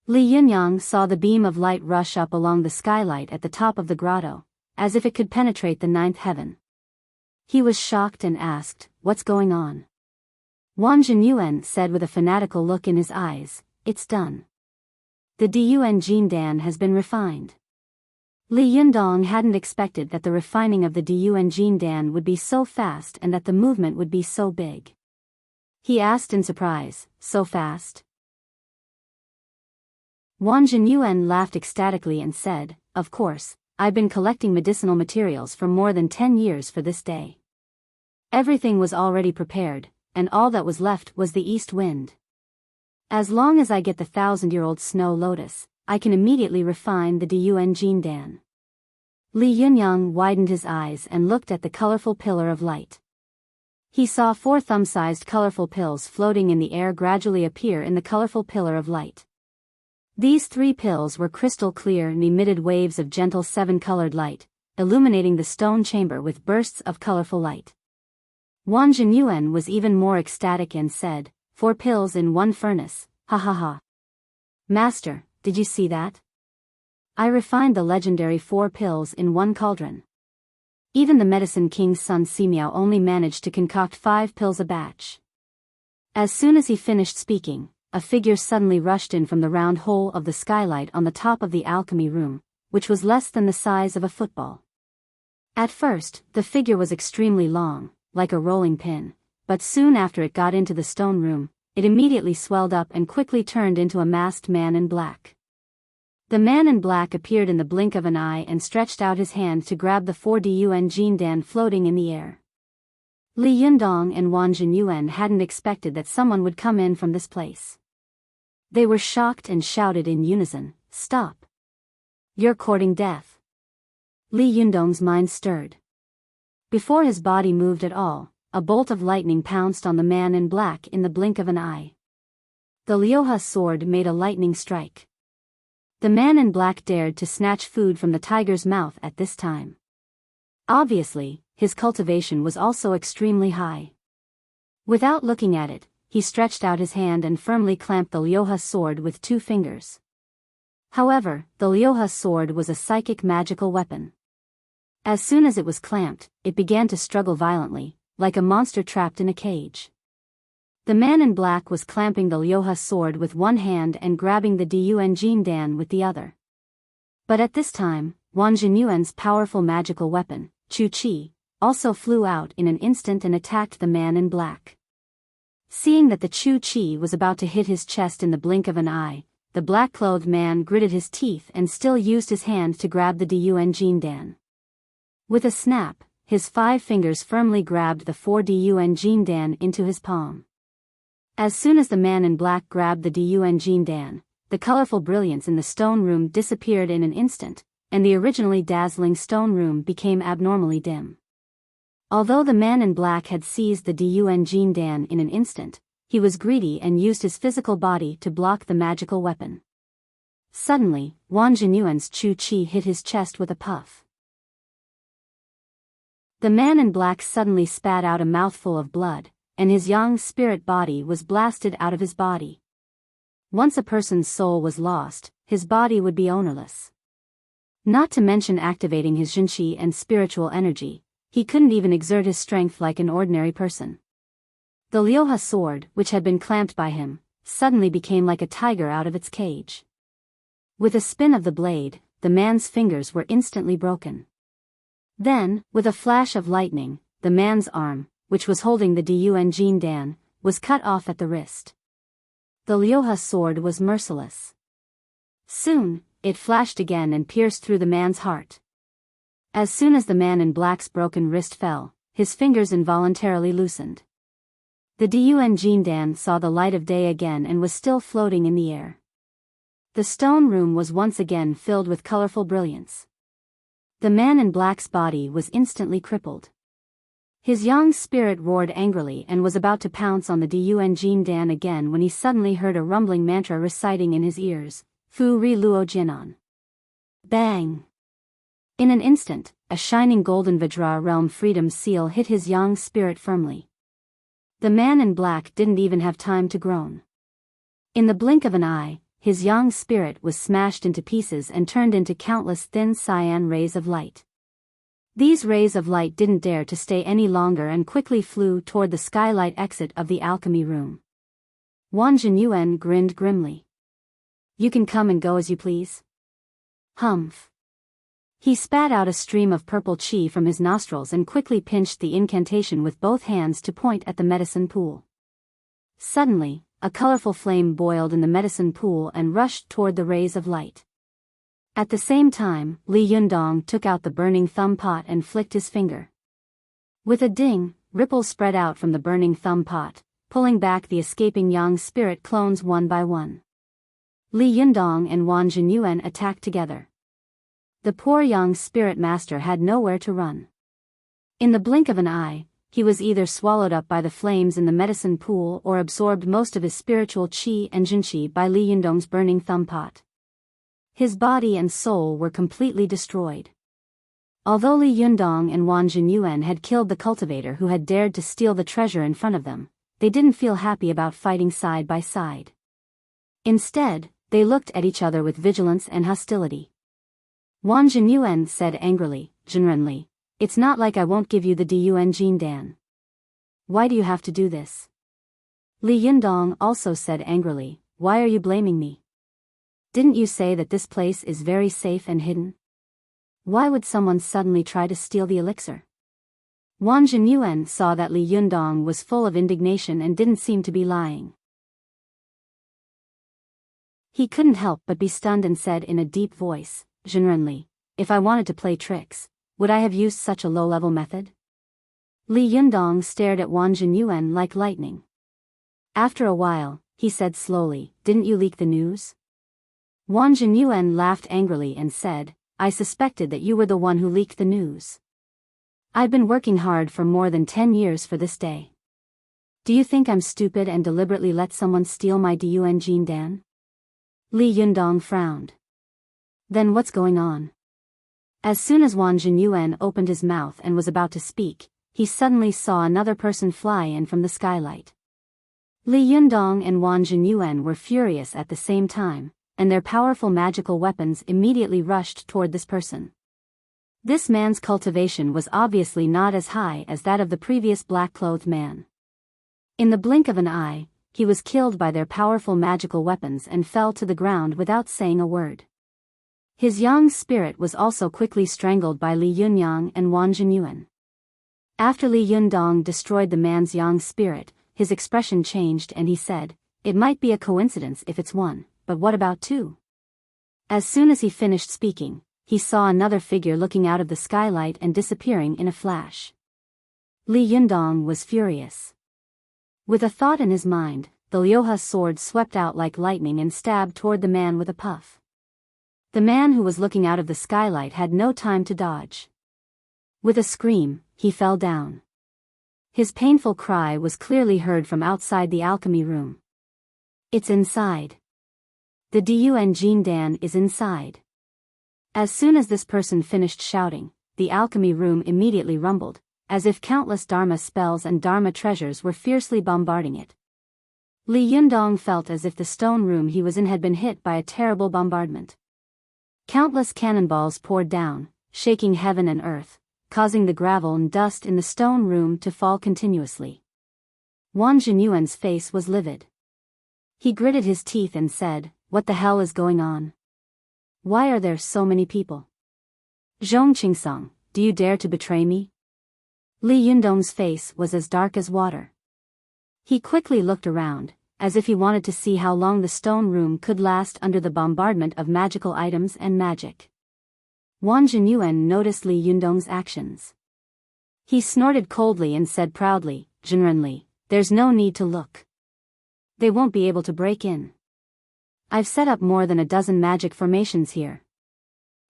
Li Yunyang saw the beam of light rush up along the skylight at the top of the grotto, as if it could penetrate the 9th heaven. He was shocked and asked, "What's going on?" Wang Jinyuan said with a fanatical look in his eyes, "It's done. The Diyuan Jindan has been refined." Li Yundong hadn't expected that the refining of the Diyuan Jindan would be so fast and that the movement would be so big. He asked in surprise, "So fast?" Wang Jinyuan laughed ecstatically and said, "Of course, I've been collecting medicinal materials for more than 10 years for this day. Everything was already prepared, and all that was left was the east wind. As long as I get the 1,000-year-old snow lotus, I can immediately refine the Diyuan Jindan." Li Yunyang widened his eyes and looked at the colorful pillar of light. He saw 4 thumb-sized colorful pills floating in the air gradually appear in the colorful pillar of light. These 3 pills were crystal clear and emitted waves of gentle 7-colored light, illuminating the stone chamber with bursts of colorful light. Wang Jinyuan was even more ecstatic and said, "4 pills in 1 furnace, ha ha ha. Master, did you see that? I refined the legendary 4 pills in 1 cauldron. Even the Medicine King's son Simiao only managed to concoct 5 pills a batch." As soon as he finished speaking, a figure suddenly rushed in from the round hole of the skylight on the top of the alchemy room, which was less than the size of a football. At first, the figure was extremely long, like a rolling pin, but soon after it got into the stone room, it immediately swelled up and quickly turned into a masked man in black. The man in black appeared in the blink of an eye and stretched out his hand to grab the 4 Diyuan Jindan floating in the air. Li Yundong and Wang Jinyuan hadn't expected that someone would come in from this place. They were shocked and shouted in unison, "Stop! You're courting death." Li Yundong's mind stirred. Before his body moved at all, a bolt of lightning pounced on the man in black in the blink of an eye. The Liuha sword made a lightning strike. The man in black dared to snatch food from the tiger's mouth at this time. Obviously, his cultivation was also extremely high. Without looking at it, he stretched out his hand and firmly clamped the Liuha sword with 2 fingers. However, the Liuha sword was a psychic magical weapon. As soon as it was clamped, it began to struggle violently, like a monster trapped in a cage. The man in black was clamping the Liuha sword with one hand and grabbing the Diyuan Jindan with the other. But at this time, Wang Jinyuan's powerful magical weapon, Chu Qi, also flew out in an instant and attacked the man in black. Seeing that the Chu Qi was about to hit his chest in the blink of an eye, the black-clothed man gritted his teeth and still used his hand to grab the Diyuan Jindan. With a snap, his 5 fingers firmly grabbed the 4 Diyuan Jindan into his palm. As soon as the man in black grabbed the Diyuan Jindan, the colorful brilliance in the stone room disappeared in an instant, and the originally dazzling stone room became abnormally dim. Although the man in black had seized the Diyuan Jindan in an instant, he was greedy and used his physical body to block the magical weapon. Suddenly, Wang Jinyuan's Chu Qi hit his chest with a puff. The man in black suddenly spat out a mouthful of blood, and his yang spirit body was blasted out of his body. Once a person's soul was lost, his body would be ownerless. Not to mention activating his jinqi and spiritual energy, he couldn't even exert his strength like an ordinary person. The Liuha sword, which had been clamped by him, suddenly became like a tiger out of its cage. With a spin of the blade, the man's fingers were instantly broken. Then, with a flash of lightning, the man's arm, which was holding the Diyuan Jin Dan, was cut off at the wrist. The Liuha sword was merciless. Soon, it flashed again and pierced through the man's heart. As soon as the man in black's broken wrist fell, his fingers involuntarily loosened. The Diyuan Jin Dan saw the light of day again and was still floating in the air. The stone room was once again filled with colorful brilliance. The man in black's body was instantly crippled. His young spirit roared angrily and was about to pounce on the Diyuan Jin Dan again when he suddenly heard a rumbling mantra reciting in his ears, Fu Ri Luo Jinan. Bang! In an instant, a shining golden Vajra realm freedom seal hit his young spirit firmly. The man in black didn't even have time to groan. In the blink of an eye, his young spirit was smashed into pieces and turned into countless thin cyan rays of light. These rays of light didn't dare to stay any longer and quickly flew toward the skylight exit of the alchemy room. Wang Jinyuan grinned grimly. You can come and go as you please. Humph. He spat out a stream of purple qi from his nostrils and quickly pinched the incantation with both hands to point at the medicine pool. Suddenly, a colorful flame boiled in the medicine pool and rushed toward the rays of light. At the same time, Li Yundong took out the burning thumb pot and flicked his finger. With a ding, ripples spread out from the burning thumb pot, pulling back the escaping yang spirit clones one by one. Li Yundong and Wang Jinyuan attacked together. The poor young spirit master had nowhere to run. In the blink of an eye, he was either swallowed up by the flames in the medicine pool or absorbed most of his spiritual qi and jinqi by Li Yundong's burning thumb pot. His body and soul were completely destroyed. Although Li Yundong and Wang Jinyuan had killed the cultivator who had dared to steal the treasure in front of them, they didn't feel happy about fighting side by side. Instead, they looked at each other with vigilance and hostility. Wang Jinyuan said angrily, Jinrenli, it's not like I won't give you the Diyuan Jin Dan. Why do you have to do this? Li Yundong also said angrily, why are you blaming me? Didn't you say that this place is very safe and hidden? Why would someone suddenly try to steal the elixir? Wang Jinyuan saw that Li Yundong was full of indignation and didn't seem to be lying. He couldn't help but be stunned and said in a deep voice, Jinrenli, if I wanted to play tricks, would I have used such a low-level method? Li Yundong stared at Wang Jinyuan like lightning. After a while, he said slowly, didn't you leak the news? Wang Jinyuan laughed angrily and said, I suspected that you were the one who leaked the news. I've been working hard for more than 10 years for this day. Do you think I'm stupid and deliberately let someone steal my Diyuan Jin Dan? Li Yundong frowned. Then what's going on? As soon as Wang Jinyuan opened his mouth and was about to speak, he suddenly saw another person fly in from the skylight. Li Yundong and Wang Jinyuan were furious at the same time, and their powerful magical weapons immediately rushed toward this person. This man's cultivation was obviously not as high as that of the previous black-clothed man. In the blink of an eye, he was killed by their powerful magical weapons and fell to the ground without saying a word. His young spirit was also quickly strangled by Li Yunyang and Wang Jinyuan. After Li Yundong destroyed the man's young spirit, his expression changed and he said, it might be a coincidence if it's one, but what about two? As soon as he finished speaking, he saw another figure looking out of the skylight and disappearing in a flash. Li Yundong was furious. With a thought in his mind, the Liuha sword swept out like lightning and stabbed toward the man with a puff. The man who was looking out of the skylight had no time to dodge. With a scream, he fell down. His painful cry was clearly heard from outside the alchemy room. It's inside. The Diyuan Jin Dan is inside. As soon as this person finished shouting, the alchemy room immediately rumbled, as if countless Dharma spells and Dharma treasures were fiercely bombarding it. Li Yundong felt as if the stone room he was in had been hit by a terrible bombardment. Countless cannonballs poured down, shaking heaven and earth, causing the gravel and dust in the stone room to fall continuously. Wang Jinyuan's face was livid. He gritted his teeth and said, "What the hell is going on? Why are there so many people? Zhong Qingsong, do you dare to betray me?" Li Yundong's face was as dark as water. He quickly looked around, as if he wanted to see how long the stone room could last under the bombardment of magical items and magic. Wang Jinyuan noticed Li Yundong's actions. He snorted coldly and said proudly, "Jinrenli, there's no need to look. They won't be able to break in. I've set up more than a dozen magic formations here.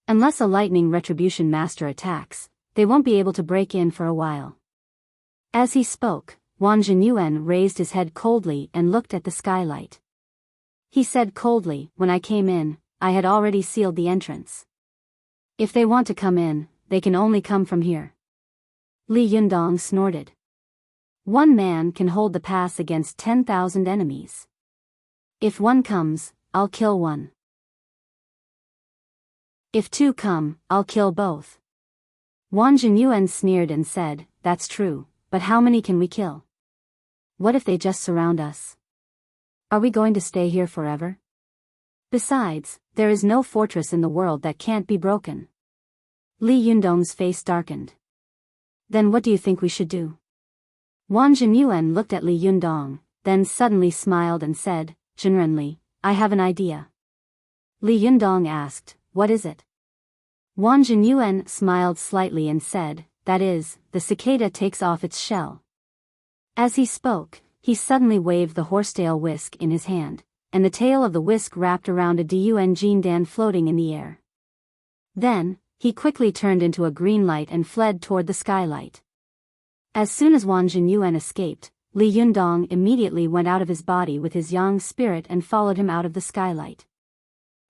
Unless a lightning retribution master attacks, they won't be able to break in for a while." As he spoke, Wang Jinyuan raised his head coldly and looked at the skylight. He said coldly, "When I came in, I had already sealed the entrance. If they want to come in, they can only come from here." Li Yundong snorted. "One man can hold the pass against 10,000 enemies. If one comes, I'll kill one. If two come, I'll kill both." Wang Jinyuan sneered and said, "That's true, but how many can we kill? What if they just surround us? Are we going to stay here forever? Besides, there is no fortress in the world that can't be broken." Li Yundong's face darkened. "Then what do you think we should do?" Wang Jinyuan looked at Li Yundong, then suddenly smiled and said, "Jinrenli, I have an idea." Li Yundong asked, "What is it?" Wang Jinyuan smiled slightly and said, "That is, the cicada takes off its shell." As he spoke, he suddenly waved the horsetail whisk in his hand, and the tail of the whisk wrapped around a Diyuan Jindan floating in the air. Then, he quickly turned into a green light and fled toward the skylight. As soon as Wang Jinyuan escaped, Li Yundong immediately went out of his body with his yang spirit and followed him out of the skylight.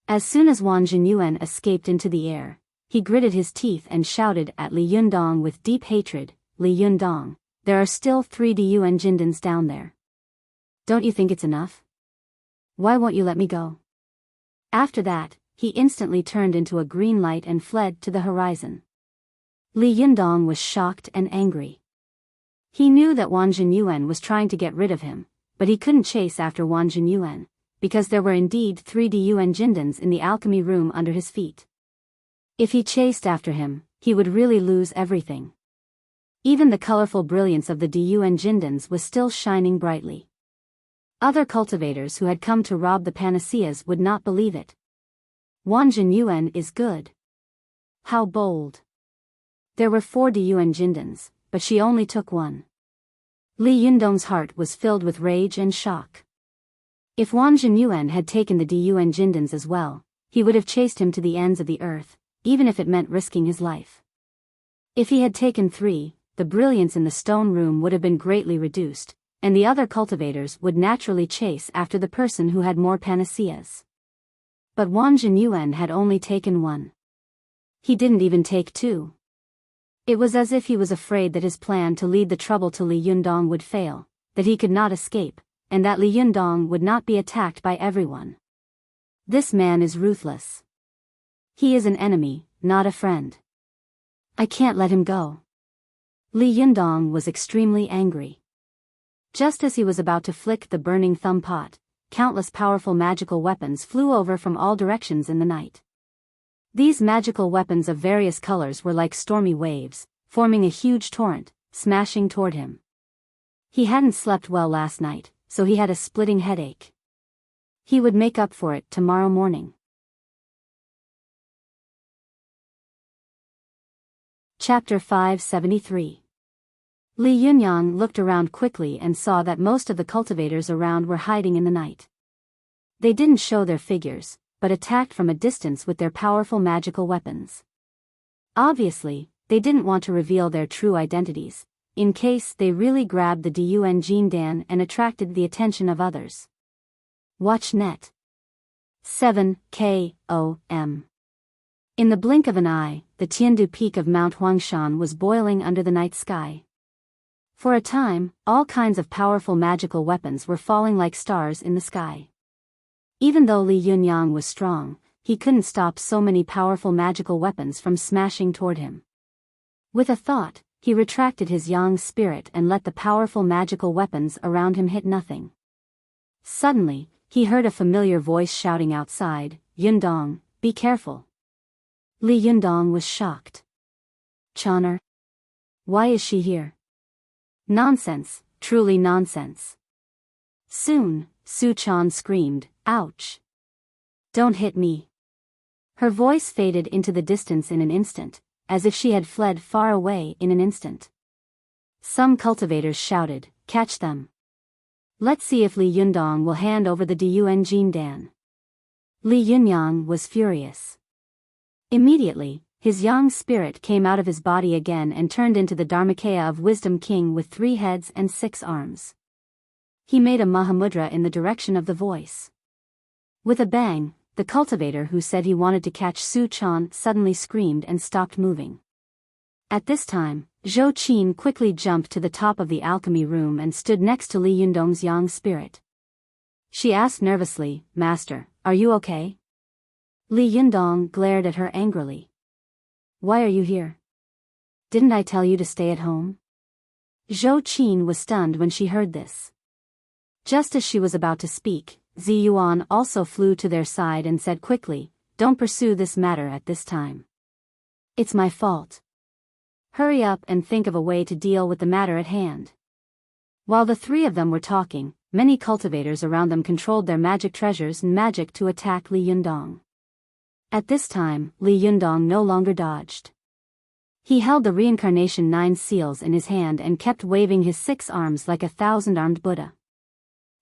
As soon as Wang Jinyuan escaped into the air, he gritted his teeth and shouted at Li Yundong with deep hatred, "Li Yundong, there are still 3 Diyuan Jindans down there. Don't you think it's enough? Why won't you let me go?" After that, he instantly turned into a green light and fled to the horizon. Li Yundong was shocked and angry. He knew that Wang Jinyuan was trying to get rid of him, but he couldn't chase after Wang Jinyuan, because there were indeed 3 Diyuan Jindans in the alchemy room under his feet. If he chased after him, he would really lose everything. Even the colorful brilliance of the Diyuan Jindans was still shining brightly. Other cultivators who had come to rob the panaceas would not believe it. Wang Jinyuan is good. How bold. There were 4 Diyuan Jindans, but she only took 1. Li Yundong's heart was filled with rage and shock. If Wang Jinyuan had taken the Diyuan Jindans as well, he would have chased him to the ends of the earth, even if it meant risking his life. If he had taken 3, the brilliance in the stone room would have been greatly reduced, and the other cultivators would naturally chase after the person who had more panaceas. But Wang Jinyuan had only taken 1. He didn't even take 2. It was as if he was afraid that his plan to lead the trouble to Li Yundong would fail, that he could not escape, and that Li Yundong would not be attacked by everyone. This man is ruthless. He is an enemy, not a friend. I can't let him go. Li Yundong was extremely angry. Just as he was about to flick the burning thumb pot, countless powerful magical weapons flew over from all directions in the night. These magical weapons of various colors were like stormy waves, forming a huge torrent, smashing toward him. He hadn't slept well last night, so he had a splitting headache. He would make up for it tomorrow morning. Chapter 573. Li Yunyang looked around quickly and saw that most of the cultivators around were hiding in the night. They didn't show their figures, but attacked from a distance with their powerful magical weapons. Obviously, they didn't want to reveal their true identities, in case they really grabbed the Diyuan Jindan and attracted the attention of others. Watch net. 7 KOM. In the blink of an eye, the Tiandu peak of Mount Huangshan was boiling under the night sky. For a time, all kinds of powerful magical weapons were falling like stars in the sky. Even though Li Yunyang was strong, he couldn't stop so many powerful magical weapons from smashing toward him. With a thought, he retracted his yang spirit and let the powerful magical weapons around him hit nothing. Suddenly, he heard a familiar voice shouting outside, "Yundong, be careful." Li Yundong was shocked. "Choner? Why is she here?" "Nonsense, truly nonsense." Soon, Su Chan screamed, "Ouch! Don't hit me." Her voice faded into the distance in an instant, as if she had fled far away in an instant. Some cultivators shouted, "Catch them. Let's see if Li Yundong will hand over the Diyuan Dan." Li Yunyang was furious. Immediately, his yang spirit came out of his body again and turned into the Dharmakaya of Wisdom King with 3 heads and 6 arms. He made a Mahamudra in the direction of the voice. With a bang, the cultivator who said he wanted to catch Su Chan suddenly screamed and stopped moving. At this time, Zhou Qin quickly jumped to the top of the alchemy room and stood next to Li Yundong's yang spirit. She asked nervously, "Master, are you okay?" Li Yundong glared at her angrily. "Why are you here? Didn't I tell you to stay at home?" Zhou Qin was stunned when she heard this. Just as she was about to speak, Zi Yuan also flew to their side and said quickly, "Don't pursue this matter at this time. It's my fault. Hurry up and think of a way to deal with the matter at hand." While the 3 of them were talking, many cultivators around them controlled their magic treasures and magic to attack Li Yundong. At this time, Li Yundong no longer dodged. He held the reincarnation 9 seals in his hand and kept waving his 6 arms like a 1,000-armed Buddha.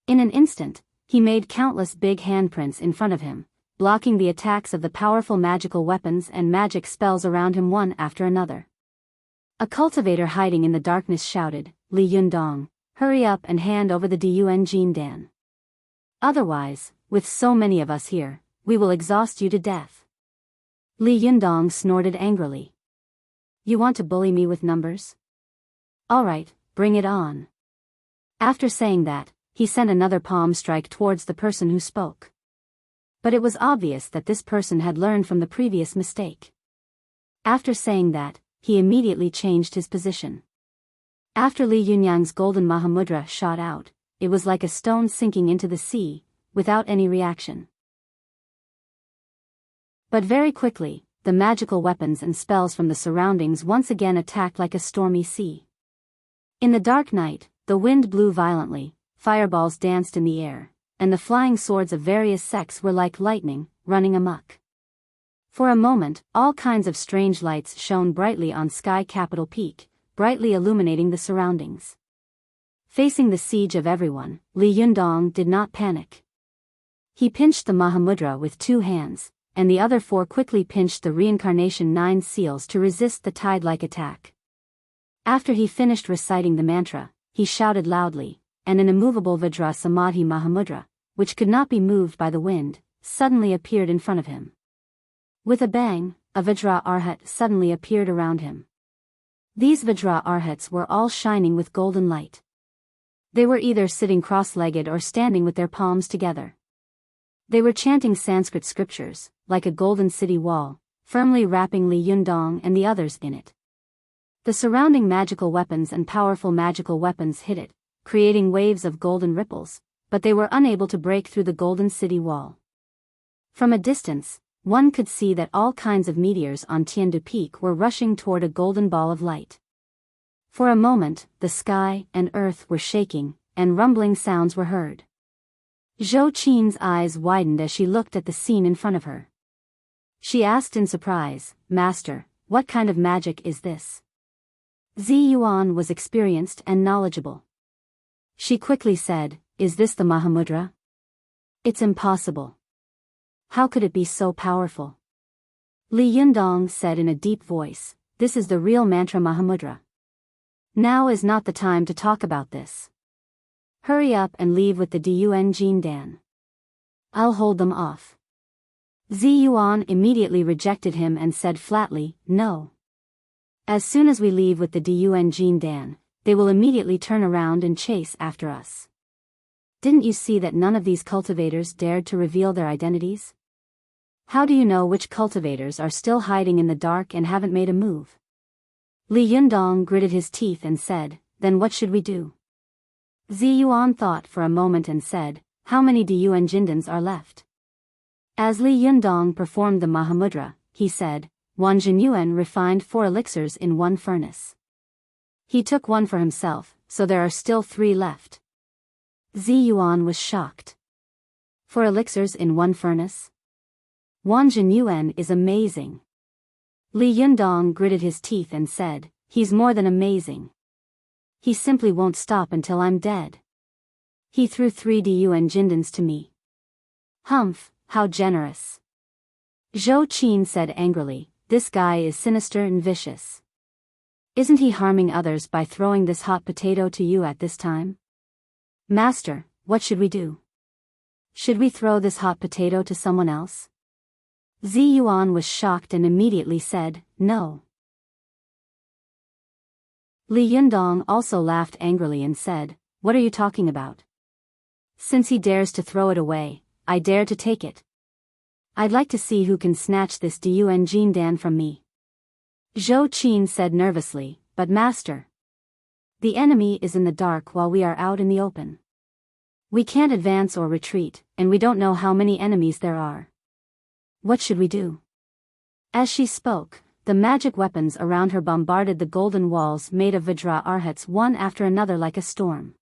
In an instant, he made countless big handprints in front of him, blocking the attacks of the powerful magical weapons and magic spells around him one after another. A cultivator hiding in the darkness shouted, "Li Yundong, hurry up and hand over the Diyuan Dan. Otherwise, with so many of us here, we will exhaust you to death." Li Yundong snorted angrily. "You want to bully me with numbers? All right, bring it on." After saying that, he sent another palm strike towards the person who spoke. But it was obvious that this person had learned from the previous mistake. After saying that, he immediately changed his position. After Li Yunyang's golden Mahamudra shot out, it was like a stone sinking into the sea, without any reaction. But very quickly, the magical weapons and spells from the surroundings once again attacked like a stormy sea. In the dark night, the wind blew violently, fireballs danced in the air, and the flying swords of various sects were like lightning, running amok. For a moment, all kinds of strange lights shone brightly on Sky Capital Peak, brightly illuminating the surroundings. Facing the siege of everyone, Li Yundong did not panic. He pinched the Mahamudra with 2 hands, and the other 4 quickly pinched the reincarnation 9 seals to resist the tide-like attack. After he finished reciting the mantra, he shouted loudly, and an immovable Vajra Samadhi Mahamudra, which could not be moved by the wind, suddenly appeared in front of him. With a bang, a Vajra Arhat suddenly appeared around him. These Vajra Arhats were all shining with golden light. They were either sitting cross-legged or standing with their palms together. They were chanting Sanskrit scriptures, like a golden city wall, firmly wrapping Li Yundong and the others in it. The surrounding magical weapons and powerful magical weapons hit it, creating waves of golden ripples, but they were unable to break through the golden city wall. From a distance, one could see that all kinds of meteors on Tiandu Peak were rushing toward a golden ball of light. For a moment, the sky and earth were shaking, and rumbling sounds were heard. Zhou Qin's eyes widened as she looked at the scene in front of her. She asked in surprise, "Master, what kind of magic is this?" Zi Yuan was experienced and knowledgeable. She quickly said, "Is this the Mahamudra? It's impossible. How could it be so powerful?" Li Yundong said in a deep voice, "This is the real mantra Mahamudra. Now is not the time to talk about this. Hurry up and leave with the Diyuan Dan. I'll hold them off." Zi Yuan immediately rejected him and said flatly, "No. As soon as we leave with the Diyuan Dan, they will immediately turn around and chase after us. Didn't you see that none of these cultivators dared to reveal their identities? How do you know which cultivators are still hiding in the dark and haven't made a move? Li Yundong gritted his teeth and said, then what should we do? Zi Yuan thought for a moment and said, how many Diyuan Jindans are left? As Li Yundong performed the Mahamudra, he said, Wan Jinyuan refined 4 elixirs in 1 furnace. He took 1 for himself, so there are still 3 left. Zi Yuan was shocked. 4 elixirs in 1 furnace? Wan Jinyuan is amazing. Li Yundong gritted his teeth and said, he's more than amazing. He simply won't stop until I'm dead. He threw 3 Diyuan Jindans to me. Humph, how generous. Zhou Qin said angrily, this guy is sinister and vicious. Isn't he harming others by throwing this hot potato to you at this time? Master, what should we do? Should we throw this hot potato to someone else? Zi Yuan was shocked and immediately said, no. Li Yundong also laughed angrily and said, what are you talking about? Since he dares to throw it away, I dare to take it. I'd like to see who can snatch this Diyuan Jindan from me. Zhou Qin said nervously, but master. The enemy is in the dark while we are out in the open. We can't advance or retreat, and we don't know how many enemies there are. What should we do? As she spoke, the magic weapons around her bombarded the golden walls made of Vajra Arhats one after another like a storm.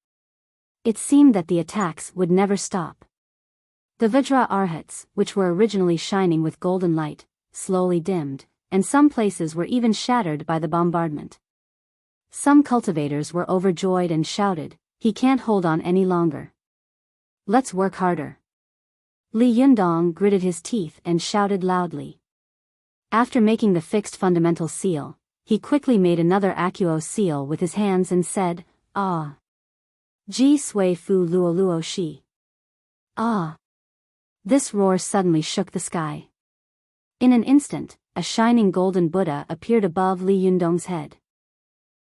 It seemed that the attacks would never stop. The Vajra Arhats, which were originally shining with golden light, slowly dimmed, and some places were even shattered by the bombardment. Some cultivators were overjoyed and shouted, he can't hold on any longer. Let's work harder. Li Yundong gritted his teeth and shouted loudly. After making the fixed fundamental seal, he quickly made another Akuo seal with his hands and said, ah. Ji sui fu luo luo shi. Ah. This roar suddenly shook the sky. In an instant, a shining golden Buddha appeared above Li Yundong's head.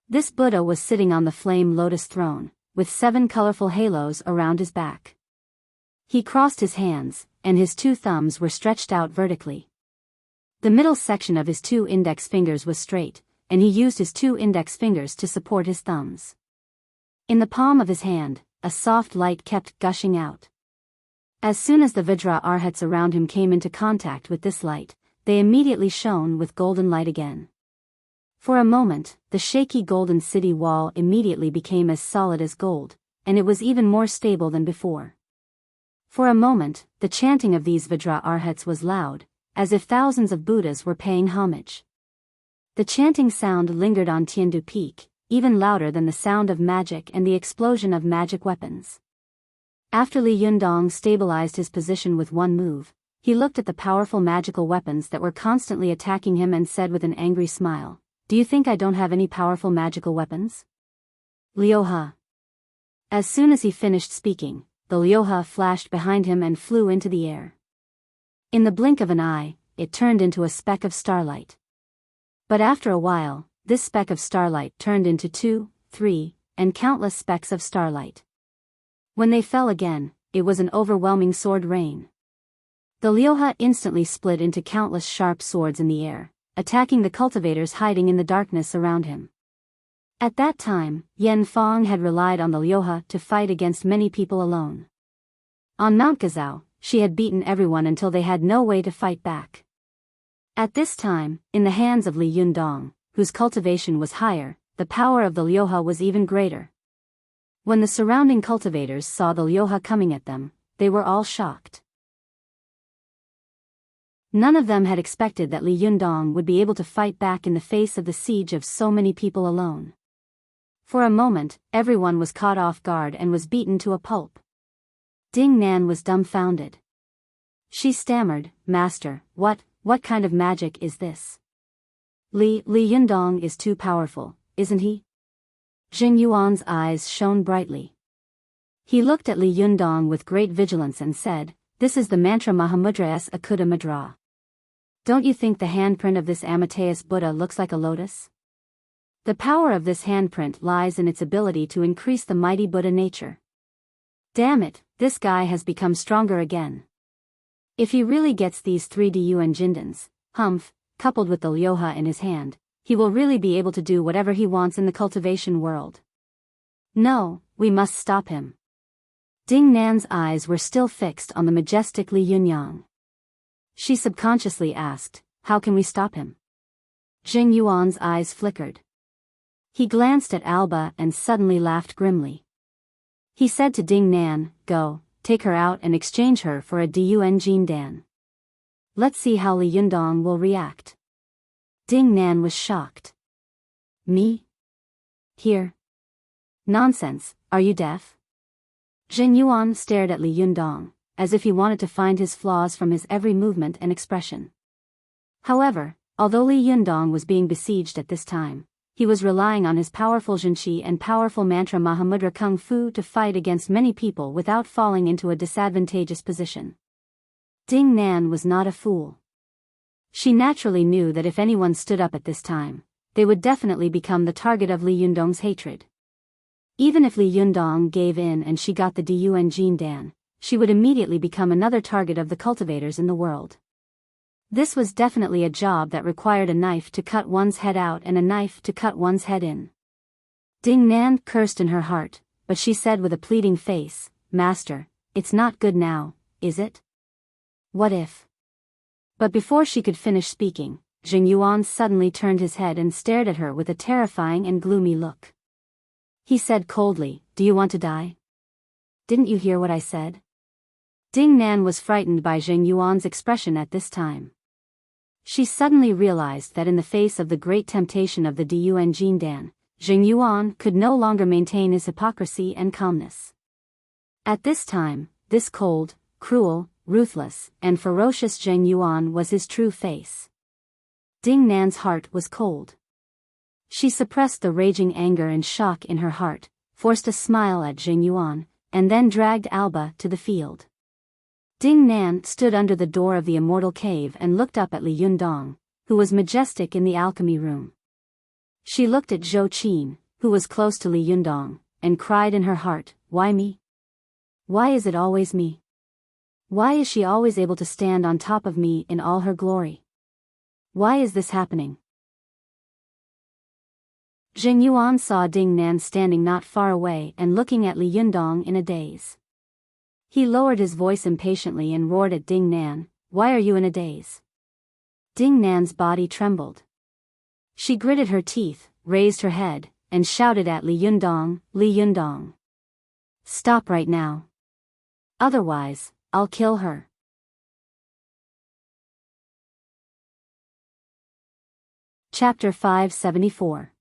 This Buddha was sitting on the flame lotus throne, with 7 colorful halos around his back. He crossed his hands, and his 2 thumbs were stretched out vertically. The middle section of his 2 index fingers was straight, and he used his 2 index fingers to support his thumbs. In the palm of his hand, a soft light kept gushing out. As soon as the Vajra Arhats around him came into contact with this light, they immediately shone with golden light again. For a moment, the shaky golden city wall immediately became as solid as gold, and it was even more stable than before. For a moment, the chanting of these Vajra Arhats was loud, as if thousands of Buddhas were paying homage. The chanting sound lingered on Tiandu Peak, even louder than the sound of magic and the explosion of magic weapons. After Li Yundong stabilized his position with one move, he looked at the powerful magical weapons that were constantly attacking him and said with an angry smile, do you think I don't have any powerful magical weapons? Liuha. As soon as he finished speaking, the Liuha flashed behind him and flew into the air. In the blink of an eye, it turned into a speck of starlight. But after a while, this speck of starlight turned into 2, 3, and countless specks of starlight. When they fell again, it was an overwhelming sword rain. The Liuha instantly split into countless sharp swords in the air, attacking the cultivators hiding in the darkness around him. At that time, Yen Fong had relied on the Liuha to fight against many people alone. On Mount Gazao, she had beaten everyone until they had no way to fight back. At this time, in the hands of Li Yundong, whose cultivation was higher, the power of the Liuha was even greater. When the surrounding cultivators saw the Liuha coming at them, they were all shocked. None of them had expected that Li Yundong would be able to fight back in the face of the siege of so many people alone. For a moment, everyone was caught off guard and was beaten to a pulp. Ding Nan was dumbfounded. She stammered, Master, what kind of magic is this? Li Yundong is too powerful, isn't he? Jing Yuan's eyes shone brightly. He looked at Li Yundong with great vigilance and said, this is the mantra Mahamudra S. Akuta Mudra. Don't you think the handprint of this Amateus Buddha looks like a lotus? The power of this handprint lies in its ability to increase the mighty Buddha nature. Damn it, this guy has become stronger again. If he really gets these 3 Yuan Jindans, humph, coupled with the Lyoha in his hand, he will really be able to do whatever he wants in the cultivation world. No, we must stop him. Ding Nan's eyes were still fixed on the majestic Li Yunyang. She subconsciously asked, how can we stop him? Jing Yuan's eyes flickered. He glanced at Alba and suddenly laughed grimly. He said to Ding Nan, go, take her out and exchange her for a Dun Jindan. Let's see how Li Yundong will react. Ding Nan was shocked. Me? Here? Nonsense, are you deaf? Jing Yuan stared at Li Yundong, as if he wanted to find his flaws from his every movement and expression. However, although Li Yundong was being besieged at this time, he was relying on his powerful Zhenqi and powerful mantra Mahamudra Kung Fu to fight against many people without falling into a disadvantageous position. Ding Nan was not a fool. She naturally knew that if anyone stood up at this time, they would definitely become the target of Li Yundong's hatred. Even if Li Yundong gave in and she got the Dun Jindan, she would immediately become another target of the cultivators in the world. This was definitely a job that required a knife to cut one's head out and a knife to cut one's head in. Ding Nan cursed in her heart, but she said with a pleading face, Master, it's not good now, is it? What if? But before she could finish speaking, Jing Yuan suddenly turned his head and stared at her with a terrifying and gloomy look. He said coldly, do you want to die? Didn't you hear what I said? Ding Nan was frightened by Jing Yuan's expression at this time. She suddenly realized that in the face of the great temptation of the Dun Jindan, Jing Yuan could no longer maintain his hypocrisy and calmness. At this time, this cold, cruel, ruthless, and ferocious Jing Yuan was his true face. Ding Nan's heart was cold. She suppressed the raging anger and shock in her heart, forced a smile at Jing Yuan, and then dragged Alba to the field. Ding Nan stood under the door of the immortal cave and looked up at Li Yundong, who was majestic in the alchemy room. She looked at Zhou Qin, who was close to Li Yundong, and cried in her heart, why me? Why is it always me? Why is she always able to stand on top of me in all her glory? Why is this happening? Jing Yuan saw Ding Nan standing not far away and looking at Li Yundong in a daze. He lowered his voice impatiently and roared at Ding Nan, why are you in a daze? Ding Nan's body trembled. She gritted her teeth, raised her head, and shouted at Li Yundong, Li Yundong. Stop right now. Otherwise, I'll kill her. Chapter 574.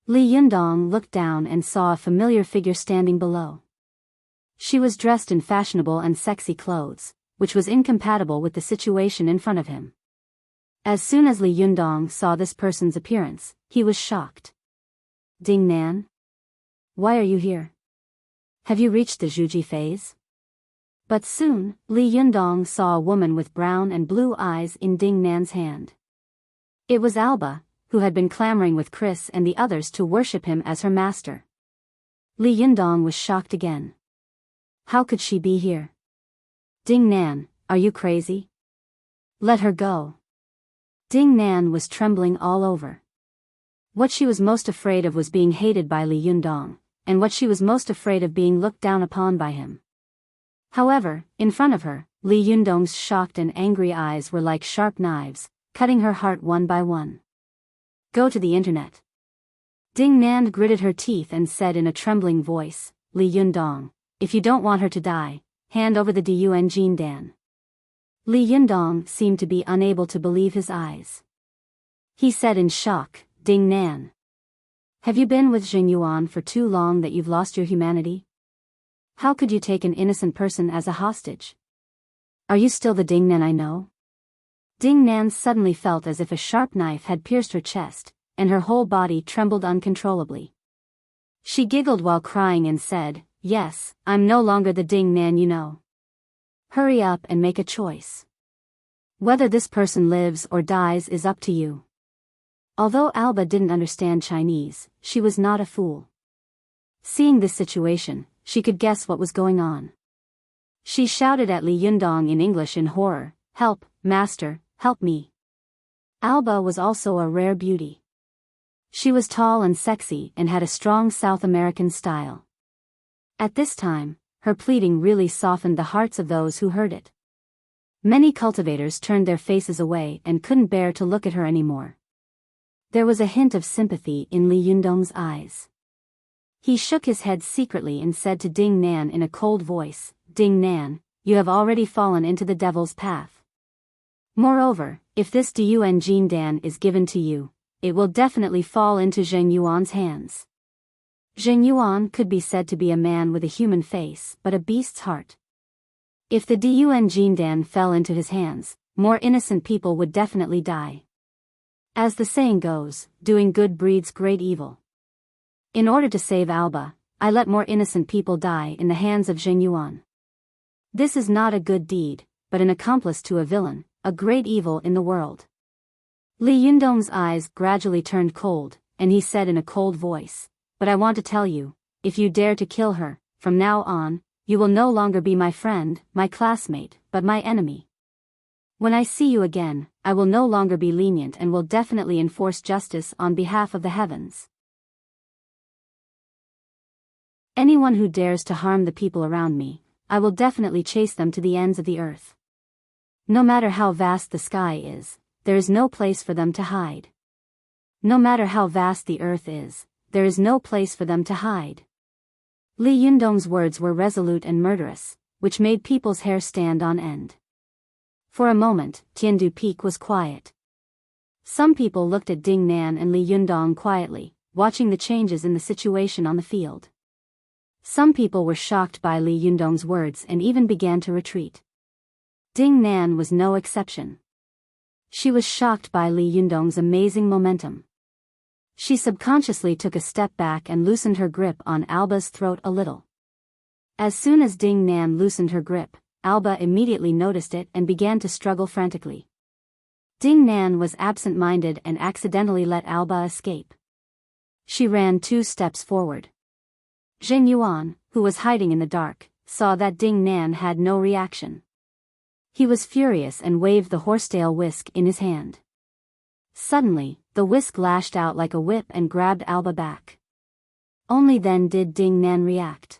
Li Yundong looked down and saw a familiar figure standing below. She was dressed in fashionable and sexy clothes, which was incompatible with the situation in front of him. As soon as Li Yundong saw this person's appearance, he was shocked. Ding Nan? Why are you here? Have you reached the Zhuji phase? But soon, Li Yundong saw a woman with brown and blue eyes in Ding Nan's hand. It was Alba, who had been clamoring with Chris and the others to worship him as her master. Li Yundong was shocked again. How could she be here? Ding Nan, are you crazy? Let her go. Ding Nan was trembling all over. What she was most afraid of was being hated by Li Yundong, and what she was most afraid of being looked down upon by him. However, in front of her, Li Yundong's shocked and angry eyes were like sharp knives, cutting her heart one by one. Go to the internet. Ding Nan gritted her teeth and said in a trembling voice, Li Yundong, if you don't want her to die, hand over the Dun Jindan. Li Yundong seemed to be unable to believe his eyes. He said in shock, Ding Nan. Have you been with Jing Yuan for too long that you've lost your humanity? How could you take an innocent person as a hostage? Are you still the Ding Nan I know? Ding Nan suddenly felt as if a sharp knife had pierced her chest, and her whole body trembled uncontrollably. She giggled while crying and said, yes, I'm no longer the Ding Nan you know. Hurry up and make a choice. Whether this person lives or dies is up to you. Although Alba didn't understand Chinese, she was not a fool. Seeing this situation, she could guess what was going on. She shouted at Li Yundong in English in horror, "Help, master, help me." Alba was also a rare beauty. She was tall and sexy and had a strong South American style. At this time, her pleading really softened the hearts of those who heard it. Many cultivators turned their faces away and couldn't bear to look at her anymore. There was a hint of sympathy in Li Yundong's eyes. He shook his head secretly and said to Ding Nan in a cold voice, "Ding Nan, you have already fallen into the devil's path. Moreover, if this Diyuan Jin Dan is given to you, it will definitely fall into Zheng Yuan's hands." Zheng Yuan could be said to be a man with a human face but a beast's heart. If the Diyuan Jin Dan fell into his hands, more innocent people would definitely die. As the saying goes, doing good breeds great evil. In order to save Alba, I let more innocent people die in the hands of Zheng Yuan. This is not a good deed, but an accomplice to a villain, a great evil in the world. Li Yundong's eyes gradually turned cold, and he said in a cold voice, "But I want to tell you, if you dare to kill her, from now on, you will no longer be my friend, my classmate, but my enemy. When I see you again, I will no longer be lenient and will definitely enforce justice on behalf of the heavens. Anyone who dares to harm the people around me, I will definitely chase them to the ends of the earth. No matter how vast the sky is, there is no place for them to hide. No matter how vast the earth is, there is no place for them to hide." Li Yundong's words were resolute and murderous, which made people's hair stand on end. For a moment, Tiandu Peak was quiet. Some people looked at Ding Nan and Li Yundong quietly, watching the changes in the situation on the field. Some people were shocked by Li Yundong's words and even began to retreat. Ding Nan was no exception. She was shocked by Li Yundong's amazing momentum. She subconsciously took a step back and loosened her grip on Alba's throat a little. As soon as Ding Nan loosened her grip, Alba immediately noticed it and began to struggle frantically. Ding Nan was absent-minded and accidentally let Alba escape. She ran 2 steps forward. Zheng Yuan, who was hiding in the dark, saw that Ding Nan had no reaction. He was furious and waved the horsetail whisk in his hand. Suddenly, the whisk lashed out like a whip and grabbed Alba back. Only then did Ding Nan react.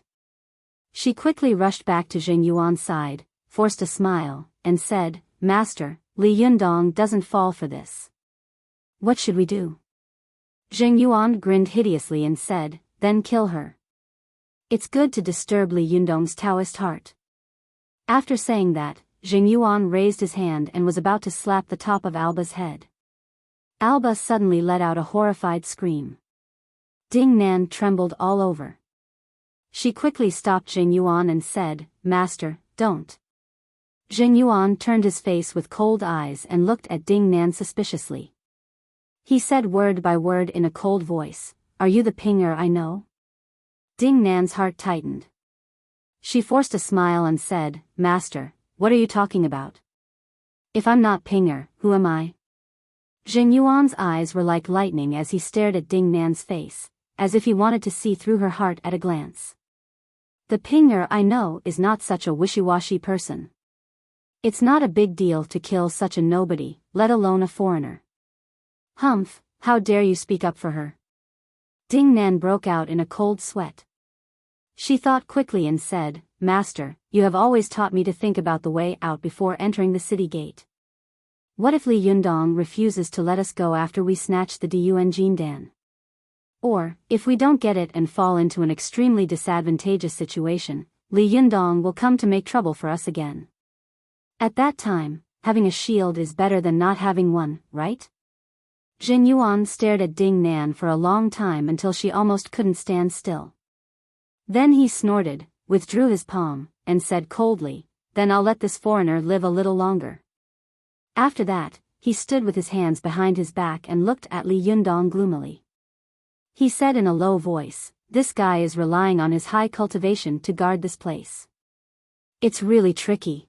She quickly rushed back to Zheng Yuan's side, forced a smile, and said, "Master, Li Yundong doesn't fall for this. What should we do?" Zheng Yuan grinned hideously and said, "Then kill her. It's good to disturb Li Yundong's Taoist heart." After saying that, Zheng Yuan raised his hand and was about to slap the top of Alba's head. Alba suddenly let out a horrified scream. Ding Nan trembled all over. She quickly stopped Zheng Yuan and said, "Master, don't." Zheng Yuan turned his face with cold eyes and looked at Ding Nan suspiciously. He said word by word in a cold voice, "Are you the Pinger I know?" Ding Nan's heart tightened. She forced a smile and said, "Master, what are you talking about? If I'm not Pinger, who am I?" Zheng Yuan's eyes were like lightning as he stared at Ding Nan's face, as if he wanted to see through her heart at a glance. "The Pinger I know is not such a wishy-washy person. It's not a big deal to kill such a nobody, let alone a foreigner." "Humph, how dare you speak up for her?" Ding Nan broke out in a cold sweat. She thought quickly and said, "Master, you have always taught me to think about the way out before entering the city gate. What if Li Yundong refuses to let us go after we snatch the Diyuan Jindan? Or, if we don't get it and fall into an extremely disadvantageous situation, Li Yundong will come to make trouble for us again. At that time, having a shield is better than not having one, right?" Zheng Yuan stared at Ding Nan for a long time until she almost couldn't stand still. Then he snorted, withdrew his palm, and said coldly, "Then I'll let this foreigner live a little longer." After that, he stood with his hands behind his back and looked at Li Yundong gloomily. He said in a low voice, "This guy is relying on his high cultivation to guard this place. It's really tricky.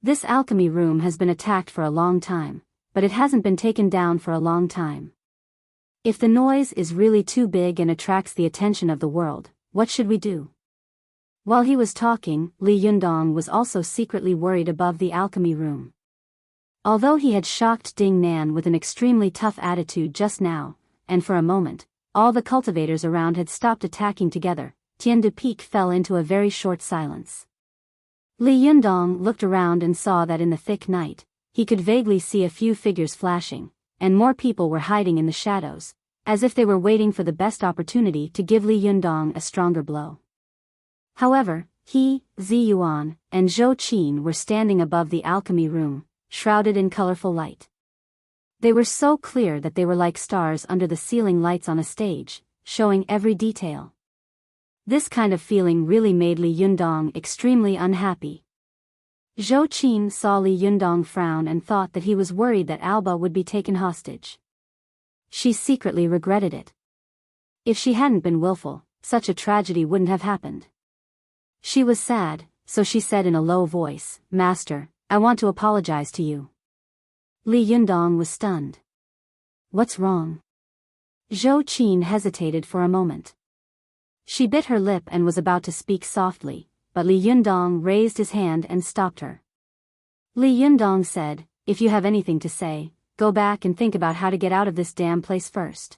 This alchemy room has been attacked for a long time, but it hasn't been taken down for a long time. If the noise is really too big and attracts the attention of the world, what should we do? While he was talking, Li Yundong was also secretly worried above the alchemy room. Although he had shocked Ding Nan with an extremely tough attitude just now, and for a moment, all the cultivators around had stopped attacking together, Tian de Pique fell into a very short silence. Li Yundong looked around and saw that in the thick night, he could vaguely see a few figures flashing, and more people were hiding in the shadows, as if they were waiting for the best opportunity to give Li Yundong a stronger blow. However, he, Zi Yuan, and Zhou Qin were standing above the alchemy room, shrouded in colorful light. They were so clear that they were like stars under the ceiling lights on a stage, showing every detail. This kind of feeling really made Li Yundong extremely unhappy. Zhou Qin saw Li Yundong frown and thought that he was worried that Alba would be taken hostage. She secretly regretted it. If she hadn't been willful, such a tragedy wouldn't have happened. She was sad, so she said in a low voice, "Master, I want to apologize to you." Li Yundong was stunned. "What's wrong?" Zhou Qin hesitated for a moment. She bit her lip and was about to speak softly, but Li Yundong raised his hand and stopped her. Li Yundong said, "If you have anything to say, go back and think about how to get out of this damn place first.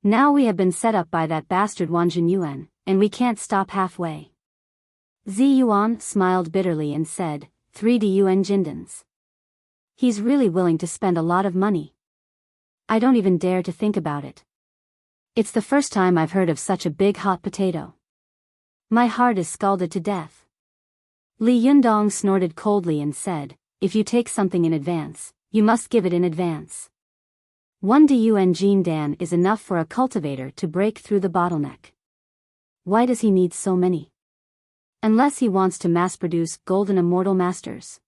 Now we have been set up by that bastard Wang Yuan, and we can't stop halfway." Zi Yuan smiled bitterly and said, 3D Yuan Jindans. He's really willing to spend a lot of money. I don't even dare to think about it. It's the first time I've heard of such a big hot potato. My heart is scalded to death. Li Yundong snorted coldly and said, "If you take something in advance, you must give it in advance. 1 Yuan Jindan is enough for a cultivator to break through the bottleneck. Why does he need so many? Unless he wants to mass-produce golden immortal masters."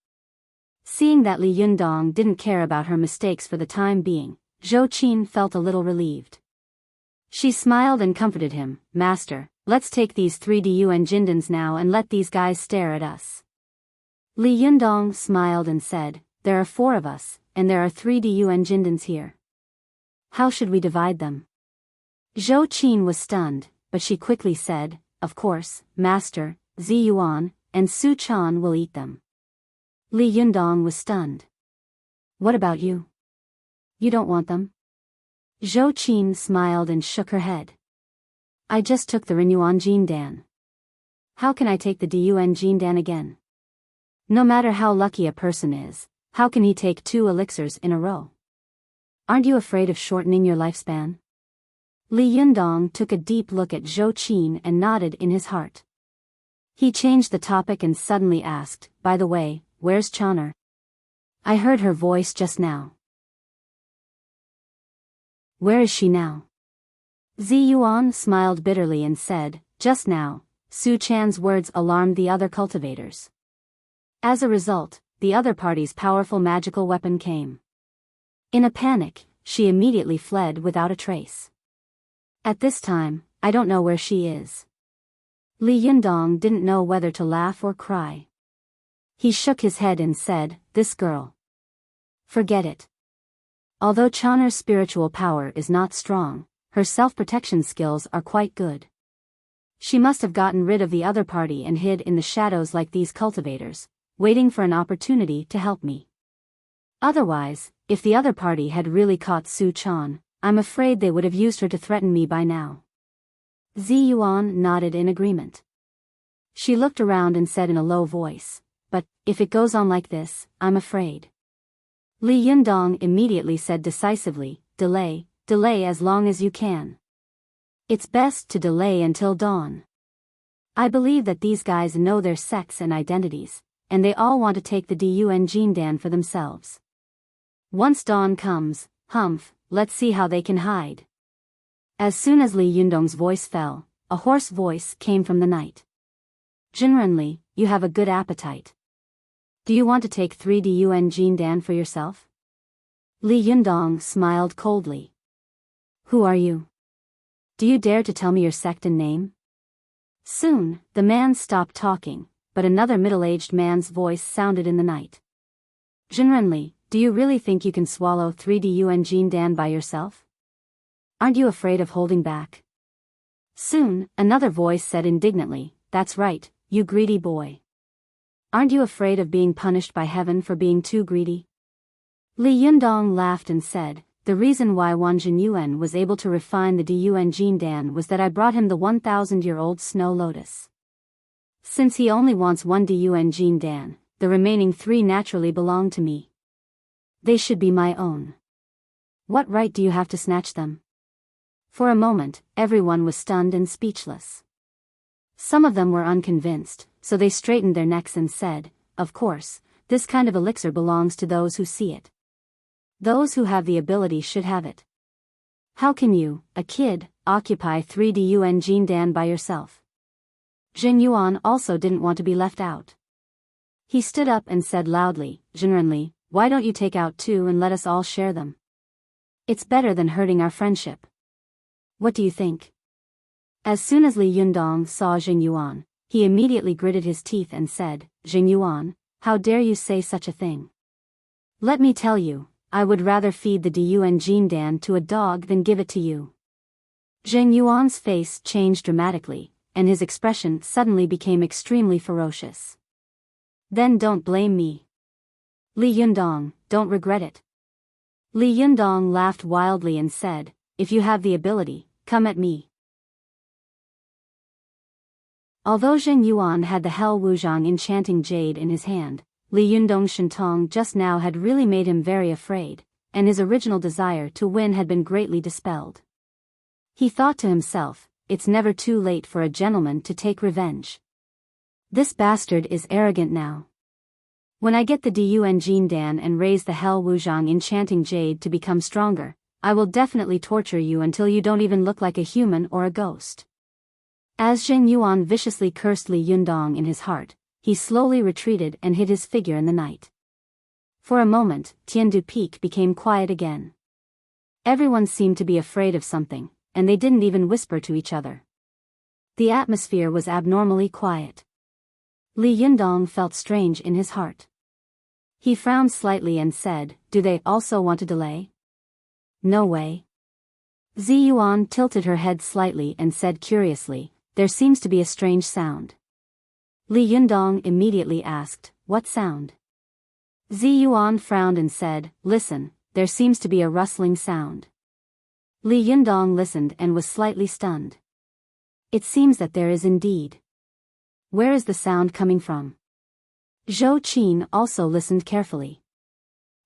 Seeing that Li Yundong didn't care about her mistakes for the time being, Zhou Qin felt a little relieved. She smiled and comforted him, "Master, let's take these 3D Yuan Jindans now and let these guys stare at us." Li Yundong smiled and said, "There are 4 of us, and there are 3D Yuan Jindans here. How should we divide them?" Zhou Qin was stunned, but she quickly said, "Of course, Master, Zi Yuan, and Su Chan will eat them." Li Yundong was stunned. "What about you? You don't want them?" Zhou Qin smiled and shook her head. "I just took the Renyuan Jindan. How can I take the Diyuan Jindan again? No matter how lucky a person is, how can he take 2 elixirs in a row? Aren't you afraid of shortening your lifespan?" Li Yundong took a deep look at Zhou Qin and nodded in his heart. He changed the topic and suddenly asked, "By the way, where's Chaner? I heard her voice just now. Where is she now?" Zi Yuan smiled bitterly and said, "Just now." Su Chan's words alarmed the other cultivators. As a result, the other party's powerful magical weapon came. In a panic, she immediately fled without a trace. At this time, I don't know where she is. Li Yundong didn't know whether to laugh or cry. He shook his head and said, "This girl. Forget it." Although Chaner's spiritual power is not strong, her self-protection skills are quite good. She must have gotten rid of the other party and hid in the shadows like these cultivators, waiting for an opportunity to help me. Otherwise, if the other party had really caught Su Chan, I'm afraid they would have used her to threaten me by now. Zi Yuan nodded in agreement. She looked around and said in a low voice, "But, if it goes on like this, I'm afraid." Li Yundong immediately said decisively, delay as long as you can. It's best to delay until dawn. I believe that these guys know their sects and identities, and they all want to take the Diyuan Jindan for themselves. Once dawn comes, let's see how they can hide. As soon as Li Yundong's voice fell, a hoarse voice came from the night. "Jinrenli, you have a good appetite. Do you want to take 3D Yuan Jindan for yourself?" Li Yundong smiled coldly. "Who are you? Do you dare to tell me your sect and name?" Soon, the man stopped talking, but another middle-aged man's voice sounded in the night. "Jinrenli, do you really think you can swallow 3D Yuan Jin Dan by yourself? Aren't you afraid of holding back? Soon, another voice said indignantly, that's right, you greedy boy. Aren't you afraid of being punished by heaven for being too greedy? Li Yundong laughed and said, the reason why Wang Jinyuan was able to refine the Diyuan Jin Dan was that I brought him the 1,000-year-old snow lotus. Since he only wants one Diyuan Jin Dan, the remaining 3 naturally belong to me. They should be my own. What right do you have to snatch them? For a moment, everyone was stunned and speechless. Some of them were unconvinced, so they straightened their necks and said, of course, this kind of elixir belongs to those who see it. Those who have the ability should have it. How can you, a kid, occupy 3D Yuan Jin Dan by yourself? Jin Yuan also didn't want to be left out. He stood up and said loudly, Jinrenli, why don't you take out 2 and let us all share them? It's better than hurting our friendship. What do you think? As soon as Li Yundong saw Jin Yuan, he immediately gritted his teeth and said, Jin Yuan, how dare you say such a thing? Let me tell you, I would rather feed the Diyuan Jin Dan to a dog than give it to you. Jin Yuan's face changed dramatically, and his expression suddenly became extremely ferocious. Then don't blame me. Li Yundong, don't regret it. Li Yundong laughed wildly and said, if you have the ability, come at me. Although Zheng Yuan had the Hell Wuzhang enchanting jade in his hand, Li Yundong's Shentong just now had really made him very afraid, and his original desire to win had been greatly dispelled. He thought to himself, it's never too late for a gentleman to take revenge. This bastard is arrogant now. When I get the Diyuan Jin Dan and raise the Hell Wuzhang enchanting jade to become stronger, I will definitely torture you until you don't even look like a human or a ghost. As Zheng Yuan viciously cursed Li Yundong in his heart, he slowly retreated and hid his figure in the night. For a moment, Tiandu Peak became quiet again. Everyone seemed to be afraid of something, and they didn't even whisper to each other. The atmosphere was abnormally quiet. Li Yundong felt strange in his heart. He frowned slightly and said, do they also want to delay? No way. Zi Yuan tilted her head slightly and said curiously, there seems to be a strange sound. Li Yundong immediately asked, what sound? Zi Yuan frowned and said, listen, there seems to be a rustling sound. Li Yundong listened and was slightly stunned. It seems that there is indeed. Where is the sound coming from? Zhou Qin also listened carefully.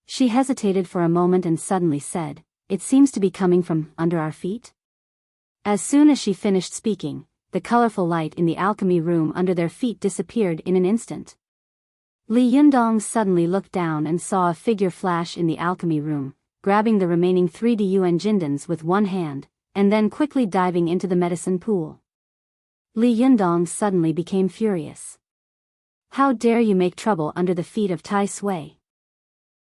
She hesitated for a moment and suddenly said, it seems to be coming from under our feet. As soon as she finished speaking, the colorful light in the alchemy room under their feet disappeared in an instant. Li Yundong suddenly looked down and saw a figure flash in the alchemy room, grabbing the remaining 3D Yuan Jindans with one hand, and then quickly diving into the medicine pool. Li Yundong suddenly became furious. How dare you make trouble under the feet of Tai Sui?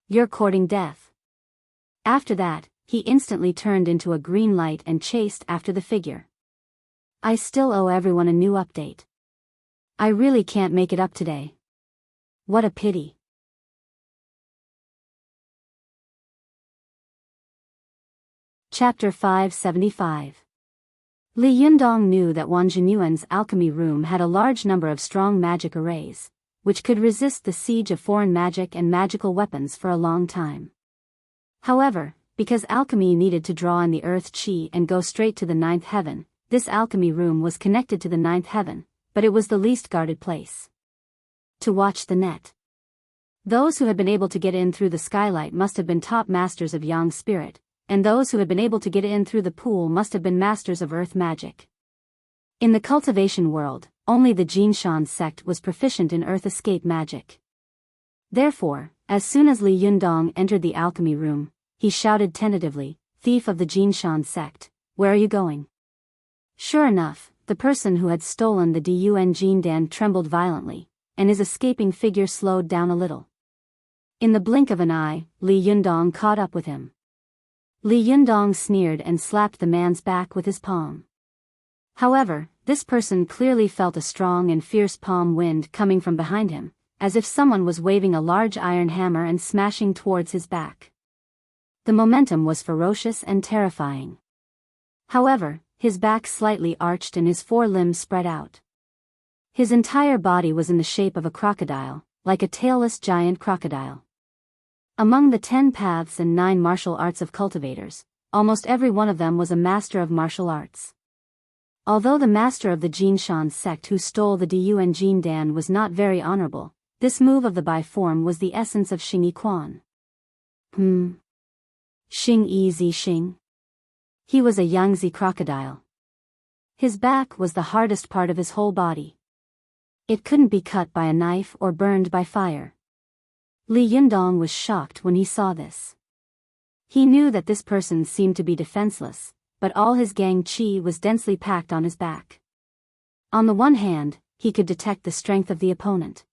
You're courting death. After that, he instantly turned into a green light and chased after the figure. I still owe everyone a new update. I really can't make it up today. What a pity. Chapter 575. Li Yundong knew that Wang Jinyuan's alchemy room had a large number of strong magic arrays, which could resist the siege of foreign magic and magical weapons for a long time. However, because alchemy needed to draw in the earth chi and go straight to the 9th heaven, this alchemy room was connected to the 9th heaven, but it was the least guarded place. To watch the net. Those who had been able to get in through the skylight must have been top masters of yang spirit, and those who had been able to get in through the pool must have been masters of earth magic. In the cultivation world, only the Jinshan sect was proficient in earth escape magic. Therefore, as soon as Li Yundong entered the alchemy room, he shouted tentatively, thief of the Jinshan sect, where are you going? Sure enough, the person who had stolen the Diyuan Jin Dan trembled violently, and his escaping figure slowed down a little. In the blink of an eye, Li Yundong caught up with him. Li Yundong sneered and slapped the man's back with his palm. However, this person clearly felt a strong and fierce palm wind coming from behind him, as if someone was waving a large iron hammer and smashing towards his back. The momentum was ferocious and terrifying. However, his back slightly arched and his forelimbs spread out. His entire body was in the shape of a crocodile, like a tailless giant crocodile. Among the 10 paths and 9 martial arts of cultivators, almost every one of them was a master of martial arts. Although the master of the Jinshan sect who stole the Diyuan Jindan was not very honorable, this move of the Bai form was the essence of Xing Yiquan. Xing Yi Zi Xing. He was a Yangtze crocodile. His back was the hardest part of his whole body. It couldn't be cut by a knife or burned by fire. Li Yundong was shocked when he saw this. He knew that this person seemed to be defenseless, but all his gang qi was densely packed on his back. On the one hand, he could detect the strength of the opponent.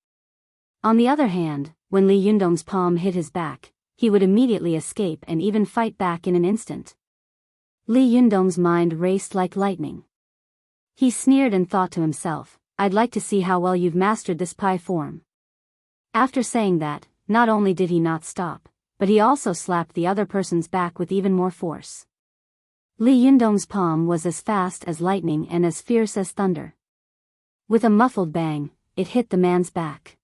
On the other hand, when Li Yundong's palm hit his back, he would immediately escape and even fight back in an instant. Li Yundong's mind raced like lightning. He sneered and thought to himself, "I'd like to see how well you've mastered this Pai form." After saying that, not only did he not stop, but he also slapped the other person's back with even more force. Li Yundong's palm was as fast as lightning and as fierce as thunder. With a muffled bang, it hit the man's back.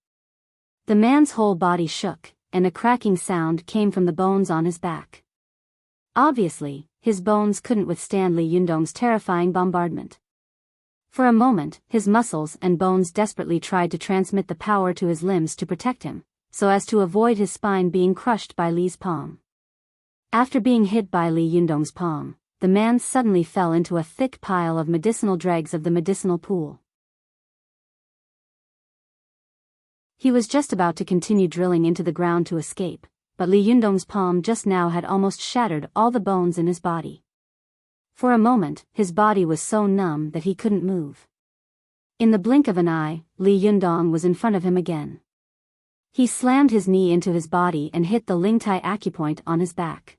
The man's whole body shook, and a cracking sound came from the bones on his back. Obviously, his bones couldn't withstand Li Yundong's terrifying bombardment. For a moment, his muscles and bones desperately tried to transmit the power to his limbs to protect him, so as to avoid his spine being crushed by Li's palm. After being hit by Li Yundong's palm, the man suddenly fell into a thick pile of medicinal dregs of the medicinal pool. He was just about to continue drilling into the ground to escape, but Li Yundong's palm just now had almost shattered all the bones in his body. For a moment, his body was so numb that he couldn't move. In the blink of an eye, Li Yundong was in front of him again. He slammed his knee into his body and hit the Lingtai acupoint on his back.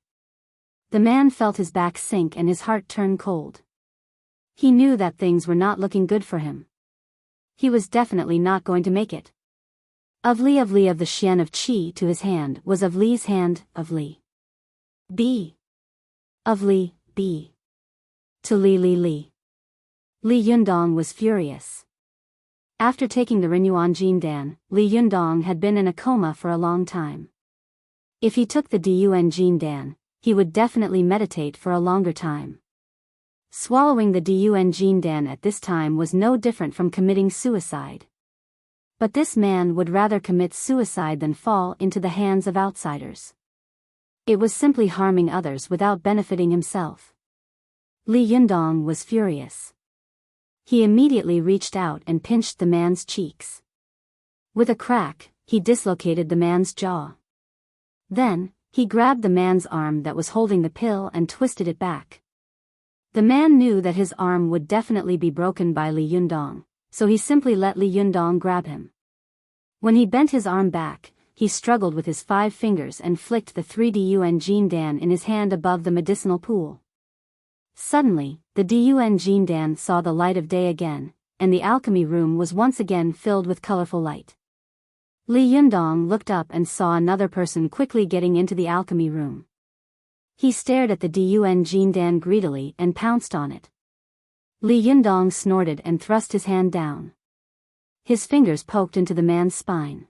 The man felt his back sink and his heart turn cold. He knew that things were not looking good for him. He was definitely not going to make it. Of Li of the Xian of Qi to his hand was of Li's hand, of Li. B. Of Li, B. To Li. Li Yundong was furious. After taking the Renyuan Jindan, Li Yundong had been in a coma for a long time. If he took the Diyuan Jindan, he would definitely meditate for a longer time. Swallowing the Diyuan Jindan at this time was no different from committing suicide. But this man would rather commit suicide than fall into the hands of outsiders. It was simply harming others without benefiting himself. Li Yundong was furious. He immediately reached out and pinched the man's cheeks. With a crack, he dislocated the man's jaw. Then, he grabbed the man's arm that was holding the pill and twisted it back. The man knew that his arm would definitely be broken by Li Yundong, so he simply let Li Yundong grab him. When he bent his arm back, he struggled with his 5 fingers and flicked the 3D Yuan Jindan in his hand above the medicinal pool. Suddenly, the Diyuan Jindan saw the light of day again, and the alchemy room was once again filled with colorful light. Li Yundong looked up and saw another person quickly getting into the alchemy room. He stared at the Diyuan Jindan greedily and pounced on it. Li Yundong snorted and thrust his hand down. His fingers poked into the man's spine.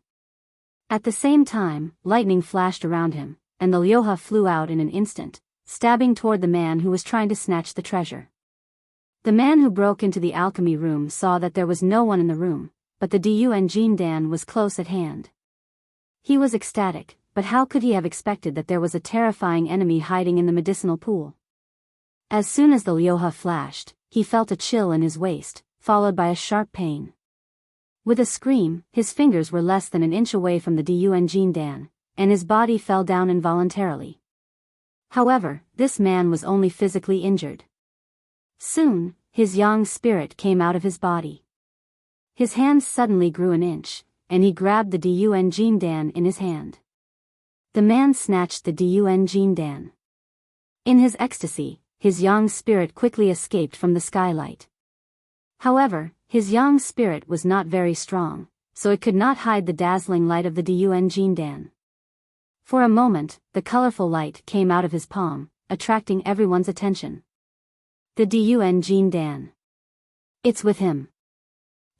At the same time, lightning flashed around him, and the Lyoha flew out in an instant, stabbing toward the man who was trying to snatch the treasure. The man who broke into the alchemy room saw that there was no one in the room, but the Diyuan Jindan was close at hand. He was ecstatic, but how could he have expected that there was a terrifying enemy hiding in the medicinal pool? As soon as the Lyoha flashed, he felt a chill in his waist, followed by a sharp pain. With a scream, his fingers were less than an inch away from the Diyuan Jindan, and his body fell down involuntarily. However, this man was only physically injured. Soon, his yang spirit came out of his body. His hand suddenly grew an inch, and he grabbed the Diyuan Jindan in his hand. The man snatched the Diyuan Jindan. In his ecstasy, his yang spirit quickly escaped from the skylight. However, his yang spirit was not very strong, so it could not hide the dazzling light of the Diyuan Jindan. For a moment, the colorful light came out of his palm, attracting everyone's attention. The Diyuan Jindan. It's with him.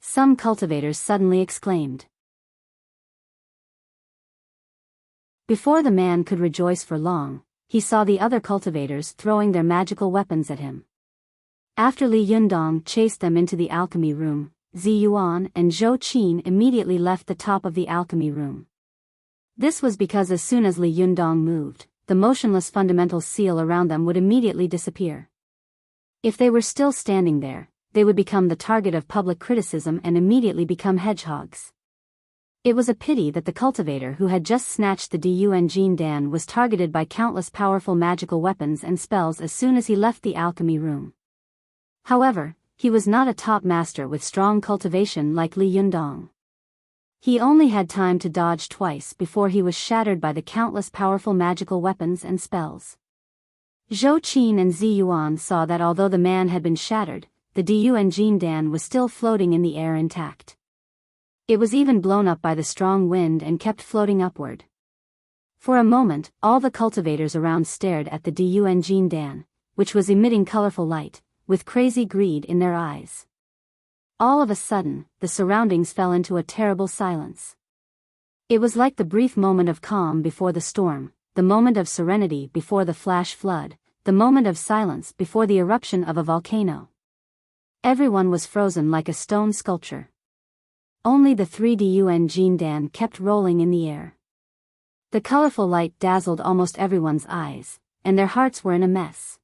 Some cultivators suddenly exclaimed. Before the man could rejoice for long, he saw the other cultivators throwing their magical weapons at him. After Li Yundong chased them into the alchemy room, Zi Yuan and Zhou Qin immediately left the top of the alchemy room. This was because as soon as Li Yundong moved, the motionless fundamental seal around them would immediately disappear. If they were still standing there, they would become the target of public criticism and immediately become hedgehogs. It was a pity that the cultivator who had just snatched the Diyuan Jindan was targeted by countless powerful magical weapons and spells as soon as he left the alchemy room. However, he was not a top master with strong cultivation like Li Yundong. He only had time to dodge twice before he was shattered by the countless powerful magical weapons and spells. Zhou Qin and Zi Yuan saw that although the man had been shattered, the Diyuan Jindan was still floating in the air intact. It was even blown up by the strong wind and kept floating upward. For a moment, all the cultivators around stared at the Diyuan Jindan, which was emitting colorful light, with crazy greed in their eyes. All of a sudden, the surroundings fell into a terrible silence. It was like the brief moment of calm before the storm, the moment of serenity before the flash flood, the moment of silence before the eruption of a volcano. Everyone was frozen like a stone sculpture. Only the 3D Yuan Jindan kept rolling in the air. The colorful light dazzled almost everyone's eyes, and their hearts were in a mess.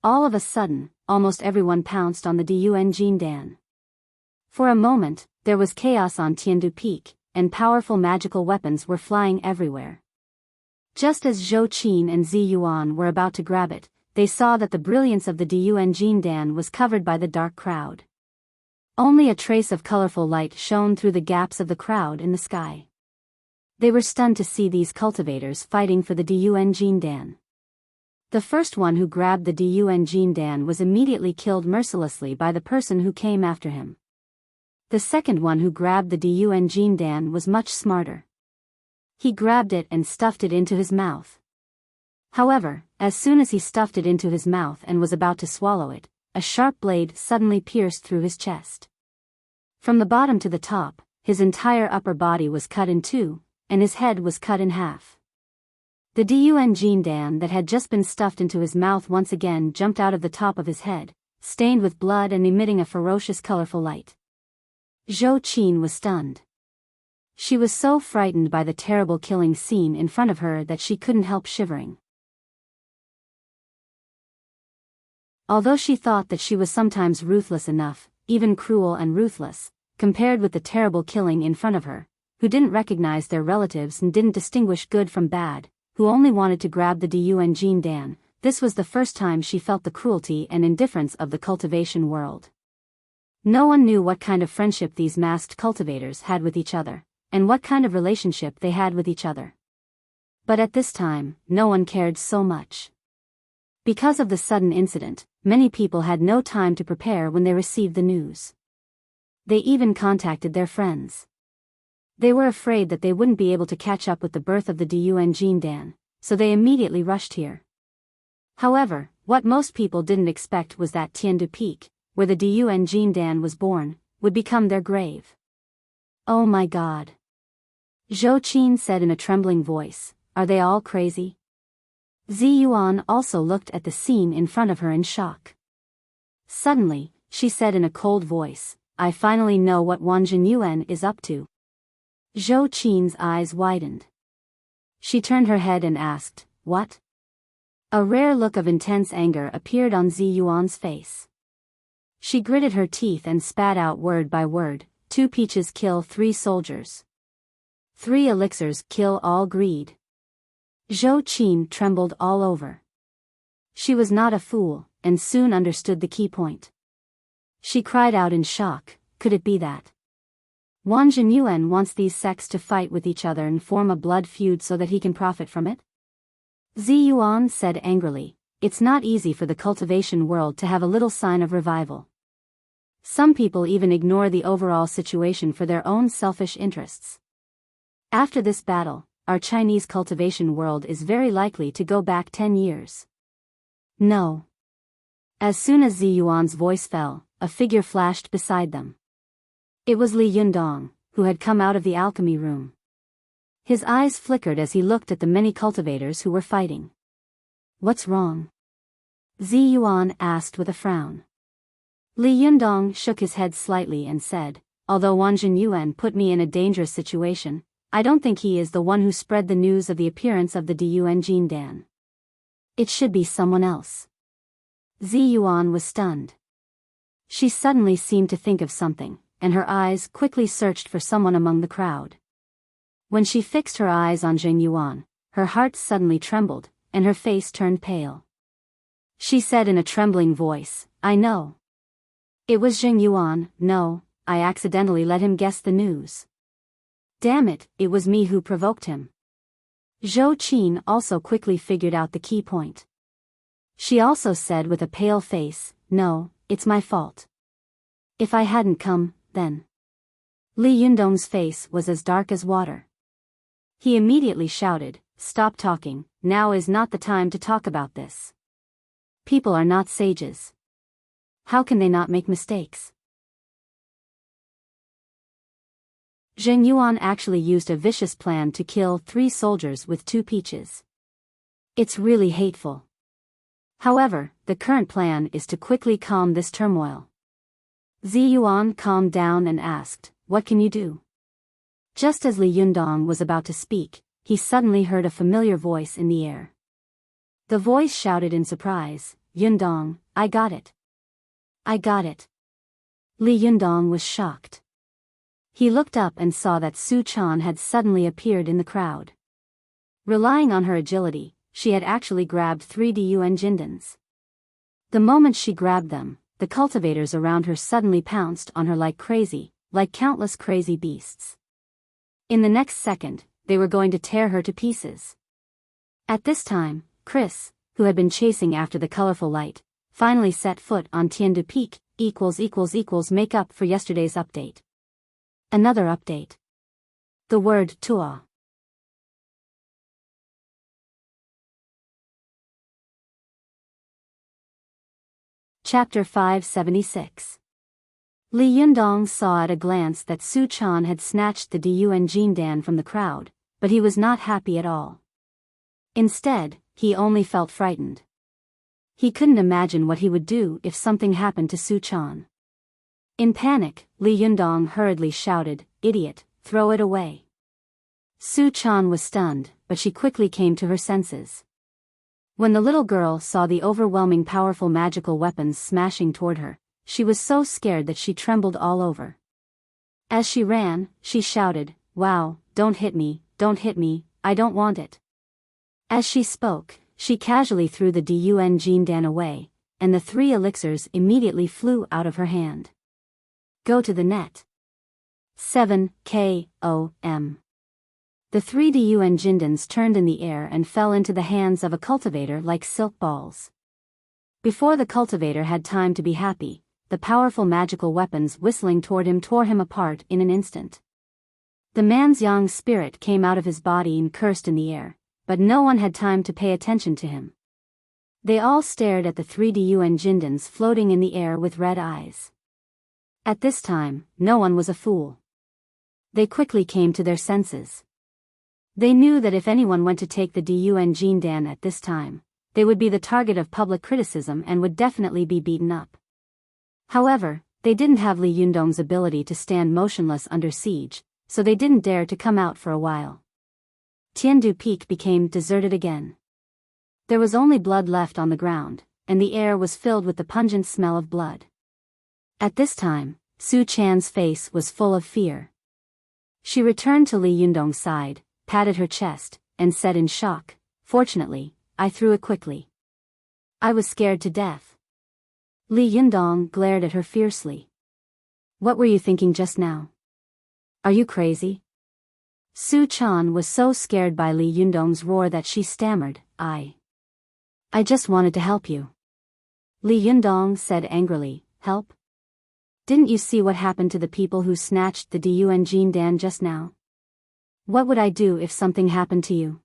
All of a sudden, almost everyone pounced on the Diyuan Jindan. For a moment, there was chaos on Tiandu Peak, and powerful magical weapons were flying everywhere. Just as Zhou Qin and Zi Yuan were about to grab it, they saw that the brilliance of the Diyuan Jindan was covered by the dark crowd. Only a trace of colorful light shone through the gaps of the crowd in the sky. They were stunned to see these cultivators fighting for the Diyuan Jindan. The first one who grabbed the Diyuan Jindan was immediately killed mercilessly by the person who came after him. The second one who grabbed the Diyuan Jindan was much smarter. He grabbed it and stuffed it into his mouth. However, as soon as he stuffed it into his mouth and was about to swallow it, a sharp blade suddenly pierced through his chest. From the bottom to the top, his entire upper body was cut in two, and his head was cut in half. The Diyuan Jindan that had just been stuffed into his mouth once again jumped out of the top of his head, stained with blood and emitting a ferocious colorful light. Zhou Qin was stunned. She was so frightened by the terrible killing scene in front of her that she couldn't help shivering. Although she thought that she was sometimes ruthless enough, even cruel and ruthless, compared with the terrible killing in front of her, who didn't recognize their relatives and didn't distinguish good from bad, who only wanted to grab the Diyuan Jindan, this was the first time she felt the cruelty and indifference of the cultivation world. No one knew what kind of friendship these masked cultivators had with each other, and what kind of relationship they had with each other. But at this time, no one cared so much. Because of the sudden incident, many people had no time to prepare when they received the news. They even contacted their friends. They were afraid that they wouldn't be able to catch up with the birth of the Diyuan Jindan, so they immediately rushed here. However, what most people didn't expect was that Tiandu Peak, where the Diyuan Jindan was born, would become their grave. Oh my God! Zhou Qin said in a trembling voice, "Are they all crazy?" Zi Yuan also looked at the scene in front of her in shock. Suddenly, she said in a cold voice, "I finally know what Wang Yuan is up to." Zhou Qin's eyes widened. She turned her head and asked, "What?" A rare look of intense anger appeared on Zi Yuan's face. She gritted her teeth and spat out word by word, 2 peaches kill 3 soldiers. 3 elixirs kill all greed. Zhou Qin trembled all over. She was not a fool, and soon understood the key point. She cried out in shock, could it be that Wang Yuan wants these sects to fight with each other and form a blood feud so that he can profit from it? Zi Yuan said angrily, "It's not easy for the cultivation world to have a little sign of revival." Some people even ignore the overall situation for their own selfish interests. After this battle, our Chinese cultivation world is very likely to go back 10 years. No. As soon as Zi Yuan's voice fell, a figure flashed beside them. It was Li Yundong, who had come out of the alchemy room. His eyes flickered as he looked at the many cultivators who were fighting. What's wrong? Zi Yuan asked with a frown. Li Yundong shook his head slightly and said, although Wang Yuan put me in a dangerous situation, I don't think he is the one who spread the news of the appearance of the Diyuan Jindan. It should be someone else. Zi Yuan was stunned. She suddenly seemed to think of something, and her eyes quickly searched for someone among the crowd. When she fixed her eyes on Zheng Yuan, her heart suddenly trembled, and her face turned pale. She said in a trembling voice, I know. It was Zheng Yuan. No, I accidentally let him guess the news. Damn it, it was me who provoked him. Zhou Qin also quickly figured out the key point. She also said with a pale face, no, it's my fault. If I hadn't come, then. Li Yundong's face was as dark as water. He immediately shouted, stop talking, now is not the time to talk about this. People are not sages. How can they not make mistakes? Zheng Yuan actually used a vicious plan to kill 3 soldiers with 2 peaches. It's really hateful. However, the current plan is to quickly calm this turmoil. Zi Yuan calmed down and asked, what can you do? Just as Li Yundong was about to speak, he suddenly heard a familiar voice in the air. The voice shouted in surprise, Yundong, I got it. I got it. Li Yundong was shocked. He looked up and saw that Su Chan had suddenly appeared in the crowd. Relying on her agility, she had actually grabbed 3 Diyuan Jindans. The moment she grabbed them, the cultivators around her suddenly pounced on her like crazy, like countless crazy beasts. In the next second, they were going to tear her to pieces. At this time, Chris, who had been chasing after the colorful light, finally set foot on Tiandu Peak, make up for yesterday's update. Another update. The word Tua. Chapter 576. Li Yundong saw at a glance that Su Chan had snatched the Diyuan Jindan from the crowd, but he was not happy at all. Instead, he only felt frightened. He couldn't imagine what he would do if something happened to Su Chan. In panic, Li Yundong hurriedly shouted, idiot, throw it away. Su Chan was stunned, but she quickly came to her senses. When the little girl saw the overwhelming powerful magical weapons smashing toward her, she was so scared that she trembled all over. As she ran, she shouted, wow, don't hit me, I don't want it. As she spoke, she casually threw the Diyuan Jindan away, and the 3 elixirs immediately flew out of her hand. Go to the net. 7 K.O.M. The 3 Diyuan Jindans turned in the air and fell into the hands of a cultivator like silk balls. Before the cultivator had time to be happy, the powerful magical weapons whistling toward him tore him apart in an instant. The man's yang spirit came out of his body and cursed in the air, but no one had time to pay attention to him. They all stared at the 3 Diyuan Jindans floating in the air with red eyes. At this time, no one was a fool. They quickly came to their senses. They knew that if anyone went to take the Diyuan Jindan at this time, they would be the target of public criticism and would definitely be beaten up. However, they didn't have Li Yundong's ability to stand motionless under siege, so they didn't dare to come out for a while. Tiandu Peak became deserted again. There was only blood left on the ground, and the air was filled with the pungent smell of blood. At this time, Su Chan's face was full of fear. She returned to Li Yundong's side, patted her chest, and said in shock, fortunately, I threw it quickly. I was scared to death. Li Yundong glared at her fiercely. What were you thinking just now? Are you crazy? Su Chan was so scared by Li Yundong's roar that she stammered, I just wanted to help you. Li Yundong said angrily, help? Didn't you see what happened to the people who snatched the Diyuan Jindan just now? What would I do if something happened to you?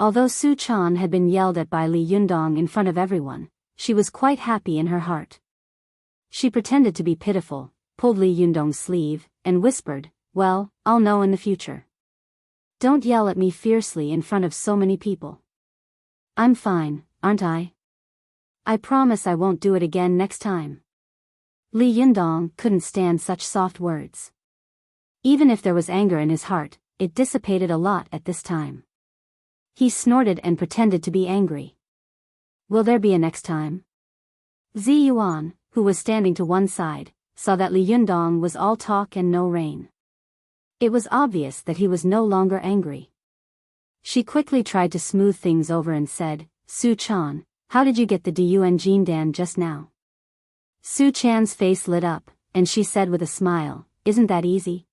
Although Su Chan had been yelled at by Li Yundong in front of everyone, she was quite happy in her heart. She pretended to be pitiful, pulled Li Yundong's sleeve, and whispered, "Well, I'll know in the future. Don't yell at me fiercely in front of so many people. I'm fine, aren't I? I promise I won't do it again next time." Li Yundong couldn't stand such soft words. Even if there was anger in his heart, it dissipated a lot at this time. He snorted and pretended to be angry. Will there be a next time? Zi Yuan, who was standing to one side, saw that Li Yundong was all talk and no rain. It was obvious that he was no longer angry. She quickly tried to smooth things over and said, "Su Chan, how did you get the Diyuan Jindan just now?" Su Chan's face lit up, and she said with a smile, "Isn't that easy?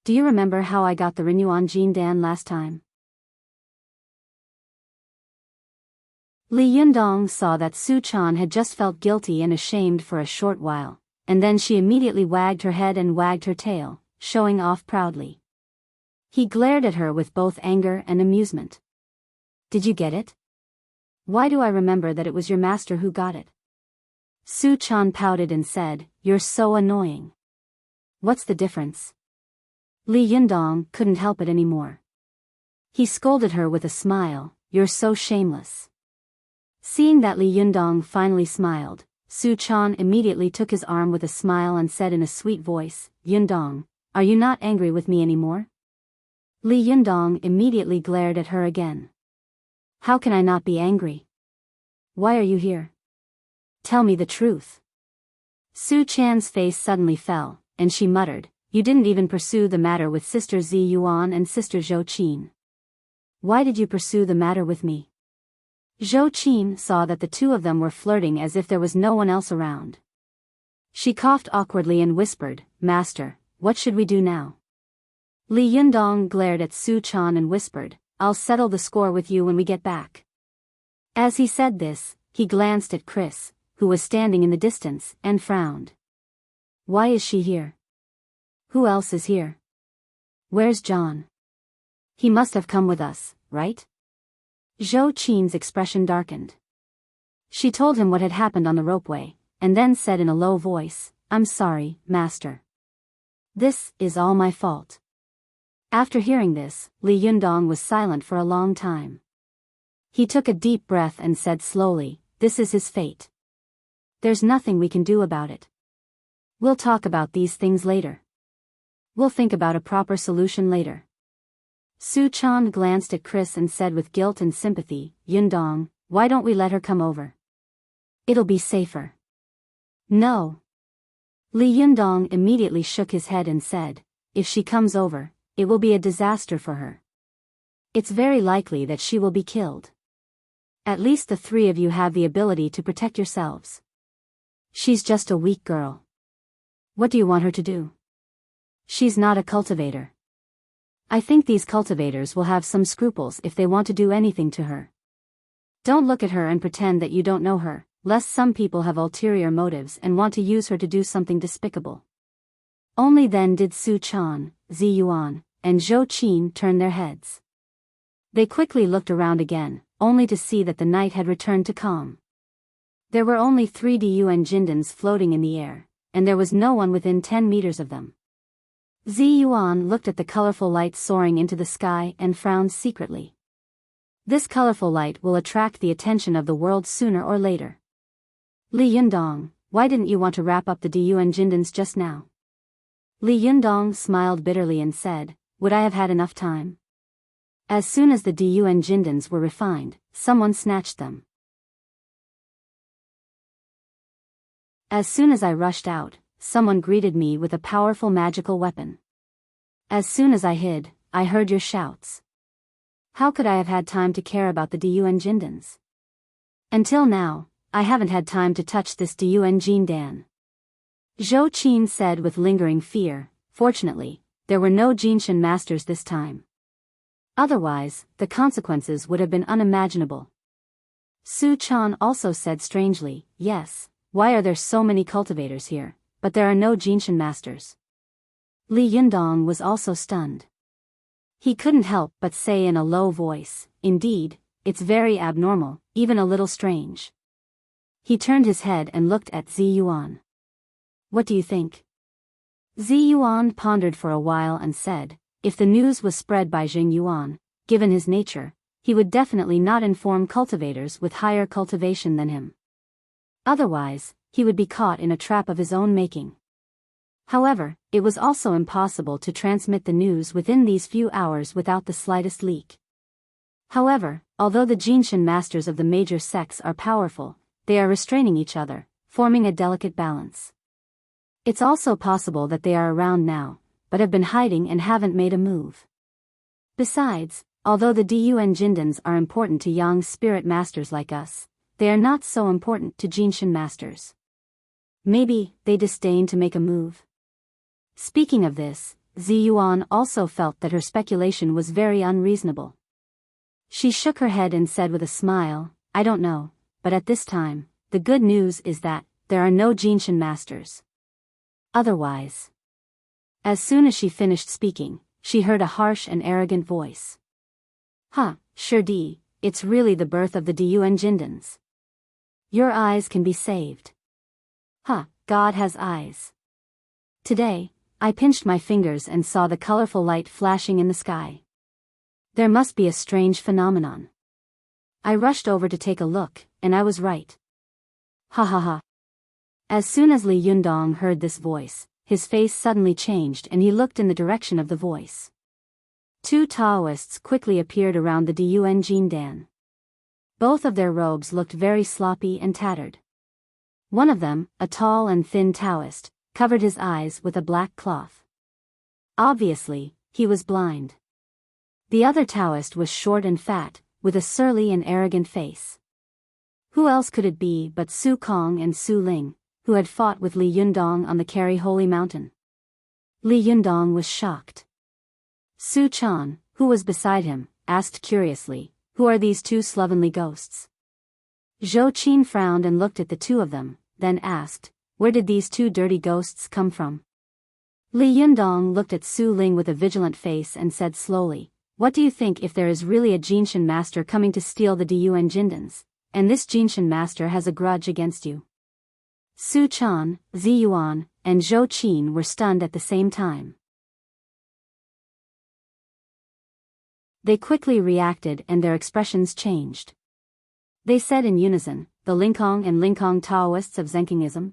Do you remember how I got the Renyuan Jindan last time?" Li Yundong saw that Su Chan had just felt guilty and ashamed for a short while, and then she immediately wagged her head and wagged her tail, showing off proudly. He glared at her with both anger and amusement. "Did you get it? Why do I remember that it was your master who got it?" Su Chan pouted and said, "You're so annoying. What's the difference?" Li Yundong couldn't help it anymore. He scolded her with a smile, "You're so shameless." Seeing that Li Yundong finally smiled, Su Chan immediately took his arm with a smile and said in a sweet voice, "Yundong, are you not angry with me anymore?" Li Yundong immediately glared at her again. "How can I not be angry? Why are you here? Tell me the truth." Su Chan's face suddenly fell, and she muttered, "You didn't even pursue the matter with Sister Zi Yuan and Sister Zhou Qin. Why did you pursue the matter with me?" Zhou Qin saw that the two of them were flirting as if there was no one else around. She coughed awkwardly and whispered, "Master, what should we do now?" Li Yundong glared at Su Chan and whispered, "I'll settle the score with you when we get back." As he said this, he glanced at Chris, who was standing in the distance, and frowned. "Why is she here? Who else is here? Where's John? He must have come with us, right?" Zhou Qin's expression darkened. She told him what had happened on the ropeway, and then said in a low voice, "I'm sorry, Master. This is all my fault." After hearing this, Li Yundong was silent for a long time. He took a deep breath and said slowly, "This is his fate. There's nothing we can do about it. We'll talk about these things later. We'll think about a proper solution later." Su Chan glanced at Chris and said with guilt and sympathy, "Yundong, why don't we let her come over? It'll be safer." "No." Li Yundong immediately shook his head and said, "If she comes over, it will be a disaster for her. It's very likely that she will be killed. At least the three of you have the ability to protect yourselves. She's just a weak girl. What do you want her to do? She's not a cultivator. I think these cultivators will have some scruples if they want to do anything to her. Don't look at her and pretend that you don't know her, lest some people have ulterior motives and want to use her to do something despicable." Only then did Su Chan, Zi Yuan, and Zhou Qin turn their heads. They quickly looked around again, only to see that the night had returned to calm. There were only 3 Diyuan Jindans floating in the air, and there was no one within 10 meters of them. Zi Yuan looked at the colorful light soaring into the sky and frowned secretly. This colorful light will attract the attention of the world sooner or later. "Li Yundong, why didn't you want to wrap up the Diyuan Jindans just now?" Li Yundong smiled bitterly and said, "Would I have had enough time? As soon as the Diyuan Jindans were refined, someone snatched them. As soon as I rushed out, someone greeted me with a powerful magical weapon. As soon as I hid, I heard your shouts. How could I have had time to care about the Diyuan Jindans? Until now, I haven't had time to touch this Diyuan Jindan." Zhou Qin said with lingering fear. Fortunately, there were no Jinshan masters this time. Otherwise, the consequences would have been unimaginable. Su Chan also said strangely, "Yes, why are there so many cultivators here, but there are no Jinshin masters. Li Yundong was also stunned. He couldn't help but say in a low voice, indeed, it's very abnormal, even a little strange. He turned his head and looked at Zi Yuan. What do you think? Zi Yuan pondered for a while and said, if the news was spread by Jing Yuan, given his nature, he would definitely not inform cultivators with higher cultivation than him. Otherwise, he would be caught in a trap of his own making. However, it was also impossible to transmit the news within these few hours without the slightest leak. However, although the Jinshin masters of the major sects are powerful, they are restraining each other, forming a delicate balance. It's also possible that they are around now, but have been hiding and haven't made a move. Besides, although the Dun Jindans are important to young spirit masters like us, they are not so important to Jinshin masters. Maybe they disdain to make a move. Speaking of this, Zi Yuan also felt that her speculation was very unreasonable. She shook her head and said with a smile, I don't know, but at this time, the good news is that there are no Jinshin masters. Otherwise. As soon as she finished speaking, she heard a harsh and arrogant voice. Sure di, it's really the birth of the Dun Jindans. Your eyes can be saved. God has eyes. Today, I pinched my fingers and saw the colorful light flashing in the sky. There must be a strange phenomenon. I rushed over to take a look, and I was right. Ha. As soon as Li Yundong heard this voice, his face suddenly changed and he looked in the direction of the voice. Two Taoists quickly appeared around the Dun Jindan. Both of their robes looked very sloppy and tattered. One of them, a tall and thin Taoist, covered his eyes with a black cloth. Obviously, he was blind. The other Taoist was short and fat, with a surly and arrogant face. Who else could it be but Su Kong and Su Ling, who had fought with Li Yundong on the Kari Holy Mountain? Li Yundong was shocked. Su Chan, who was beside him, asked curiously, who are these two slovenly ghosts? Zhou Qin frowned and looked at the two of them, then asked, where did these two dirty ghosts come from? Li Yundong looked at Su Ling with a vigilant face and said slowly, what do you think if there is really a Jinshin master coming to steal the Dun Jindans, and this Jinshin master has a grudge against you? Su Chan, Zi Yuan, and Zhou Qin were stunned at the same time. They quickly reacted and their expressions changed. They said in unison, the Lingkong and Lingkong Taoists of Zenkingism.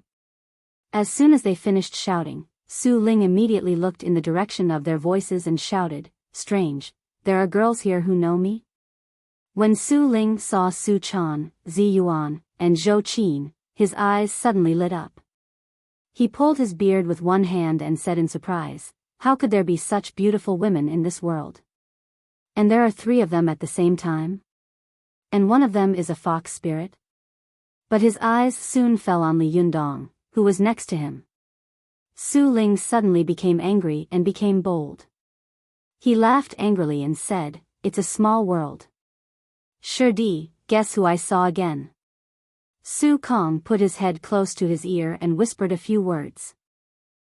As soon as they finished shouting, Su Ling immediately looked in the direction of their voices and shouted, strange, there are girls here who know me? When Su Ling saw Su Chan, Zi Yuan, and Zhou Qin, his eyes suddenly lit up. He pulled his beard with one hand and said in surprise, how could there be such beautiful women in this world? And there are 3 of them at the same time? And one of them is a fox spirit? But his eyes soon fell on Li Yundong, who was next to him. Su Ling suddenly became angry and became bold. He laughed angrily and said, it's a small world. Sure di, guess who I saw again? Su Kong put his head close to his ear and whispered a few words.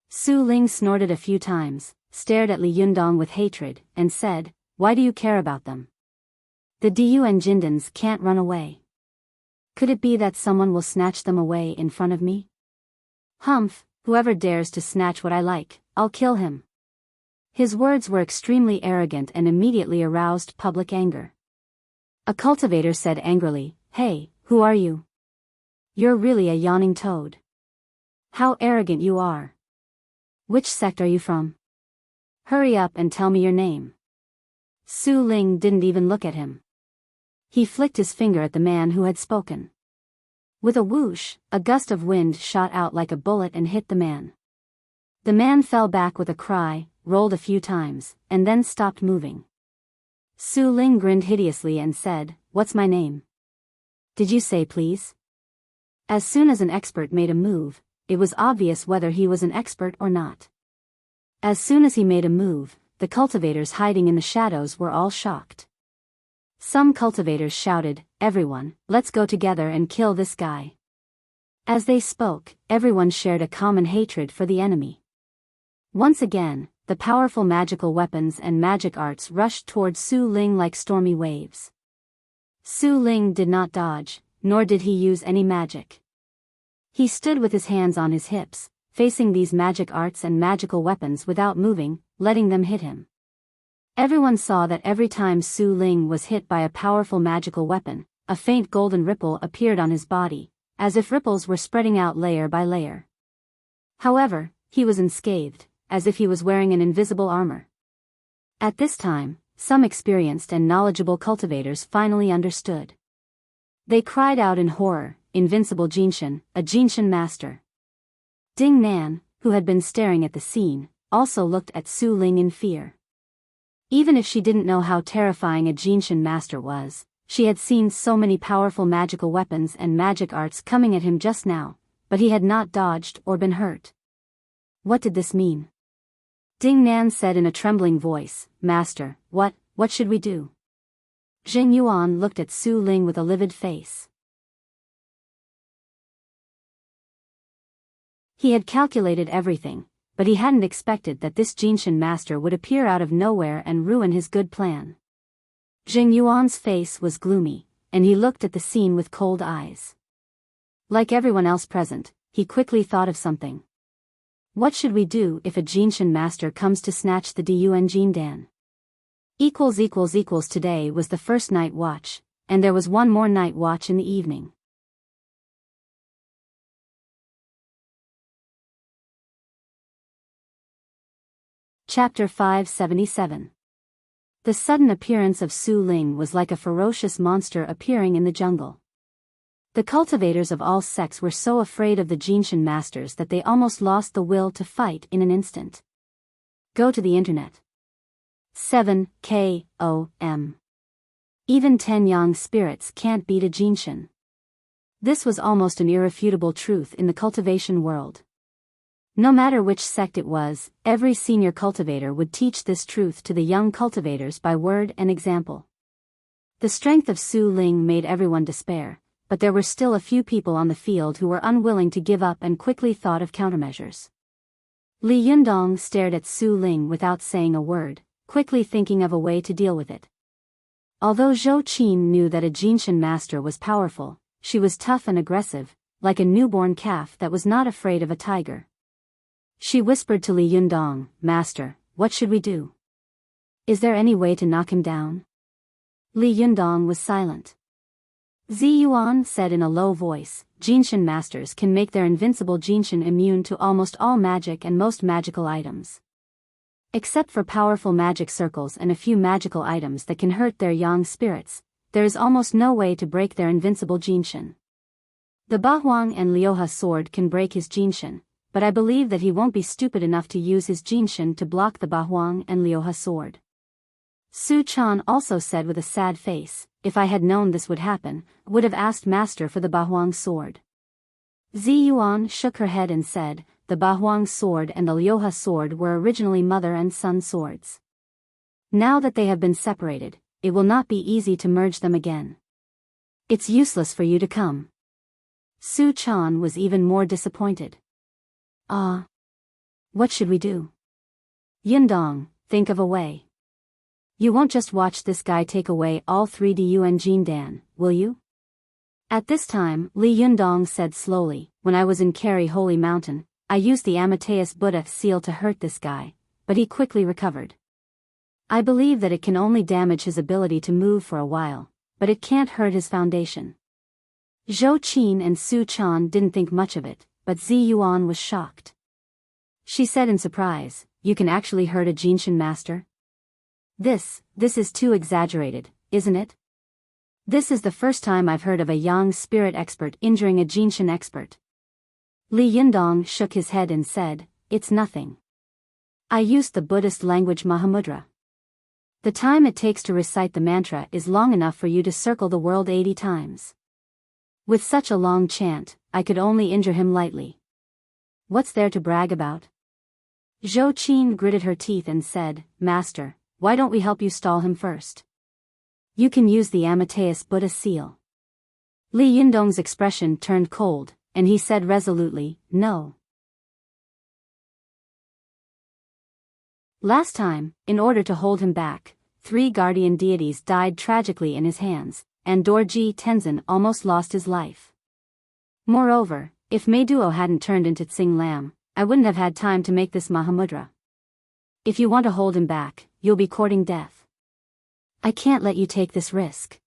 Su Ling snorted a few times, stared at Li Yundong with hatred, and said, why do you care about them? The Dun Jindans can't run away. Could it be that someone will snatch them away in front of me? Humph, whoever dares to snatch what I like, I'll kill him. His words were extremely arrogant and immediately aroused public anger. A cultivator said angrily, hey, who are you? You're really a yawning toad. How arrogant you are. Which sect are you from? Hurry up and tell me your name. Su Ling didn't even look at him. He flicked his finger at the man who had spoken. With a whoosh, a gust of wind shot out like a bullet and hit the man. The man fell back with a cry, rolled a few times, and then stopped moving. Su Ling grinned hideously and said, what's my name? Did you say please? As soon as an expert made a move, it was obvious whether he was an expert or not. As soon as he made a move, the cultivators hiding in the shadows were all shocked. Some cultivators shouted, everyone, let's go together and kill this guy. As they spoke, everyone shared a common hatred for the enemy. Once again, the powerful magical weapons and magic arts rushed towards Su Ling like stormy waves. Su Ling did not dodge, nor did he use any magic. He stood with his hands on his hips, facing these magic arts and magical weapons without moving, letting them hit him. Everyone saw that every time Su Ling was hit by a powerful magical weapon, a faint golden ripple appeared on his body, as if ripples were spreading out layer by layer. However, he was unscathed, as if he was wearing an invisible armor. At this time, some experienced and knowledgeable cultivators finally understood. They cried out in horror, "Invincible Jinshin, a Jinshin master!" Ding Nan, who had been staring at the scene, also looked at Su Ling in fear. Even if she didn't know how terrifying a Jinshin master was, she had seen so many powerful magical weapons and magic arts coming at him just now, but he had not dodged or been hurt. What did this mean? Ding Nan said in a trembling voice, "Master, what should we do?" Jing Yuan looked at Su Ling with a livid face. He had calculated everything, but he hadn't expected that this Jinshin master would appear out of nowhere and ruin his good plan. Jing Yuan's face was gloomy, and he looked at the scene with cold eyes. Like everyone else present, he quickly thought of something. What should we do if a Jinshin master comes to snatch the Diyuan Jindan? Today was the first night watch, and there was one more night watch in the evening. Chapter 577. The sudden appearance of Su Ling was like a ferocious monster appearing in the jungle. The cultivators of all sects were so afraid of the Jinshin masters that they almost lost the will to fight in an instant. Go to the internet. 7 KOM. Even 10 young spirits can't beat a Jinshin. This was almost an irrefutable truth in the cultivation world. No matter which sect it was, every senior cultivator would teach this truth to the young cultivators by word and example. The strength of Su Ling made everyone despair, but there were still a few people on the field who were unwilling to give up and quickly thought of countermeasures. Li Yundong stared at Su Ling without saying a word, quickly thinking of a way to deal with it. Although Zhou Qin knew that a Jinshin master was powerful, she was tough and aggressive, like a newborn calf that was not afraid of a tiger. She whispered to Li Yundong, "Master, what should we do? Is there any way to knock him down?" Li Yundong was silent. Zi Yuan said in a low voice, "Jinshin masters can make their invincible Jinshin immune to almost all magic and most magical items. Except for powerful magic circles and a few magical items that can hurt their yang spirits, there is almost no way to break their invincible Jinshin. The Bahuang and Liuha sword can break his Jinshin, but I believe that he won't be stupid enough to use his Jinshin to block the Bahuang and Liuha sword." Su Chan also said with a sad face, "If I had known this would happen, I would have asked Master for the Bahuang sword." Zi Yuan shook her head and said, "The Bahuang sword and the Liuha sword were originally mother and son swords. Now that they have been separated, it will not be easy to merge them again. It's useless for you to come." Su Chan was even more disappointed. What should we do? Yundong, think of a way. You won't just watch this guy take away all 3 Diyuan Jindan, will you? At this time, Li Yundong said slowly, "When I was in Kari Holy Mountain, I used the Amateus Buddha seal to hurt this guy, but he quickly recovered. I believe that it can only damage his ability to move for a while, but it can't hurt his foundation." Zhou Qin and Su Chan didn't think much of it, but Zi Yuan was shocked. She said in surprise, "You can actually hurt a Jinshin master? This is too exaggerated, isn't it? This is the first time I've heard of a yang spirit expert injuring a Jinshin expert." Li Yundong shook his head and said, "It's nothing. I used the Buddhist language Mahamudra. The time it takes to recite the mantra is long enough for you to circle the world 80 times. With such a long chant, I could only injure him lightly. What's there to brag about?" Zhou Qin gritted her teeth and said, "Master, why don't we help you stall him first? You can use the Amateus Buddha seal." Li Yundong's expression turned cold, and he said resolutely, "No." Last time, in order to hold him back, 3 guardian deities died tragically in his hands, and Dorji Tenzin almost lost his life. Moreover, if Meiduo hadn't turned into Tsing Lam, I wouldn't have had time to make this Mahamudra. If you want to hold him back, you'll be courting death. I can't let you take this risk.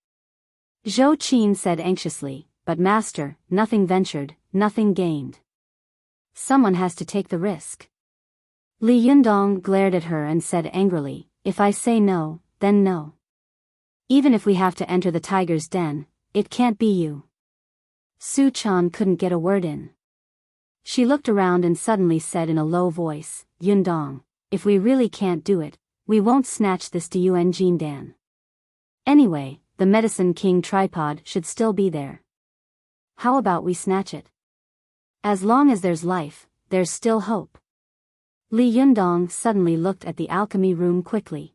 Zhou Qin said anxiously, but master, nothing ventured, nothing gained. Someone has to take the risk. Li Yundong glared at her and said angrily, if I say no, then no. Even if we have to enter the tiger's den, it can't be you. Su Chan couldn't get a word in. She looked around and suddenly said in a low voice, Yundong, if we really can't do it, we won't snatch this Diyuan Jindan. Anyway, the Medicine King tripod should still be there. How about we snatch it? As long as there's life, there's still hope. Li Yundong suddenly looked at the alchemy room quickly.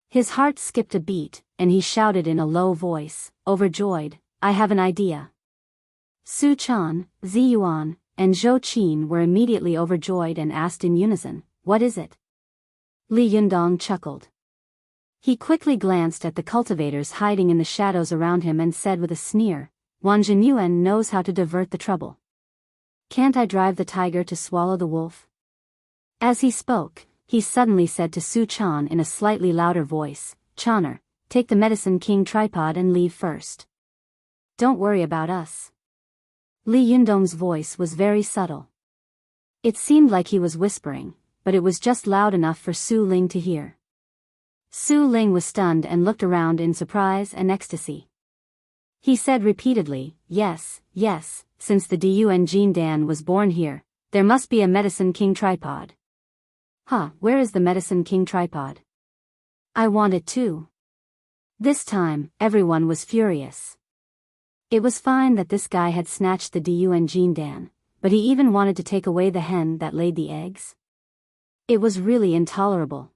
His heart skipped a beat, and he shouted in a low voice, overjoyed, I have an idea. Su Chan, Ziyuan, and Zhou Qin were immediately overjoyed and asked in unison, what is it? Li Yundong chuckled. He quickly glanced at the cultivators hiding in the shadows around him and said with a sneer, Wang Jinyuan knows how to divert the trouble. Can't I drive the tiger to swallow the wolf? As he spoke, he suddenly said to Su Chan in a slightly louder voice, Channer, take the Medicine King tripod and leave first. Don't worry about us. Li Yundong's voice was very subtle. It seemed like he was whispering, but it was just loud enough for Su Ling to hear. Su Ling was stunned and looked around in surprise and ecstasy. He said repeatedly, yes, yes, since the Diyuan Jindan was born here, there must be a Medicine King tripod. Where is the Medicine King tripod? I want it too. This time, everyone was furious. It was fine that this guy had snatched the Diyuan Jindan, but he even wanted to take away the hen that laid the eggs? It was really intolerable.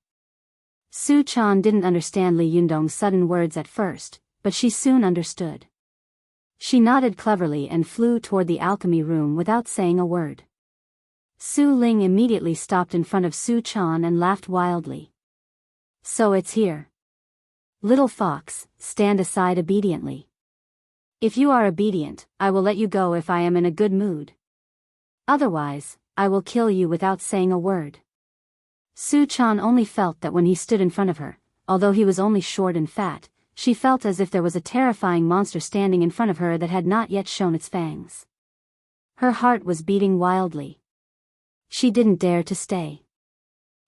Su Chan didn't understand Li Yundong's sudden words at first, but she soon understood. She nodded cleverly and flew toward the alchemy room without saying a word. Su Ling immediately stopped in front of Su Chan and laughed wildly. So it's here. Little fox, stand aside obediently. If you are obedient, I will let you go if I am in a good mood. Otherwise, I will kill you without saying a word. Su Chan only felt that when he stood in front of her, although he was only short and fat, she felt as if there was a terrifying monster standing in front of her that had not yet shown its fangs. Her heart was beating wildly. She didn't dare to stay.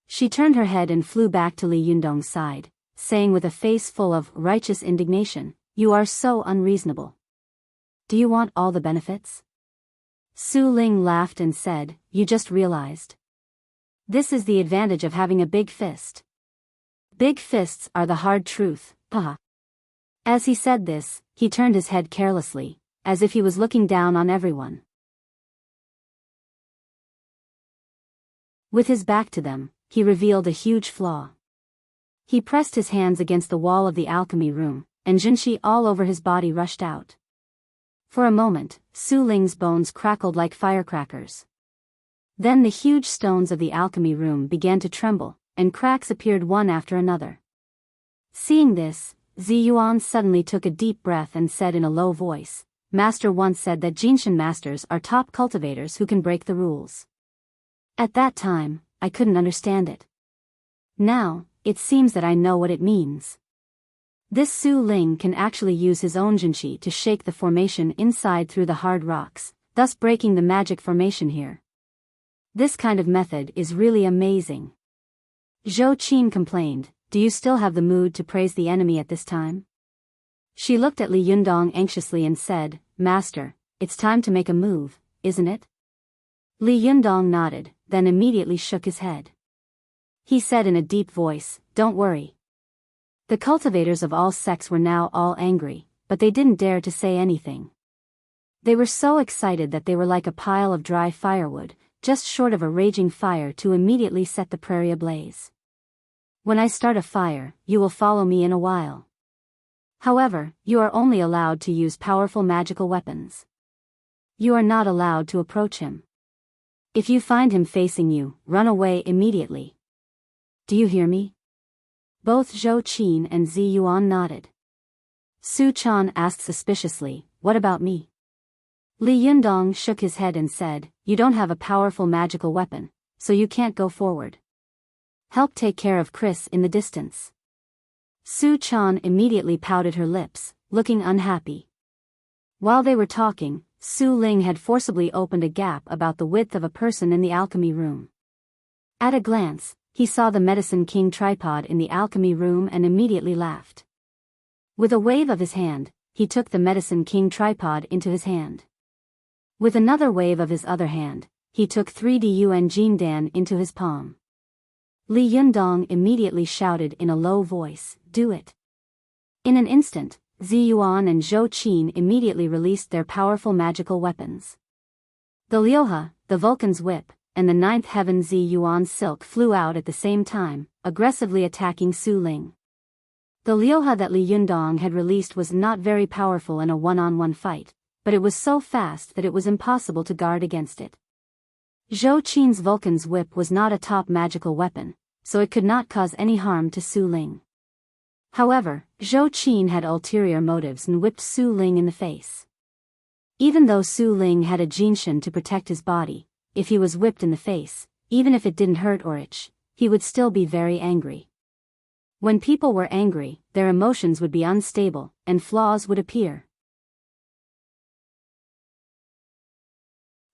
She turned her head and flew back to Li Yundong's side, saying with a face full of righteous indignation, you are so unreasonable. Do you want all the benefits? Su Ling laughed and said, you just realized. This is the advantage of having a big fist. Big fists are the hard truth, haha. As he said this, he turned his head carelessly, as if he was looking down on everyone. With his back to them, he revealed a huge flaw. He pressed his hands against the wall of the alchemy room, and Jinshi all over his body rushed out. For a moment, Su Ling's bones crackled like firecrackers. Then the huge stones of the alchemy room began to tremble, and cracks appeared one after another. Seeing this, Ziyuan suddenly took a deep breath and said in a low voice, Master once said that Jinshin masters are top cultivators who can break the rules. At that time, I couldn't understand it. Now, it seems that I know what it means. This Su Ling can actually use his own Jinshi to shake the formation inside through the hard rocks, thus breaking the magic formation here. This kind of method is really amazing. Zhou Qin complained, do you still have the mood to praise the enemy at this time? She looked at Li Yundong anxiously and said, Master, it's time to make a move, isn't it? Li Yundong nodded, then immediately shook his head. He said in a deep voice, don't worry. The cultivators of all sects were now all angry, but they didn't dare to say anything. They were so excited that they were like a pile of dry firewood, just short of a raging fire to immediately set the prairie ablaze. When I start a fire, you will follow me in a while. However, you are only allowed to use powerful magical weapons. You are not allowed to approach him. If you find him facing you, run away immediately. Do you hear me? Both Zhou Qin and Zi Yuan nodded. Su Chan asked suspiciously, what about me? Li Yundong shook his head and said, you don't have a powerful magical weapon, so you can't go forward. Help take care of Chris in the distance. Su Chan immediately pouted her lips, looking unhappy. While they were talking, Su Ling had forcibly opened a gap about the width of a person in the alchemy room. At a glance, he saw the Medicine King tripod in the alchemy room and immediately laughed. With a wave of his hand, he took the Medicine King tripod into his hand. With another wave of his other hand, he took 3D Yuan Jindan into his palm. Li Yundong immediately shouted in a low voice, do it. In an instant, Zi Yuan and Zhou Qin immediately released their powerful magical weapons. The Liuha, the Vulcan's whip, and the ninth heaven Zi Yuan silk flew out at the same time, aggressively attacking Su Ling. The Liuha that Li Yundong had released was not very powerful in a one-on-one fight, but it was so fast that it was impossible to guard against it. Zhou Qin's Vulcan's whip was not a top magical weapon, so it could not cause any harm to Su Ling. However, Zhou Qin had ulterior motives and whipped Su Ling in the face. Even though Su Ling had a jinshin to protect his body, if he was whipped in the face, even if it didn't hurt or itch, he would still be very angry. When people were angry, their emotions would be unstable, and flaws would appear.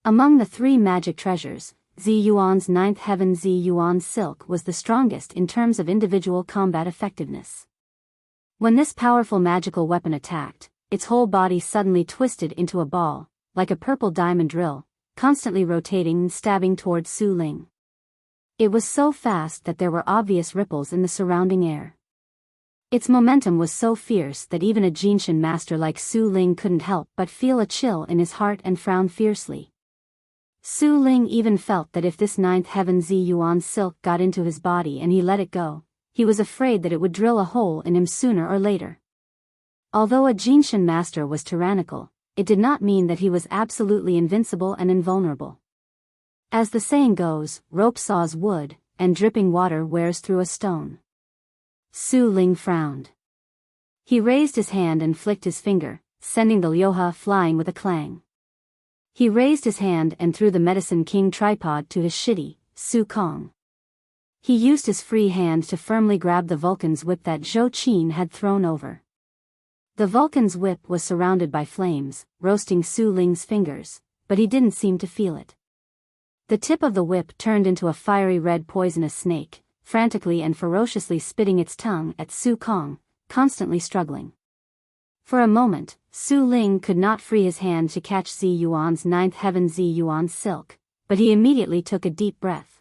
Among the 3 magic treasures, Zi Yuan's ninth heaven Zi Yuan silk was the strongest in terms of individual combat effectiveness. When this powerful magical weapon attacked, its whole body suddenly twisted into a ball, like a purple diamond drill, constantly rotating and stabbing towards Su Ling. It was so fast that there were obvious ripples in the surrounding air. Its momentum was so fierce that even a jinshin master like Su Ling couldn't help but feel a chill in his heart and frown fiercely. Su Ling even felt that if this ninth heaven Zi Yuan silk got into his body and he let it go, he was afraid that it would drill a hole in him sooner or later. Although a jinshin master was tyrannical, it did not mean that he was absolutely invincible and invulnerable. As the saying goes, rope saws wood, and dripping water wears through a stone. Su Ling frowned. He raised his hand and flicked his finger, sending the Liuha flying with a clang. He raised his hand and threw the Medicine King tripod to his shitty, Su Kong. He used his free hand to firmly grab the Vulcan's whip that Zhou Qin had thrown over. The Vulcan's whip was surrounded by flames, roasting Su Ling's fingers, but he didn't seem to feel it. The tip of the whip turned into a fiery red poisonous snake, frantically and ferociously spitting its tongue at Su Kong, constantly struggling. For a moment, Su Ling could not free his hand to catch Zi Yuan's ninth heaven Zi Yuan silk, but he immediately took a deep breath.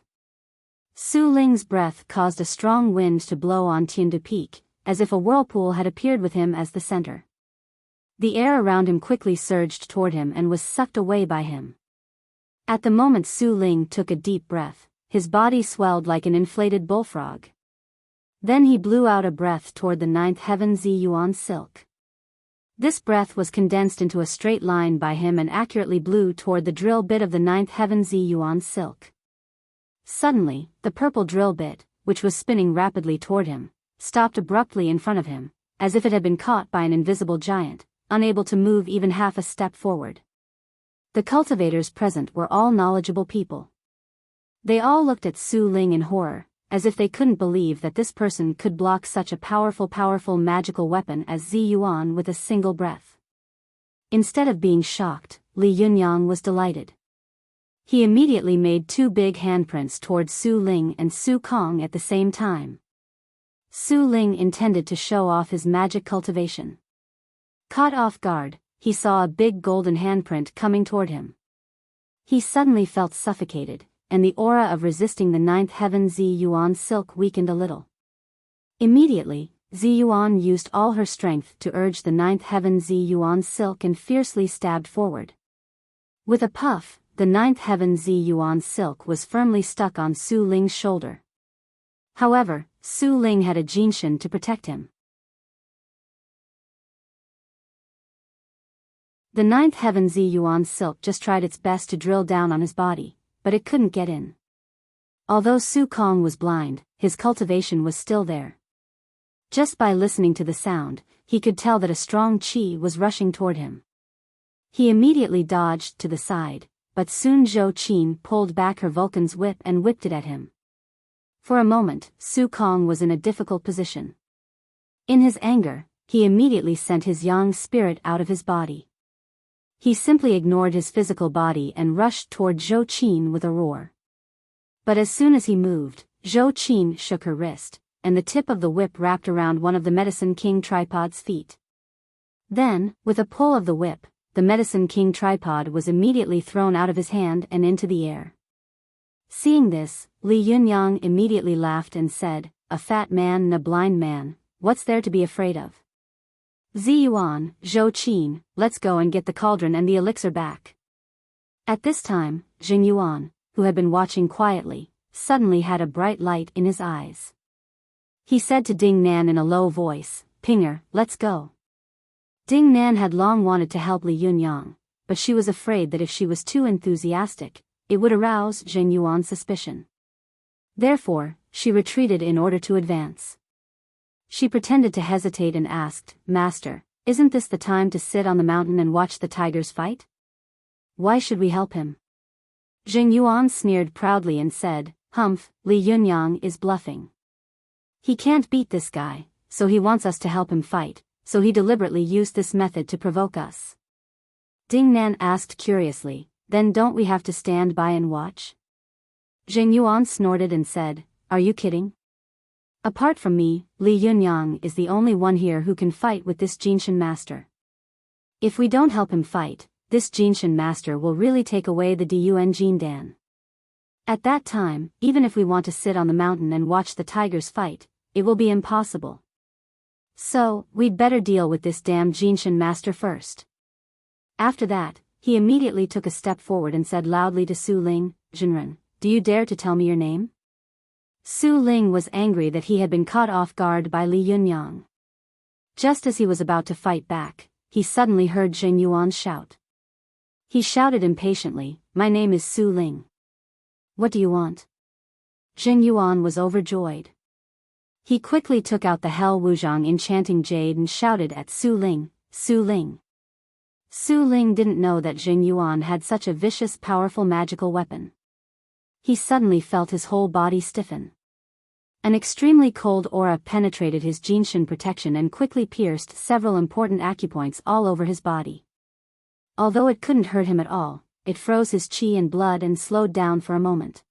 Su Ling's breath caused a strong wind to blow on Tiandu Peak, as if a whirlpool had appeared with him as the center. The air around him quickly surged toward him and was sucked away by him. At the moment Su Ling took a deep breath, his body swelled like an inflated bullfrog. Then he blew out a breath toward the ninth heaven Zi Yuan silk. This breath was condensed into a straight line by him and accurately blew toward the drill bit of the ninth heaven Zi Yuan silk. Suddenly, the purple drill bit, which was spinning rapidly toward him, stopped abruptly in front of him, as if it had been caught by an invisible giant, unable to move even half a step forward. The cultivators present were all knowledgeable people. They all looked at Su Ling in horror, as if they couldn't believe that this person could block such a powerful magical weapon as Zi Yuan with a single breath. Instead of being shocked, Li Yunyang was delighted. He immediately made 2 big handprints towards Su Ling and Su Kong at the same time. Su Ling intended to show off his magic cultivation. Caught off guard, he saw a big golden handprint coming toward him. He suddenly felt suffocated, and the aura of resisting the ninth heaven Zi Yuan silk weakened a little. Immediately, Zi Yuan used all her strength to urge the ninth heaven Zi Yuan silk and fiercely stabbed forward. With a puff, the ninth heaven Zi Yuan silk was firmly stuck on Su Ling's shoulder. However, Su Ling had a jinshin to protect him. The ninth heaven Zi Yuan silk just tried its best to drill down on his body, but it couldn't get in. Although Su Kong was blind, his cultivation was still there. Just by listening to the sound, he could tell that a strong qi was rushing toward him. He immediately dodged to the side, but soon Zhou Qin pulled back her Vulcan's whip and whipped it at him. For a moment, Su Kong was in a difficult position. In his anger, he immediately sent his yang spirit out of his body. He simply ignored his physical body and rushed toward Zhou Qin with a roar. But as soon as he moved, Zhou Qin shook her wrist, and the tip of the whip wrapped around one of the Medicine King tripod's feet. Then, with a pull of the whip, the Medicine King tripod was immediately thrown out of his hand and into the air. Seeing this, Li Yunyang immediately laughed and said, "A fat man and a blind man, what's there to be afraid of? Zi Yuan, Zhou Qin, let's go and get the cauldron and the elixir back." At this time, Jing Yuan, who had been watching quietly, suddenly had a bright light in his eyes. He said to Ding Nan in a low voice, "Pinger, let's go." Ding Nan had long wanted to help Li Yunyang, but she was afraid that if she was too enthusiastic, it would arouse Jing Yuan's suspicion. Therefore, she retreated in order to advance. She pretended to hesitate and asked, "Master, isn't this the time to sit on the mountain and watch the tigers fight? Why should we help him?" Jing Yuan sneered proudly and said, "Humph, Li Yunyang is bluffing. He can't beat this guy, so he wants us to help him fight, so he deliberately used this method to provoke us." Ding Nan asked curiously, "Then don't we have to stand by and watch?" Jing Yuan snorted and said, "Are you kidding? Apart from me, Li Yunyang is the only one here who can fight with this Jinshin master. If we don't help him fight, this Jinshin master will really take away the Dun Jindan. At that time, even if we want to sit on the mountain and watch the tigers fight, it will be impossible. So, we'd better deal with this damn Jinshin master first." After that, he immediately took a step forward and said loudly to Su Ling, "Jinren, do you dare to tell me your name?" Su Ling was angry that he had been caught off guard by Li Yunyang. Just as he was about to fight back, he suddenly heard Jing Yuan shout. He shouted impatiently, "My name is Su Ling. What do you want?" Jing Yuan was overjoyed. He quickly took out the Hell Wuzhang enchanting jade and shouted at Su Ling, "Su Ling." Su Ling didn't know that Jing Yuan had such a vicious, powerful magical weapon. He suddenly felt his whole body stiffen. An extremely cold aura penetrated his Jinshin protection and quickly pierced several important acupoints all over his body. Although it couldn't hurt him at all, it froze his qi and blood and slowed down for a moment.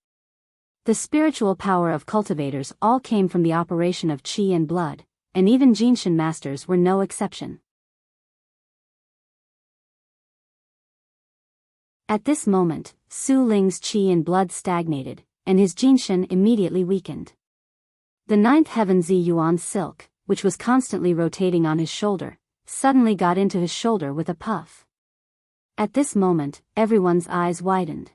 The spiritual power of cultivators all came from the operation of qi and blood, and even Jinshin masters were no exception. At this moment, Su Ling's qi and blood stagnated, and his Jinshin immediately weakened. The ninth heaven Zi Yuan silk, which was constantly rotating on his shoulder, suddenly got into his shoulder with a puff. At this moment, everyone's eyes widened.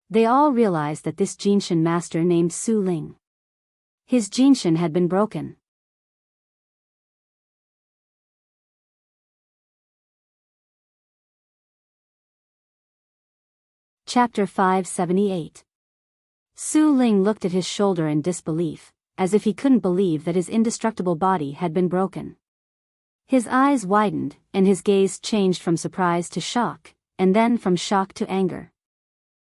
They all realized that this Jinshin master named Su Ling. His Jinshin had been broken. Chapter 578. Su Ling looked at his shoulder in disbelief, as if he couldn't believe that his indestructible body had been broken. His eyes widened, and his gaze changed from surprise to shock, and then from shock to anger.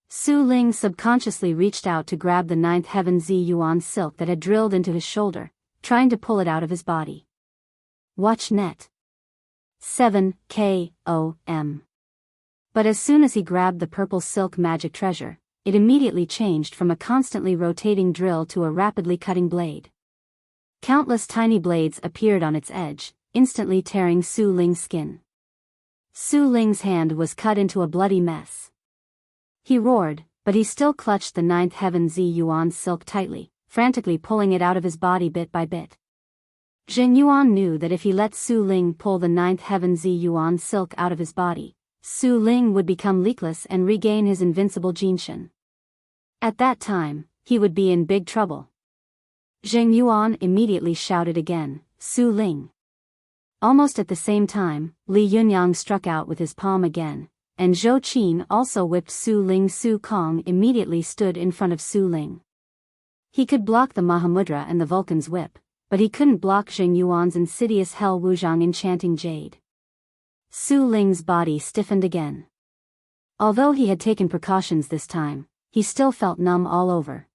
Su Ling subconsciously reached out to grab the ninth heaven Zi Yuan silk that had drilled into his shoulder, trying to pull it out of his body. Watch net. 7 KOM. But as soon as he grabbed the purple silk magic treasure, it immediately changed from a constantly rotating drill to a rapidly cutting blade. Countless tiny blades appeared on its edge, instantly tearing Su Ling's skin. Su Ling's hand was cut into a bloody mess. He roared, but he still clutched the ninth heaven Zi Yuan silk tightly, frantically pulling it out of his body bit by bit. Jing Yuan knew that if he let Su Ling pull the ninth heaven Zi Yuan silk out of his body, Su Ling would become leakless and regain his invincible Jinshin. At that time, he would be in big trouble. Jing Yuan immediately shouted again, "Su Ling! Almost at the same time, Li Yunyang struck out with his palm again, and Zhou Qin also whipped Su Ling. Su Kong immediately stood in front of Su Ling. He could block the Mahamudra and the Vulcan's whip, but he couldn't block Zheng Yuan's insidious Hell Wuzhang enchanting jade. Su Ling's body stiffened again. Although he had taken precautions this time, he still felt numb all over.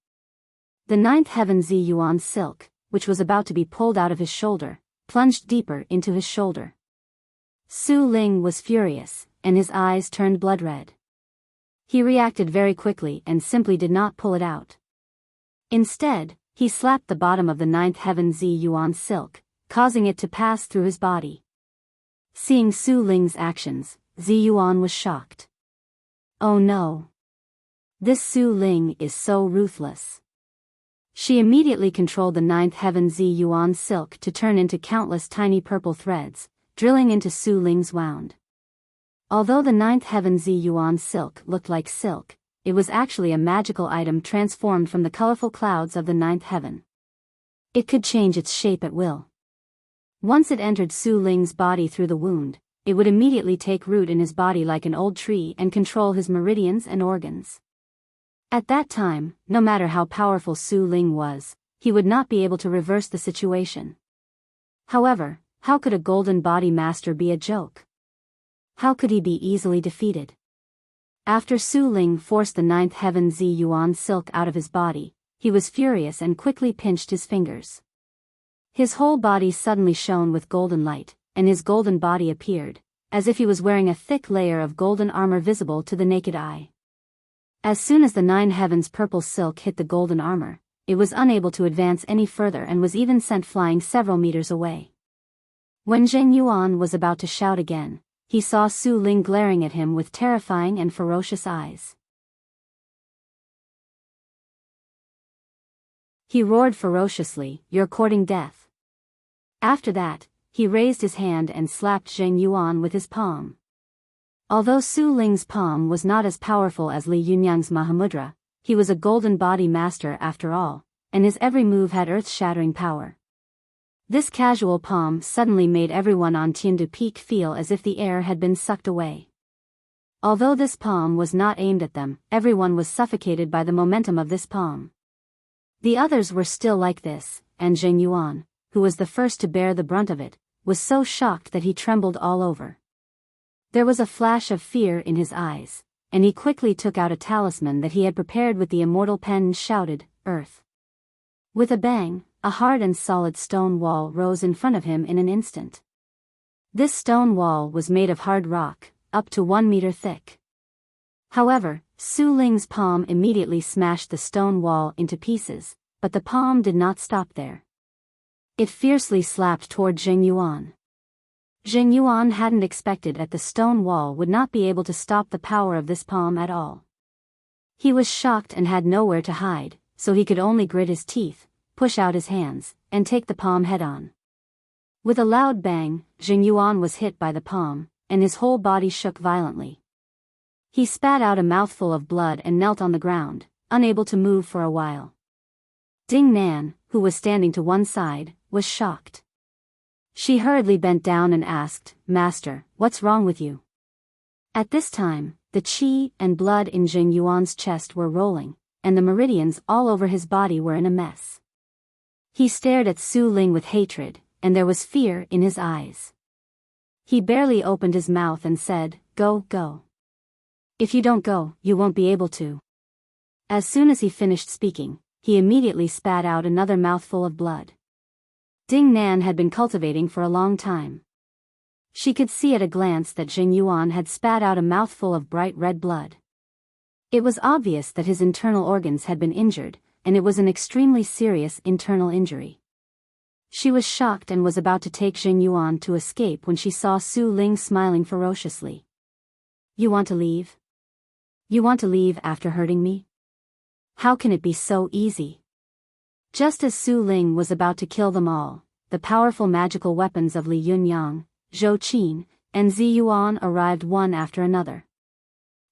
The ninth heaven Zi Yuan silk, which was about to be pulled out of his shoulder, plunged deeper into his shoulder. Su Ling was furious, and his eyes turned blood red. He reacted very quickly and simply did not pull it out. Instead, he slapped the bottom of the ninth heaven Zi Yuan silk, causing it to pass through his body. Seeing Su Ling's actions, Zi Yuan was shocked. Oh no! This Su Ling is so ruthless. She immediately controlled the ninth heaven Zi Yuan silk to turn into countless tiny purple threads, drilling into Su Ling's wound. Although the ninth heaven Zi Yuan silk looked like silk, it was actually a magical item transformed from the colorful clouds of the ninth heaven. It could change its shape at will. Once it entered Su Ling's body through the wound, it would immediately take root in his body like an old tree and control his meridians and organs. At that time, no matter how powerful Su Ling was, he would not be able to reverse the situation. However, how could a golden body master be a joke? How could he be easily defeated? After Su Ling forced the ninth heaven Zi Yuan silk out of his body, he was furious and quickly pinched his fingers. His whole body suddenly shone with golden light, and his golden body appeared, as if he was wearing a thick layer of golden armor visible to the naked eye. As soon as the nine heavens purple silk hit the golden armor, it was unable to advance any further and was even sent flying several meters away. When Zheng Yuan was about to shout again, he saw Su Ling glaring at him with terrifying and ferocious eyes. He roared ferociously, "You're courting death." After that, he raised his hand and slapped Zheng Yuan with his palm. Although Su Ling's palm was not as powerful as Li Yunyang's Mahamudra, he was a golden body master after all, and his every move had earth-shattering power. This casual palm suddenly made everyone on Tiandu Peak feel as if the air had been sucked away. Although this palm was not aimed at them, everyone was suffocated by the momentum of this palm. The others were still like this, and Zheng Yuan, who was the first to bear the brunt of it, was so shocked that he trembled all over. There was a flash of fear in his eyes, and he quickly took out a talisman that he had prepared with the immortal pen and shouted, "Earth." With a bang, a hard and solid stone wall rose in front of him in an instant. This stone wall was made of hard rock, up to 1 meter thick. However, Su Ling's palm immediately smashed the stone wall into pieces, but the palm did not stop there. It fiercely slapped toward Zheng Yuan. Zheng Yuan hadn't expected that the stone wall would not be able to stop the power of this palm at all. He was shocked and had nowhere to hide, so he could only grit his teeth, push out his hands, and take the palm head-on. With a loud bang, Zheng Yuan was hit by the palm, and his whole body shook violently. He spat out a mouthful of blood and knelt on the ground, unable to move for a while. Ding Nan, who was standing to one side, was shocked. She hurriedly bent down and asked, "Master, what's wrong with you?" At this time, the qi and blood in Zheng Yuan's chest were rolling, and the meridians all over his body were in a mess. He stared at Su Ling with hatred, and there was fear in his eyes. He barely opened his mouth and said, "Go, go. If you don't go, you won't be able to." As soon as he finished speaking, he immediately spat out another mouthful of blood. Ding Nan had been cultivating for a long time. She could see at a glance that Zheng Yuan had spat out a mouthful of bright red blood. It was obvious that his internal organs had been injured, and it was an extremely serious internal injury. She was shocked and was about to take Zheng Yuan to escape when she saw Su Ling smiling ferociously. "You want to leave? You want to leave after hurting me? How can it be so easy?" Just as Su Ling was about to kill them all, the powerful magical weapons of Li Yunyang, Zhou Qin, and Zi Yuan arrived one after another.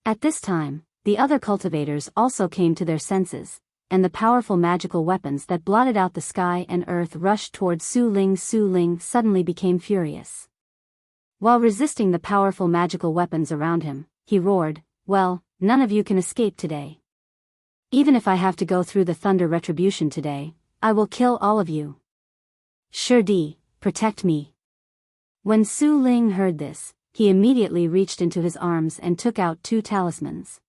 At this time, the other cultivators also came to their senses, and the powerful magical weapons that blotted out the sky and earth rushed toward Su Ling. Su Ling suddenly became furious. While resisting the powerful magical weapons around him, he roared, "Well, none of you can escape today. Even if I have to go through the thunder retribution today, I will kill all of you. Shirdi, protect me." When Su Ling heard this, he immediately reached into his arms and took out 2 talismans.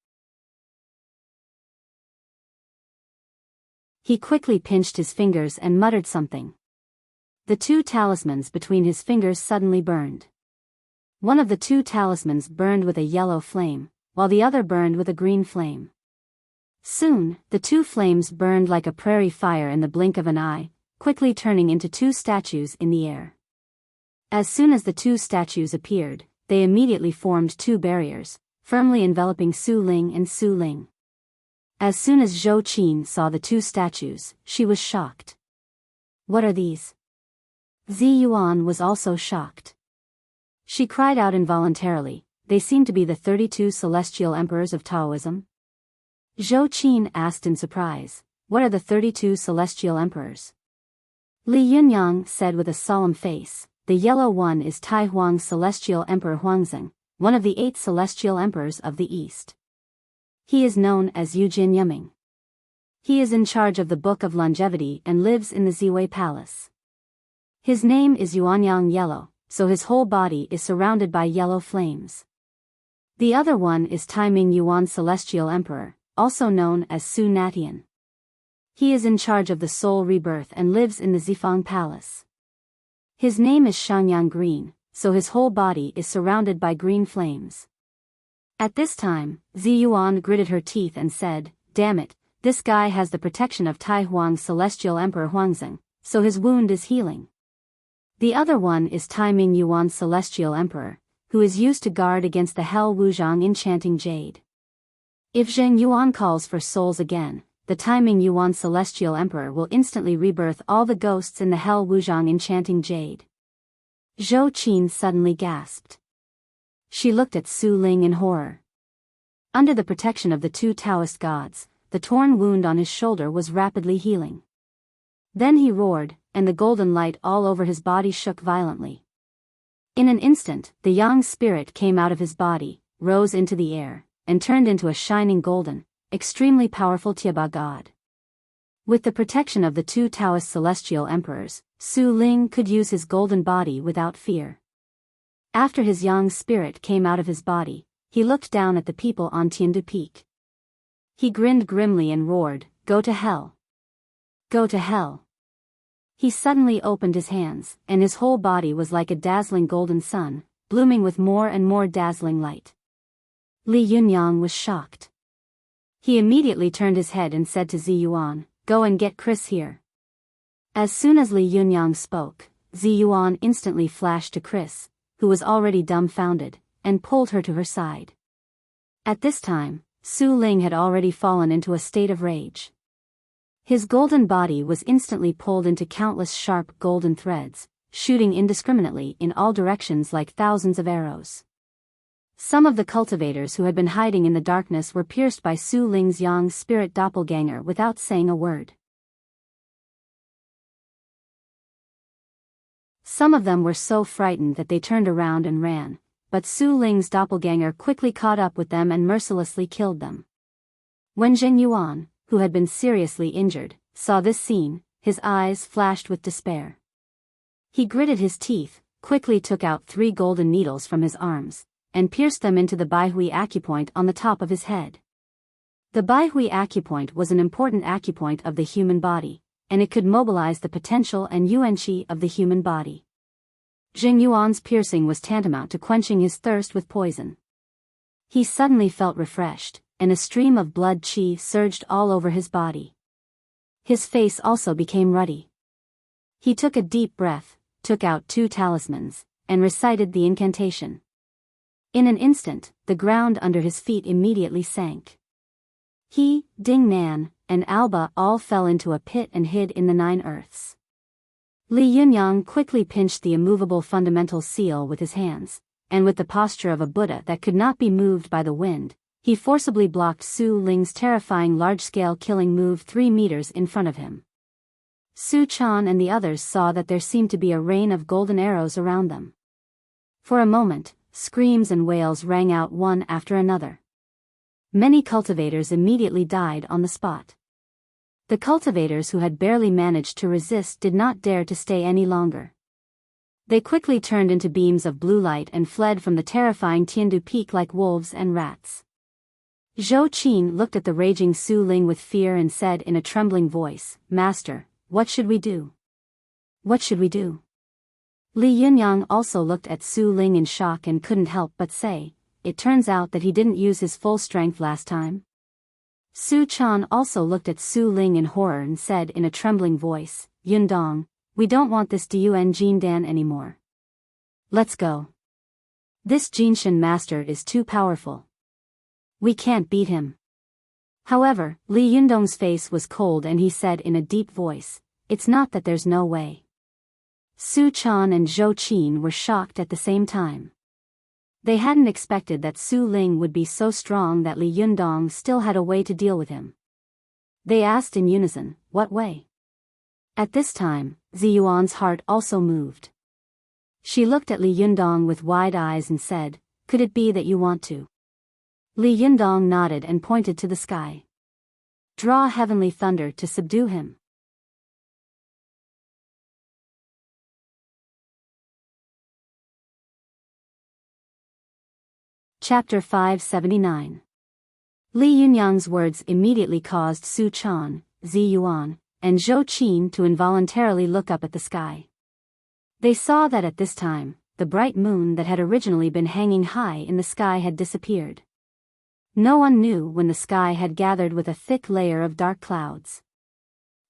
He quickly pinched his fingers and muttered something. The 2 talismans between his fingers suddenly burned. One of the 2 talismans burned with a yellow flame, while the other burned with a green flame. Soon, the 2 flames burned like a prairie fire in the blink of an eye, quickly turning into 2 statues in the air. As soon as the 2 statues appeared, they immediately formed 2 barriers, firmly enveloping Su Ling and Su Ling. As soon as Zhou Qin saw the 2 statues, she was shocked. "What are these?" Zi Yuan was also shocked. She cried out involuntarily, "They seem to be the 32 celestial emperors of Taoism." Zhou Qin asked in surprise, "What are the 32 celestial emperors?" Li Yunyang said with a solemn face, "The yellow one is Tai Huang's celestial emperor Huangzheng, one of the 8 celestial emperors of the East. He is known as Yujin Yuming. He is in charge of the Book of Longevity and lives in the Ziwei Palace. His name is Yuanyang Yellow, so his whole body is surrounded by yellow flames. The other one is Taiming Yuan Celestial Emperor, also known as Su Natian. He is in charge of the soul rebirth and lives in the Zifang Palace. His name is Shangyang Green, so his whole body is surrounded by green flames." At this time, Zi Yuan gritted her teeth and said, "Damn it, this guy has the protection of Tai Huang's Celestial Emperor Huangzheng, so his wound is healing. The other one is Taiming Yuan's Celestial Emperor, who is used to guard against the Hell Wuzhang enchanting jade. If Zheng Yuan calls for souls again, the Taiming Yuan Celestial Emperor will instantly rebirth all the ghosts in the Hell Wuzhang enchanting jade." Zhou Qin suddenly gasped. She looked at Su Ling in horror. Under the protection of the 2 Taoist gods, the torn wound on his shoulder was rapidly healing. Then he roared, and the golden light all over his body shook violently. In an instant, the yang spirit came out of his body, rose into the air, and turned into a shining golden, extremely powerful Tieba god. With the protection of the 2 Taoist celestial emperors, Su Ling could use his golden body without fear. After his yang spirit came out of his body, he looked down at the people on Tiandu Peak. He grinned grimly and roared, "Go to hell! Go to hell!" He suddenly opened his hands, and his whole body was like a dazzling golden sun, blooming with more and more dazzling light. Li Yunyang was shocked. He immediately turned his head and said to Zi Yuan, "Go and get Chris here." As soon as Li Yunyang spoke, Zi Yuan instantly flashed to Chris, who was already dumbfounded, and pulled her to her side. At this time, Su Ling had already fallen into a state of rage. His golden body was instantly pulled into countless sharp golden threads, shooting indiscriminately in all directions like thousands of arrows. Some of the cultivators who had been hiding in the darkness were pierced by Su Ling's yang spirit doppelganger without saying a word. Some of them were so frightened that they turned around and ran, but Su Ling's doppelganger quickly caught up with them and mercilessly killed them. When Zheng Yuan, who had been seriously injured, saw this scene, his eyes flashed with despair. He gritted his teeth, quickly took out 3 golden needles from his arms, and pierced them into the Baihui acupoint on the top of his head. The Baihui acupoint was an important acupoint of the human body, and it could mobilize the potential and yuanqi of the human body. Zheng Yuan's piercing was tantamount to quenching his thirst with poison. He suddenly felt refreshed, and a stream of blood qi surged all over his body. His face also became ruddy. He took a deep breath, took out 2 talismans, and recited the incantation. In an instant, the ground under his feet immediately sank. He, Ding Nan, and Alba all fell into a pit and hid in the 9 earths. Li Yunyang quickly pinched the immovable fundamental seal with his hands, and with the posture of a Buddha that could not be moved by the wind, He forcibly blocked Su Ling's terrifying large-scale killing move 3 meters in front of him. Su Chan and the others saw that there seemed to be a rain of golden arrows around them. For a moment, screams and wails rang out one after another. Many cultivators immediately died on the spot. The cultivators who had barely managed to resist did not dare to stay any longer. They quickly turned into beams of blue light and fled from the terrifying Tiandu Peak like wolves and rats. Zhou Qin looked at the raging Su Ling with fear and said in a trembling voice, "Master, what should we do? What should we do?" Li Yunyang also looked at Su Ling in shock and couldn't help but say, "It turns out that he didn't use his full strength last time." Su Chan also looked at Su Ling in horror and said in a trembling voice, "Yundong, we don't want this Dun Jin Dan anymore. Let's go. This Jinshan master is too powerful. We can't beat him." However, Li Yundong's face was cold and he said in a deep voice, "It's not that there's no way." Su Chan and Zhou Qin were shocked at the same time. They hadn't expected that Su Ling would be so strong that Li Yundong still had a way to deal with him. They asked in unison, "What way?" At this time, Ziyuan's heart also moved. She looked at Li Yundong with wide eyes and said, "Could it be that you want to?" Li Yundong nodded and pointed to the sky. "Draw heavenly thunder to subdue him." Chapter 579. Li Yunyang's words immediately caused Su Chan, Ziyuan, and Zhou Qin to involuntarily look up at the sky. They saw that at this time, the bright moon that had originally been hanging high in the sky had disappeared. No one knew when the sky had gathered with a thick layer of dark clouds.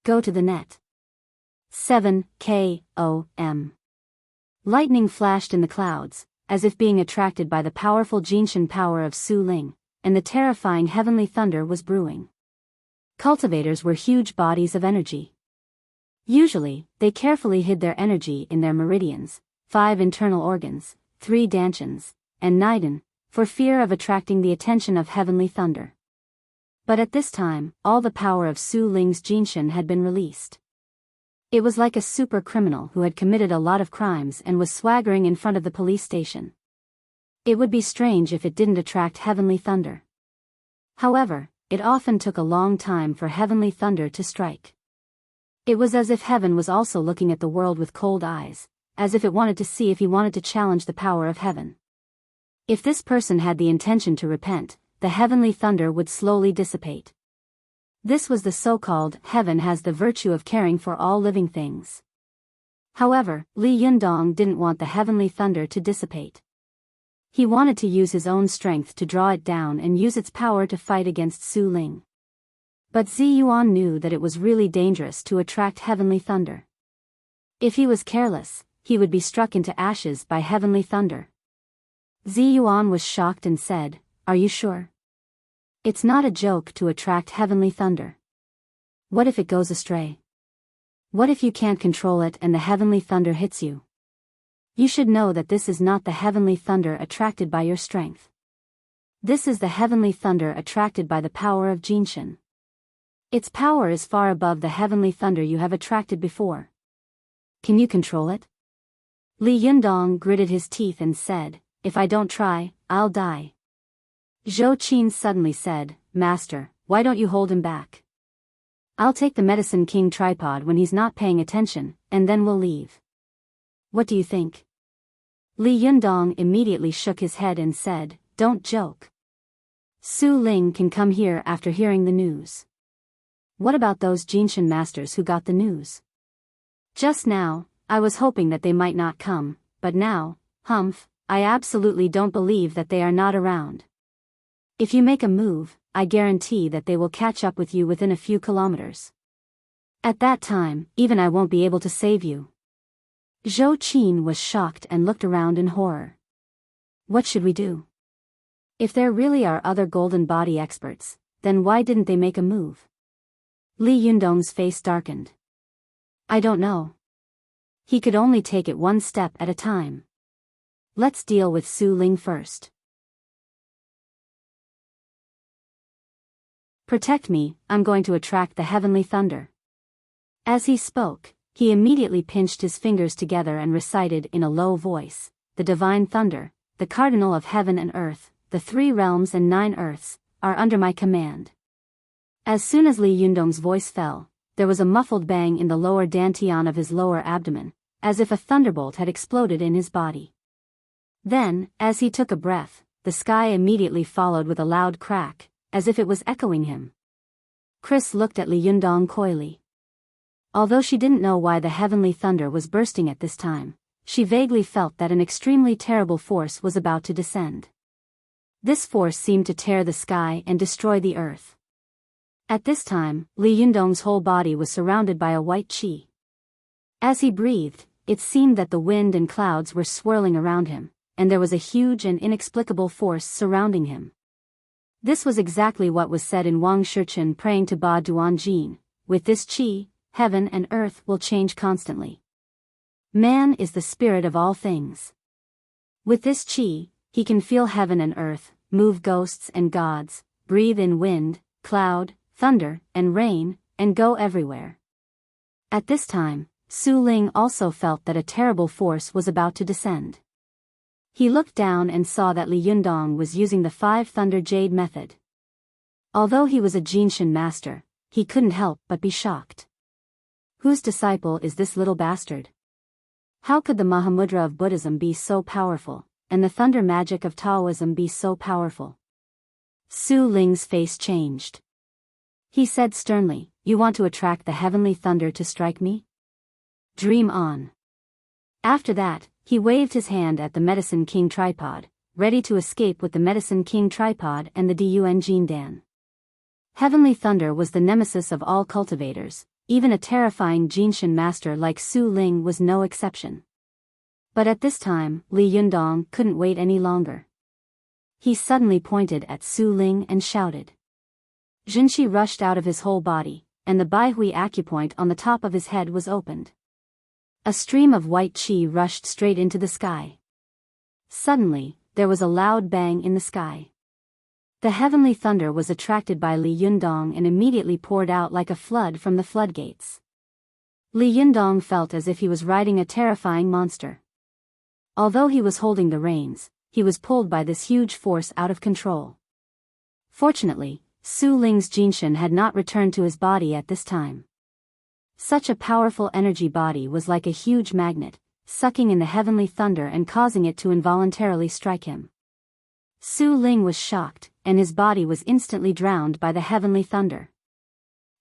Go to the net. 7 KOM. Lightning flashed in the clouds, as if being attracted by the powerful Jinshan power of Su Ling, and the terrifying heavenly thunder was brewing. Cultivators were huge bodies of energy. Usually, they carefully hid their energy in their meridians, 5 internal organs, 3 danshans, and Niden, for fear of attracting the attention of heavenly thunder. But at this time, all the power of Su Ling's Jinshan had been released. It was like a super criminal who had committed a lot of crimes and was swaggering in front of the police station. It would be strange if it didn't attract heavenly thunder. However, it often took a long time for heavenly thunder to strike. It was as if heaven was also looking at the world with cold eyes, as if it wanted to see if he wanted to challenge the power of heaven. If this person had the intention to repent, the heavenly thunder would slowly dissipate. This was the so-called heaven has the virtue of caring for all living things. However, Li Yundong didn't want the heavenly thunder to dissipate. He wanted to use his own strength to draw it down and use its power to fight against Su Ling. But Ziyuan knew that it was really dangerous to attract heavenly thunder. If he was careless, he would be struck into ashes by heavenly thunder. Ziyuan was shocked and said, "Are you sure? It's not a joke to attract heavenly thunder. What if it goes astray? What if you can't control it and the heavenly thunder hits you? You should know that this is not the heavenly thunder attracted by your strength. This is the heavenly thunder attracted by the power of Jinshan. Its power is far above the heavenly thunder you have attracted before. Can you control it?" Li Yundong gritted his teeth and said, "If I don't try, I'll die." Zhou Qin suddenly said, "Master, why don't you hold him back? I'll take the Medicine King tripod when he's not paying attention, and then we'll leave. What do you think?" Li Yundong immediately shook his head and said, "Don't joke. Su Ling can come here after hearing the news. What about those Jinshan masters who got the news? Just now, I was hoping that they might not come, but now, humph, I absolutely don't believe that they are not around. If you make a move, I guarantee that they will catch up with you within a few kilometers. At that time, even I won't be able to save you." Zhou Qin was shocked and looked around in horror. What should we do? If there really are other golden body experts, then why didn't they make a move? Li Yundong's face darkened. I don't know. He could only take it one step at a time. Let's deal with Su Ling first. Protect me, I'm going to attract the heavenly thunder. As he spoke, he immediately pinched his fingers together and recited in a low voice, the divine thunder, the cardinal of heaven and earth, the 3 realms and 9 earths, are under my command. As soon as Li Yundong's voice fell, there was a muffled bang in the lower dantian of his lower abdomen, as if a thunderbolt had exploded in his body. Then, as he took a breath, the sky immediately followed with a loud crack, as if it was echoing him. Chris looked at Li Yundong coyly. Although she didn't know why the heavenly thunder was bursting at this time, she vaguely felt that an extremely terrible force was about to descend. This force seemed to tear the sky and destroy the earth. At this time, Li Yundong's whole body was surrounded by a white qi. As he breathed, it seemed that the wind and clouds were swirling around him, and there was a huge and inexplicable force surrounding him. This was exactly what was said in Wang Shichen praying to Ba Duanjin. With this qi, heaven and earth will change constantly. Man is the spirit of all things. With this qi, he can feel heaven and earth, move ghosts and gods, breathe in wind, cloud, thunder, and rain, and go everywhere. At this time, Su Ling also felt that a terrible force was about to descend. He looked down and saw that Li Yundong was using the 5 Thunder Jade method. Although he was a Jinshin master, he couldn't help but be shocked. Whose disciple is this little bastard? How could the Mahamudra of Buddhism be so powerful, and the thunder magic of Taoism be so powerful? Su Ling's face changed. He said sternly, "You want to attract the heavenly thunder to strike me? Dream on." After that, he waved his hand at the Medicine King tripod, ready to escape with the Medicine King tripod and the Dun Jindan. Heavenly thunder was the nemesis of all cultivators. Even a terrifying Jinshin master like Su Ling was no exception. But at this time, Li Yundong couldn't wait any longer. He suddenly pointed at Su Ling and shouted. Jinshi rushed out of his whole body, and the Baihui acupoint on the top of his head was opened. A stream of white qi rushed straight into the sky. Suddenly, there was a loud bang in the sky. The heavenly thunder was attracted by Li Yundong and immediately poured out like a flood from the floodgates. Li Yundong felt as if he was riding a terrifying monster. Although he was holding the reins, he was pulled by this huge force out of control. Fortunately, Su Ling's Jinshin had not returned to his body at this time. Such a powerful energy body was like a huge magnet, sucking in the heavenly thunder and causing it to involuntarily strike him. Su Ling was shocked, and his body was instantly drowned by the heavenly thunder.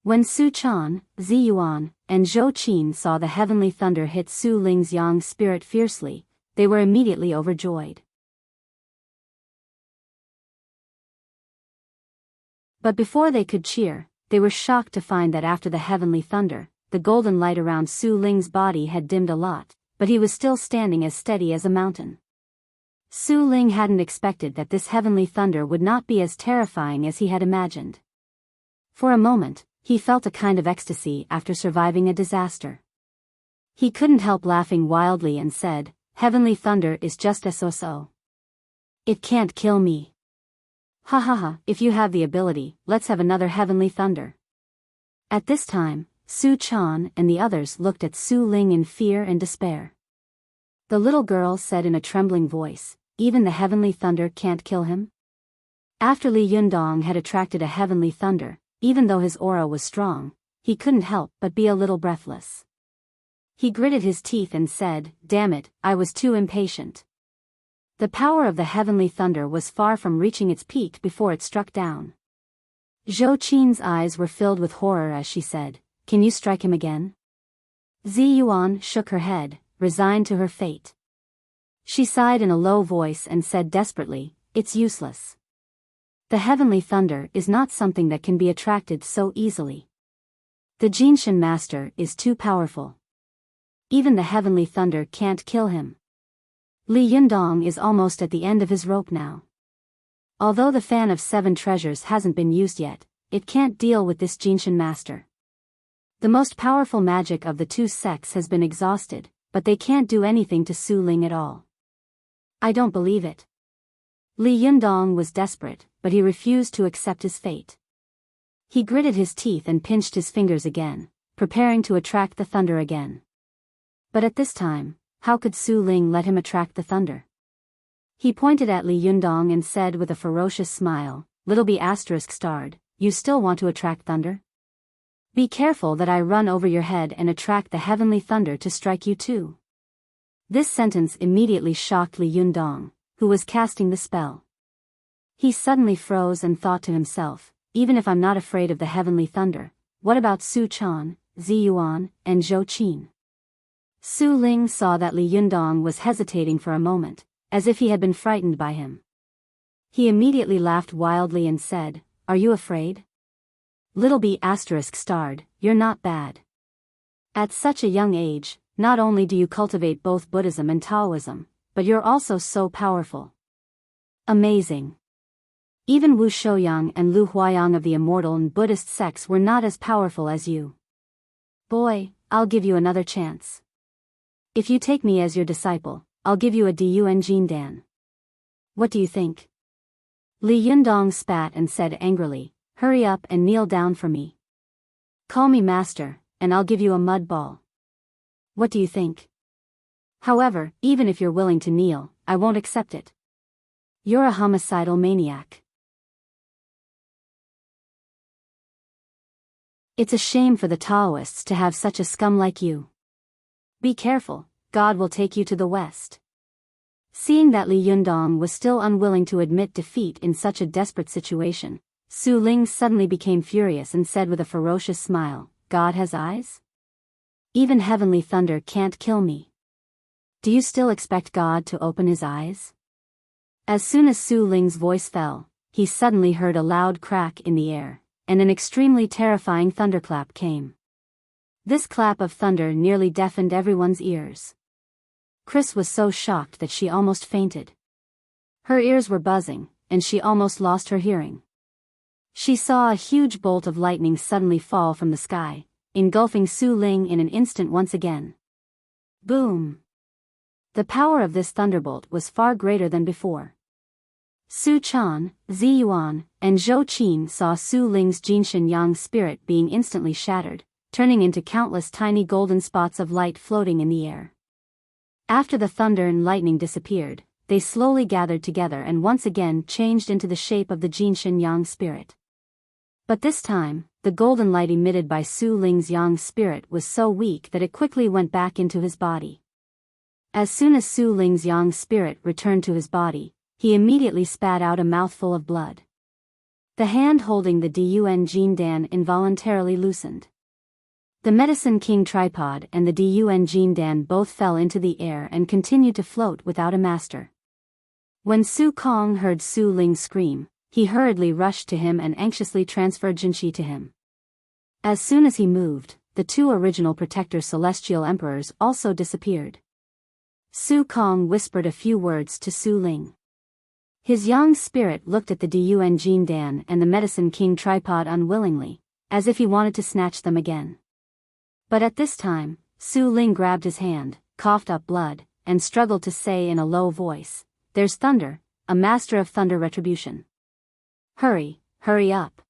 When Su Chan, Zi Yuan, and Zhou Qin saw the heavenly thunder hit Su Ling's yang spirit fiercely, they were immediately overjoyed. But before they could cheer, they were shocked to find that after the heavenly thunder, the golden light around Su Ling's body had dimmed a lot, but he was still standing as steady as a mountain. Su Ling hadn't expected that this heavenly thunder would not be as terrifying as he had imagined. For a moment, he felt a kind of ecstasy after surviving a disaster. He couldn't help laughing wildly and said, "Heavenly thunder is just so. It can't kill me. Ha ha ha, if you have the ability, let's have another heavenly thunder." At this time, Su Chan and the others looked at Su Ling in fear and despair. The little girl said in a trembling voice, "Even the heavenly thunder can't kill him?" After Li Yundong had attracted a heavenly thunder, even though his aura was strong, he couldn't help but be a little breathless. He gritted his teeth and said, "Damn it, I was too impatient." The power of the heavenly thunder was far from reaching its peak before it struck down. Zhou Qin's eyes were filled with horror as she said, "Can you strike him again?" Zi Yuan shook her head, resigned to her fate. She sighed in a low voice and said desperately, "It's useless. The heavenly thunder is not something that can be attracted so easily. The Jinshin master is too powerful. Even the heavenly thunder can't kill him. Li Yundong is almost at the end of his rope now. Although the fan of 7 treasures hasn't been used yet, it can't deal with this Jinshin master. The most powerful magic of the 2 sects has been exhausted, but they can't do anything to Su Ling at all. I don't believe it." Li Yundong was desperate, but he refused to accept his fate. He gritted his teeth and pinched his fingers again, preparing to attract the thunder again. But at this time, how could Su Ling let him attract the thunder? He pointed at Li Yundong and said with a ferocious smile, "Little B****, you still want to attract thunder? Be careful that I run over your head and attract the heavenly thunder to strike you too." This sentence immediately shocked Li Yundong, who was casting the spell. He suddenly froze and thought to himself, even if I'm not afraid of the heavenly thunder, what about Su Chan, Zi Yuan, and Zhou Qin? Su Ling saw that Li Yundong was hesitating for a moment, as if he had been frightened by him. He immediately laughed wildly and said, "Are you afraid? Little B****, you're not bad. At such a young age, not only do you cultivate both Buddhism and Taoism, but you're also so powerful. Amazing. Even Wu Shouyang and Lu Huayang of the immortal and Buddhist sects were not as powerful as you. Boy, I'll give you another chance. If you take me as your disciple, I'll give you a Diyuan Jindan. What do you think?" Li Yundong spat and said angrily, "Hurry up and kneel down for me. Call me master, and I'll give you a mud ball. What do you think? However, even if you're willing to kneel, I won't accept it. You're a homicidal maniac. It's a shame for the Taoists to have such a scum like you. Be careful, God will take you to the West." Seeing that Li Yundong was still unwilling to admit defeat in such a desperate situation, Su Ling suddenly became furious and said with a ferocious smile, "God has eyes? Even heavenly thunder can't kill me. Do you still expect God to open his eyes?" As soon as Su Ling's voice fell, he suddenly heard a loud crack in the air, and an extremely terrifying thunderclap came. This clap of thunder nearly deafened everyone's ears. Chris was so shocked that she almost fainted. Her ears were buzzing, and she almost lost her hearing. She saw a huge bolt of lightning suddenly fall from the sky, engulfing Su Ling in an instant once again. Boom! The power of this thunderbolt was far greater than before. Su Chan, Zi Yuan, and Zhou Qin saw Su Ling's Jinshan Yang spirit being instantly shattered, turning into countless tiny golden spots of light floating in the air. After the thunder and lightning disappeared, they slowly gathered together and once again changed into the shape of the Jinshan Yang spirit. But this time, the golden light emitted by Su Ling's Yang spirit was so weak that it quickly went back into his body. As soon as Su Ling's Yang spirit returned to his body, he immediately spat out a mouthful of blood. The hand holding the Diyuan Jindan involuntarily loosened. The Medicine King tripod and the Diyuan Jindan both fell into the air and continued to float without a master. When Su Kong heard Su Ling scream, he hurriedly rushed to him and anxiously transferred Jinshi to him. As soon as he moved, the two original Protector Celestial Emperors also disappeared. Su Kong whispered a few words to Su Ling. His Yang spirit looked at the Diyuan Jindan and the Medicine King tripod unwillingly, as if he wanted to snatch them again. But at this time, Su Ling grabbed his hand, coughed up blood, and struggled to say in a low voice, "There's thunder, a master of thunder retribution. Hurry up."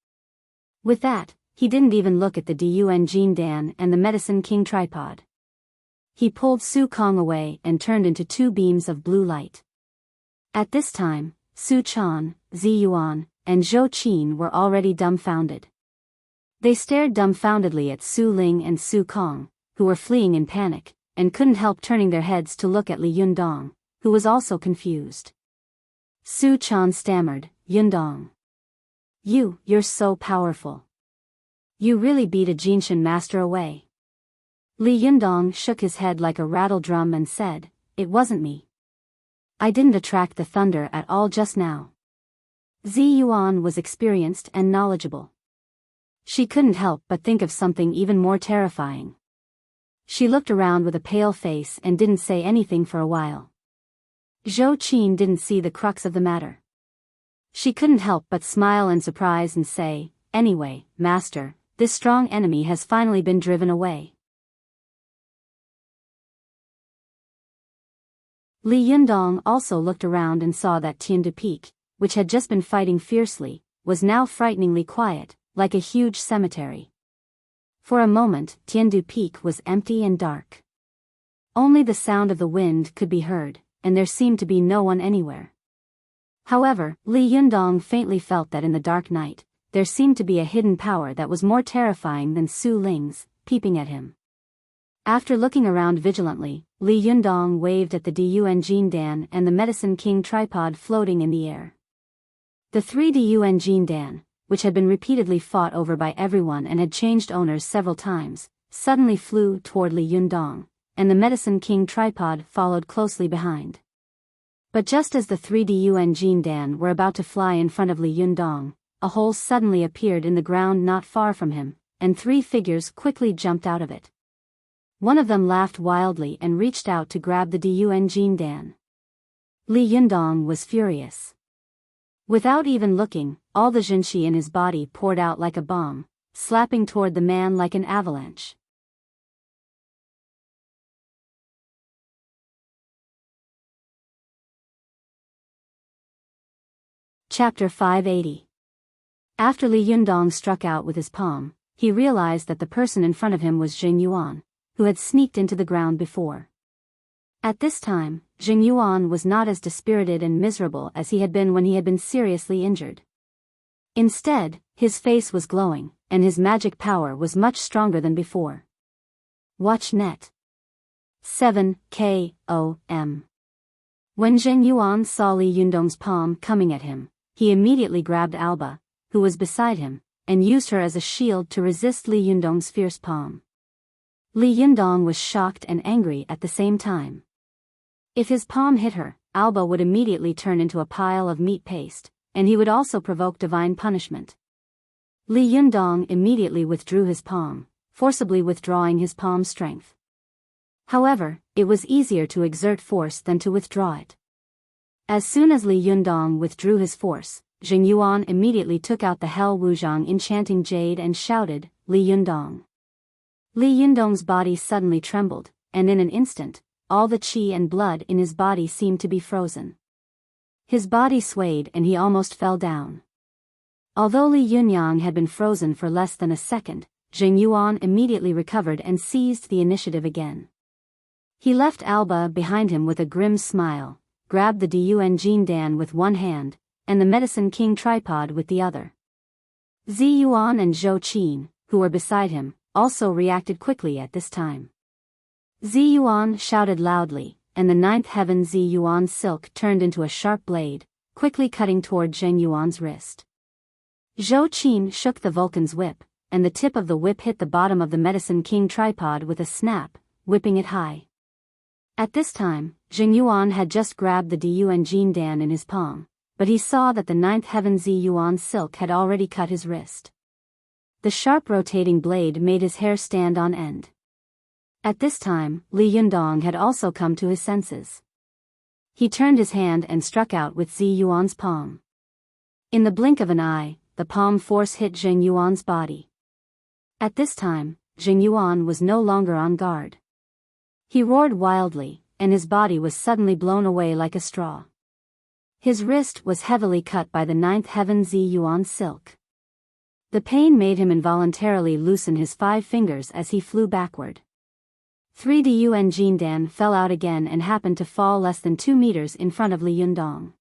With that, he didn't even look at the Diyuan Jindan and the Medicine King tripod. He pulled Su Kong away and turned into two beams of blue light. At this time, Su Chan, Zi Yuan, and Zhou Qin were already dumbfounded. They stared dumbfoundedly at Su Ling and Su Kong, who were fleeing in panic, and couldn't help turning their heads to look at Li Yundong, who was also confused. Su Chan stammered, "Yundong. You're so powerful. You really beat a Jinshan master away." Li Yundong shook his head like a rattle drum and said, "It wasn't me. I didn't attract the thunder at all just now." Zi Yuan was experienced and knowledgeable. She couldn't help but think of something even more terrifying. She looked around with a pale face and didn't say anything for a while. Zhou Qin didn't see the crux of the matter. She couldn't help but smile in surprise and say, "Anyway, master, this strong enemy has finally been driven away." Li Yundong also looked around and saw that Tian Du Peak, which had just been fighting fiercely, was now frighteningly quiet, like a huge cemetery. For a moment, Tiandu Peak was empty and dark. Only the sound of the wind could be heard, and there seemed to be no one anywhere. However, Li Yundong faintly felt that in the dark night, there seemed to be a hidden power that was more terrifying than Su Ling's, peeping at him. After looking around vigilantly, Li Yundong waved at the Dun Dan and the Medicine King tripod floating in the air. The 3 Dun Dan, which had been repeatedly fought over by everyone and had changed owners several times, suddenly flew toward Li Yundong, and the Medicine King tripod followed closely behind. But just as the 3 Dun Dan were about to fly in front of Li Yundong, a hole suddenly appeared in the ground not far from him, and 3 figures quickly jumped out of it. One of them laughed wildly and reached out to grab the Dun Dan. Li Yundong was furious. Without even looking, all the Jinshi in his body poured out like a bomb, slapping toward the man like an avalanche. Chapter 580. After Li Yundong struck out with his palm, he realized that the person in front of him was Jing Yuan, who had sneaked into the ground before. At this time, Jing Yuan was not as dispirited and miserable as he had been when he had been seriously injured. Instead, his face was glowing, and his magic power was much stronger than before. Watch net. 7 KOM. When Jing Yuan saw Li Yundong's palm coming at him, he immediately grabbed Alba, who was beside him, and used her as a shield to resist Li Yundong's fierce palm. Li Yundong was shocked and angry at the same time. If his palm hit her, Alba would immediately turn into a pile of meat paste, and he would also provoke divine punishment. Li Yundong immediately withdrew his palm, forcibly withdrawing his palm's strength. However, it was easier to exert force than to withdraw it. As soon as Li Yundong withdrew his force, Jing Yuan immediately took out the Hell Wuzhang enchanting jade and shouted, "Li Yundong." Li Yundong's body suddenly trembled, and in an instant, all the qi and blood in his body seemed to be frozen. His body swayed and he almost fell down. Although Li Yunyang had been frozen for less than a second, Jing Yuan immediately recovered and seized the initiative again. He left Alba behind him with a grim smile, grabbed the Dun Dan with one hand, and the Medicine King tripod with the other. Zi Yuan and Zhou Qin, who were beside him, also reacted quickly at this time. Zi Yuan shouted loudly, and the 9th heaven Zi Yuan silk turned into a sharp blade, quickly cutting toward Jing Yuan's wrist. Zhou Qin shook the Vulcan's whip, and the tip of the whip hit the bottom of the Medicine King tripod with a snap, whipping it high. At this time, Jing Yuan had just grabbed the Dun Dan in his palm, but he saw that the 9th heaven Zi Yuan silk had already cut his wrist. The sharp rotating blade made his hair stand on end. At this time, Li Yundong had also come to his senses. He turned his hand and struck out with Zi Yuan's palm. In the blink of an eye, the palm force hit Jing Yuan's body. At this time, Jing Yuan was no longer on guard. He roared wildly, and his body was suddenly blown away like a straw. His wrist was heavily cut by the 9th heaven Zi Yuan silk. The pain made him involuntarily loosen his 5 fingers as he flew backward. 3 Dun Dan fell out again and happened to fall less than 2 meters in front of Li Yundong.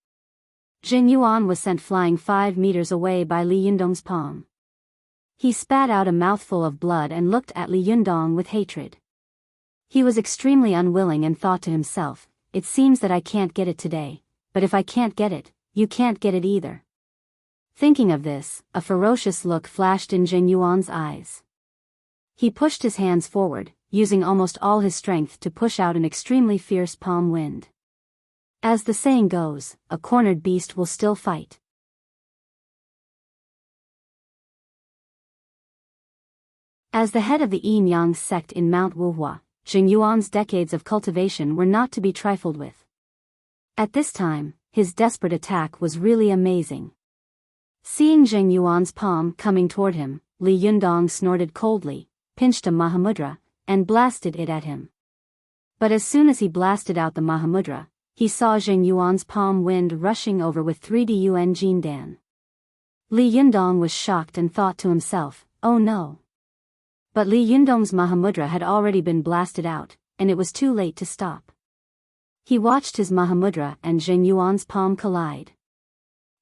Jing Yuan was sent flying 5 meters away by Li Yundong's palm. He spat out a mouthful of blood and looked at Li Yundong with hatred. He was extremely unwilling and thought to himself, "It seems that I can't get it today, but if I can't get it, you can't get it either." Thinking of this, a ferocious look flashed in Jing Yuan's eyes. He pushed his hands forward, using almost all his strength to push out an extremely fierce palm wind. As the saying goes, a cornered beast will still fight. As the head of the Yin-Yang sect in Mount Wuhua, Jing Yuan's decades of cultivation were not to be trifled with. At this time, his desperate attack was really amazing. Seeing Jing Yuan's palm coming toward him, Li Yundong snorted coldly, pinched a Mahamudra, and blasted it at him. But as soon as he blasted out the Mahamudra, he saw Jing Yuan's palm wind rushing over with 3 Dun Dan. Li Yundong was shocked and thought to himself, oh no. But Li Yundong's Mahamudra had already been blasted out, and it was too late to stop. He watched his Mahamudra and Zheng Yuan's palm collide.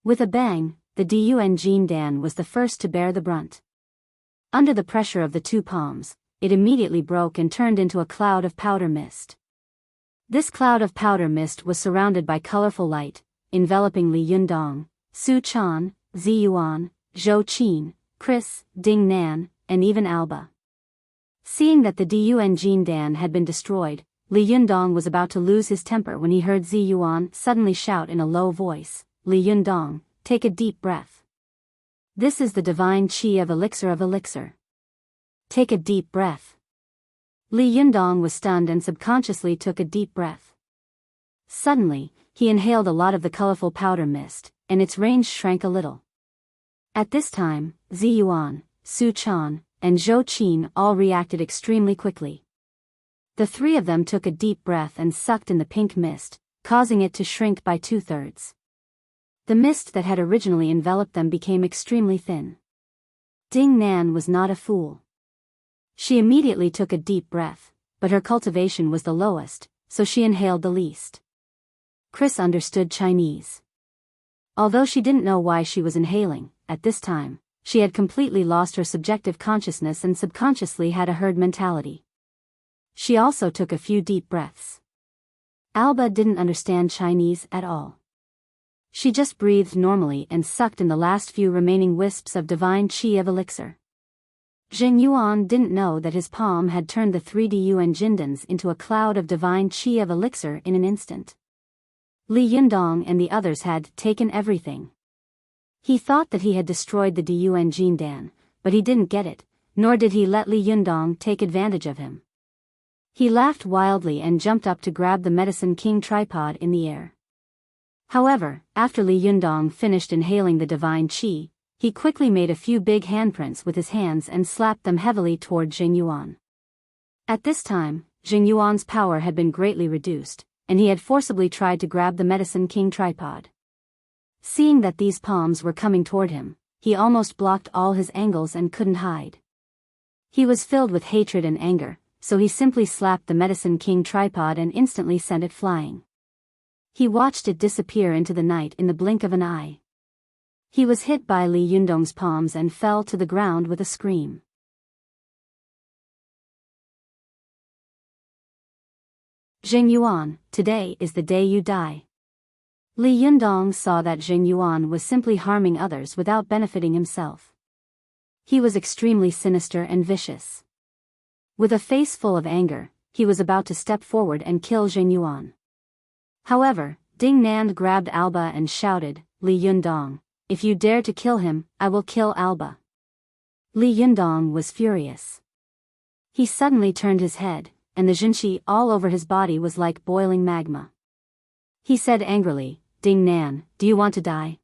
With a bang, the Dun Jin Dan was the first to bear the brunt. Under the pressure of the two palms, it immediately broke and turned into a cloud of powder mist. This cloud of powder mist was surrounded by colorful light, enveloping Li Yundong, Su Chan, Zi Yuan, Zhou Qin, Chris, Ding Nan, and even Alba. Seeing that the Dun Jin Dan had been destroyed, Li Yundong was about to lose his temper when he heard Zi Yuan suddenly shout in a low voice, Li Yundong, take a deep breath. This is the divine qi of elixir. Take a deep breath. Li Yundong was stunned and subconsciously took a deep breath. Suddenly, he inhaled a lot of the colorful powder mist, and its range shrank a little. At this time, Zi Yuan, Su Chan, and Zhou Qin all reacted extremely quickly. The three of them took a deep breath and sucked in the pink mist, causing it to shrink by 2/3. The mist that had originally enveloped them became extremely thin. Ding Nan was not a fool. She immediately took a deep breath, but her cultivation was the lowest, so she inhaled the least. Chris understood Chinese. Although she didn't know why she was inhaling, at this time, she had completely lost her subjective consciousness and subconsciously had a herd mentality. She also took a few deep breaths. Alba didn't understand Chinese at all. She just breathed normally and sucked in the last few remaining wisps of divine qi of elixir. Zheng Yuan didn't know that his palm had turned the 3 Dun Jindans into a cloud of divine qi of elixir in an instant. Li Yundong and the others had taken everything. He thought that he had destroyed the Dun Jindan, but he didn't get it, nor did he let Li Yundong take advantage of him. He laughed wildly and jumped up to grab the Medicine King tripod in the air. However, after Li Yundong finished inhaling the divine qi, he quickly made a few big handprints with his hands and slapped them heavily toward Zheng Yuan. At this time, Zheng Yuan's power had been greatly reduced, and he had forcibly tried to grab the Medicine King tripod. Seeing that these palms were coming toward him, he almost blocked all his angles and couldn't hide. He was filled with hatred and anger, so he simply slapped the Medicine King tripod and instantly sent it flying. He watched it disappear into the night in the blink of an eye. He was hit by Li Yundong's palms and fell to the ground with a scream. Zheng Yuan, today is the day you die. Li Yundong saw that Zheng Yuan was simply harming others without benefiting himself. He was extremely sinister and vicious. With a face full of anger, he was about to step forward and kill Zheng Yuan. However, Ding Nan grabbed Alba and shouted, Li Yundong, if you dare to kill him, I will kill Alba. Li Yundong was furious. He suddenly turned his head, and the jinqi all over his body was like boiling magma. He said angrily, Ding Nan, do you want to die?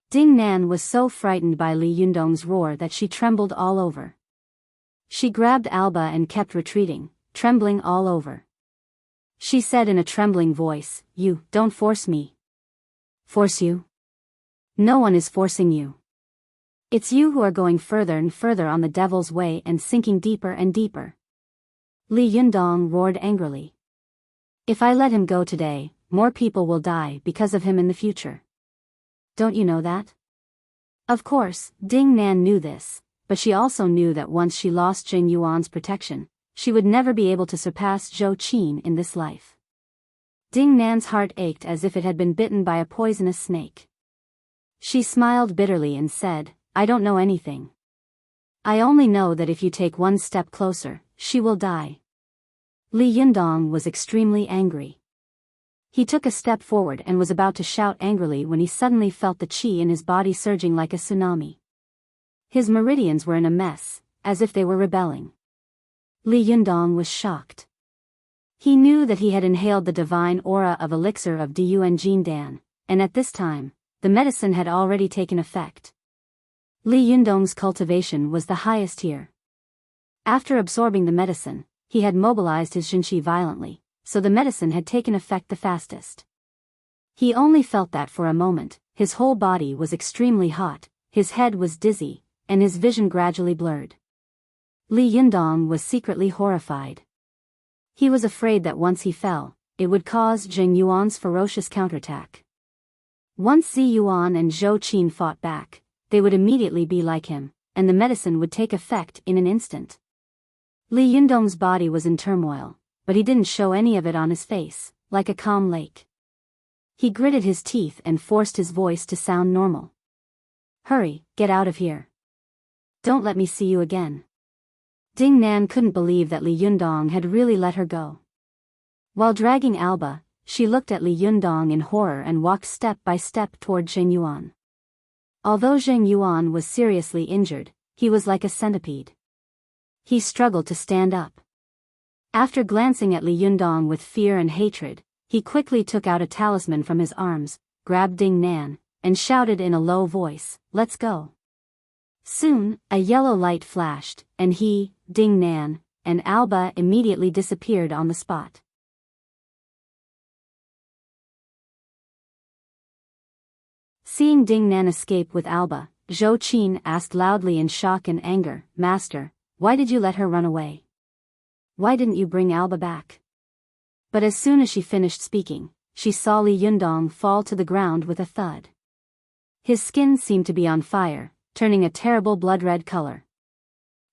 Ding Nan was so frightened by Li Yundong's roar that she trembled all over. She grabbed Alba and kept retreating, trembling all over. She said in a trembling voice, You, don't force me. Force you? No one is forcing you. It's you who are going further and further on the devil's way and sinking deeper and deeper. Li Yundong roared angrily. If I let him go today, more people will die because of him in the future. Don't you know that? Of course, Ding Nan knew this, but she also knew that once she lost Zheng Yuan's protection, she would never be able to surpass Zhou Qin in this life. Ding Nan's heart ached as if it had been bitten by a poisonous snake. She smiled bitterly and said, I don't know anything. I only know that if you take one step closer, she will die. Li Yundong was extremely angry. He took a step forward and was about to shout angrily when he suddenly felt the qi in his body surging like a tsunami. His meridians were in a mess, as if they were rebelling. Li Yundong was shocked. He knew that he had inhaled the divine aura of elixir of Dun Jindan, and at this time, the medicine had already taken effect. Li Yundong's cultivation was the highest here. After absorbing the medicine, he had mobilized his jinqi violently, so the medicine had taken effect the fastest. He only felt that for a moment, his whole body was extremely hot, his head was dizzy, and his vision gradually blurred. Li Yundong was secretly horrified. He was afraid that once he fell, it would cause Zheng Yuan's ferocious counterattack. Once Zi Yuan and Zhou Qin fought back, they would immediately be like him, and the medicine would take effect in an instant. Li Yundong's body was in turmoil, but he didn't show any of it on his face, like a calm lake. He gritted his teeth and forced his voice to sound normal. "Hurry, get out of here. Don't let me see you again." Ding Nan couldn't believe that Li Yundong had really let her go. While dragging Alba, she looked at Li Yundong in horror and walked step by step toward Zheng Yuan. Although Zheng Yuan was seriously injured, he was like a centipede. He struggled to stand up. After glancing at Li Yundong with fear and hatred, he quickly took out a talisman from his arms, grabbed Ding Nan, and shouted in a low voice, "Let's go." Soon, a yellow light flashed, and he, Ding Nan, and Alba immediately disappeared on the spot. Seeing Ding Nan escape with Alba, Zhou Qin asked loudly in shock and anger, "Master, why did you let her run away? Why didn't you bring Alba back?" But as soon as she finished speaking, she saw Li Yundong fall to the ground with a thud. His skin seemed to be on fire, turning a terrible blood-red color.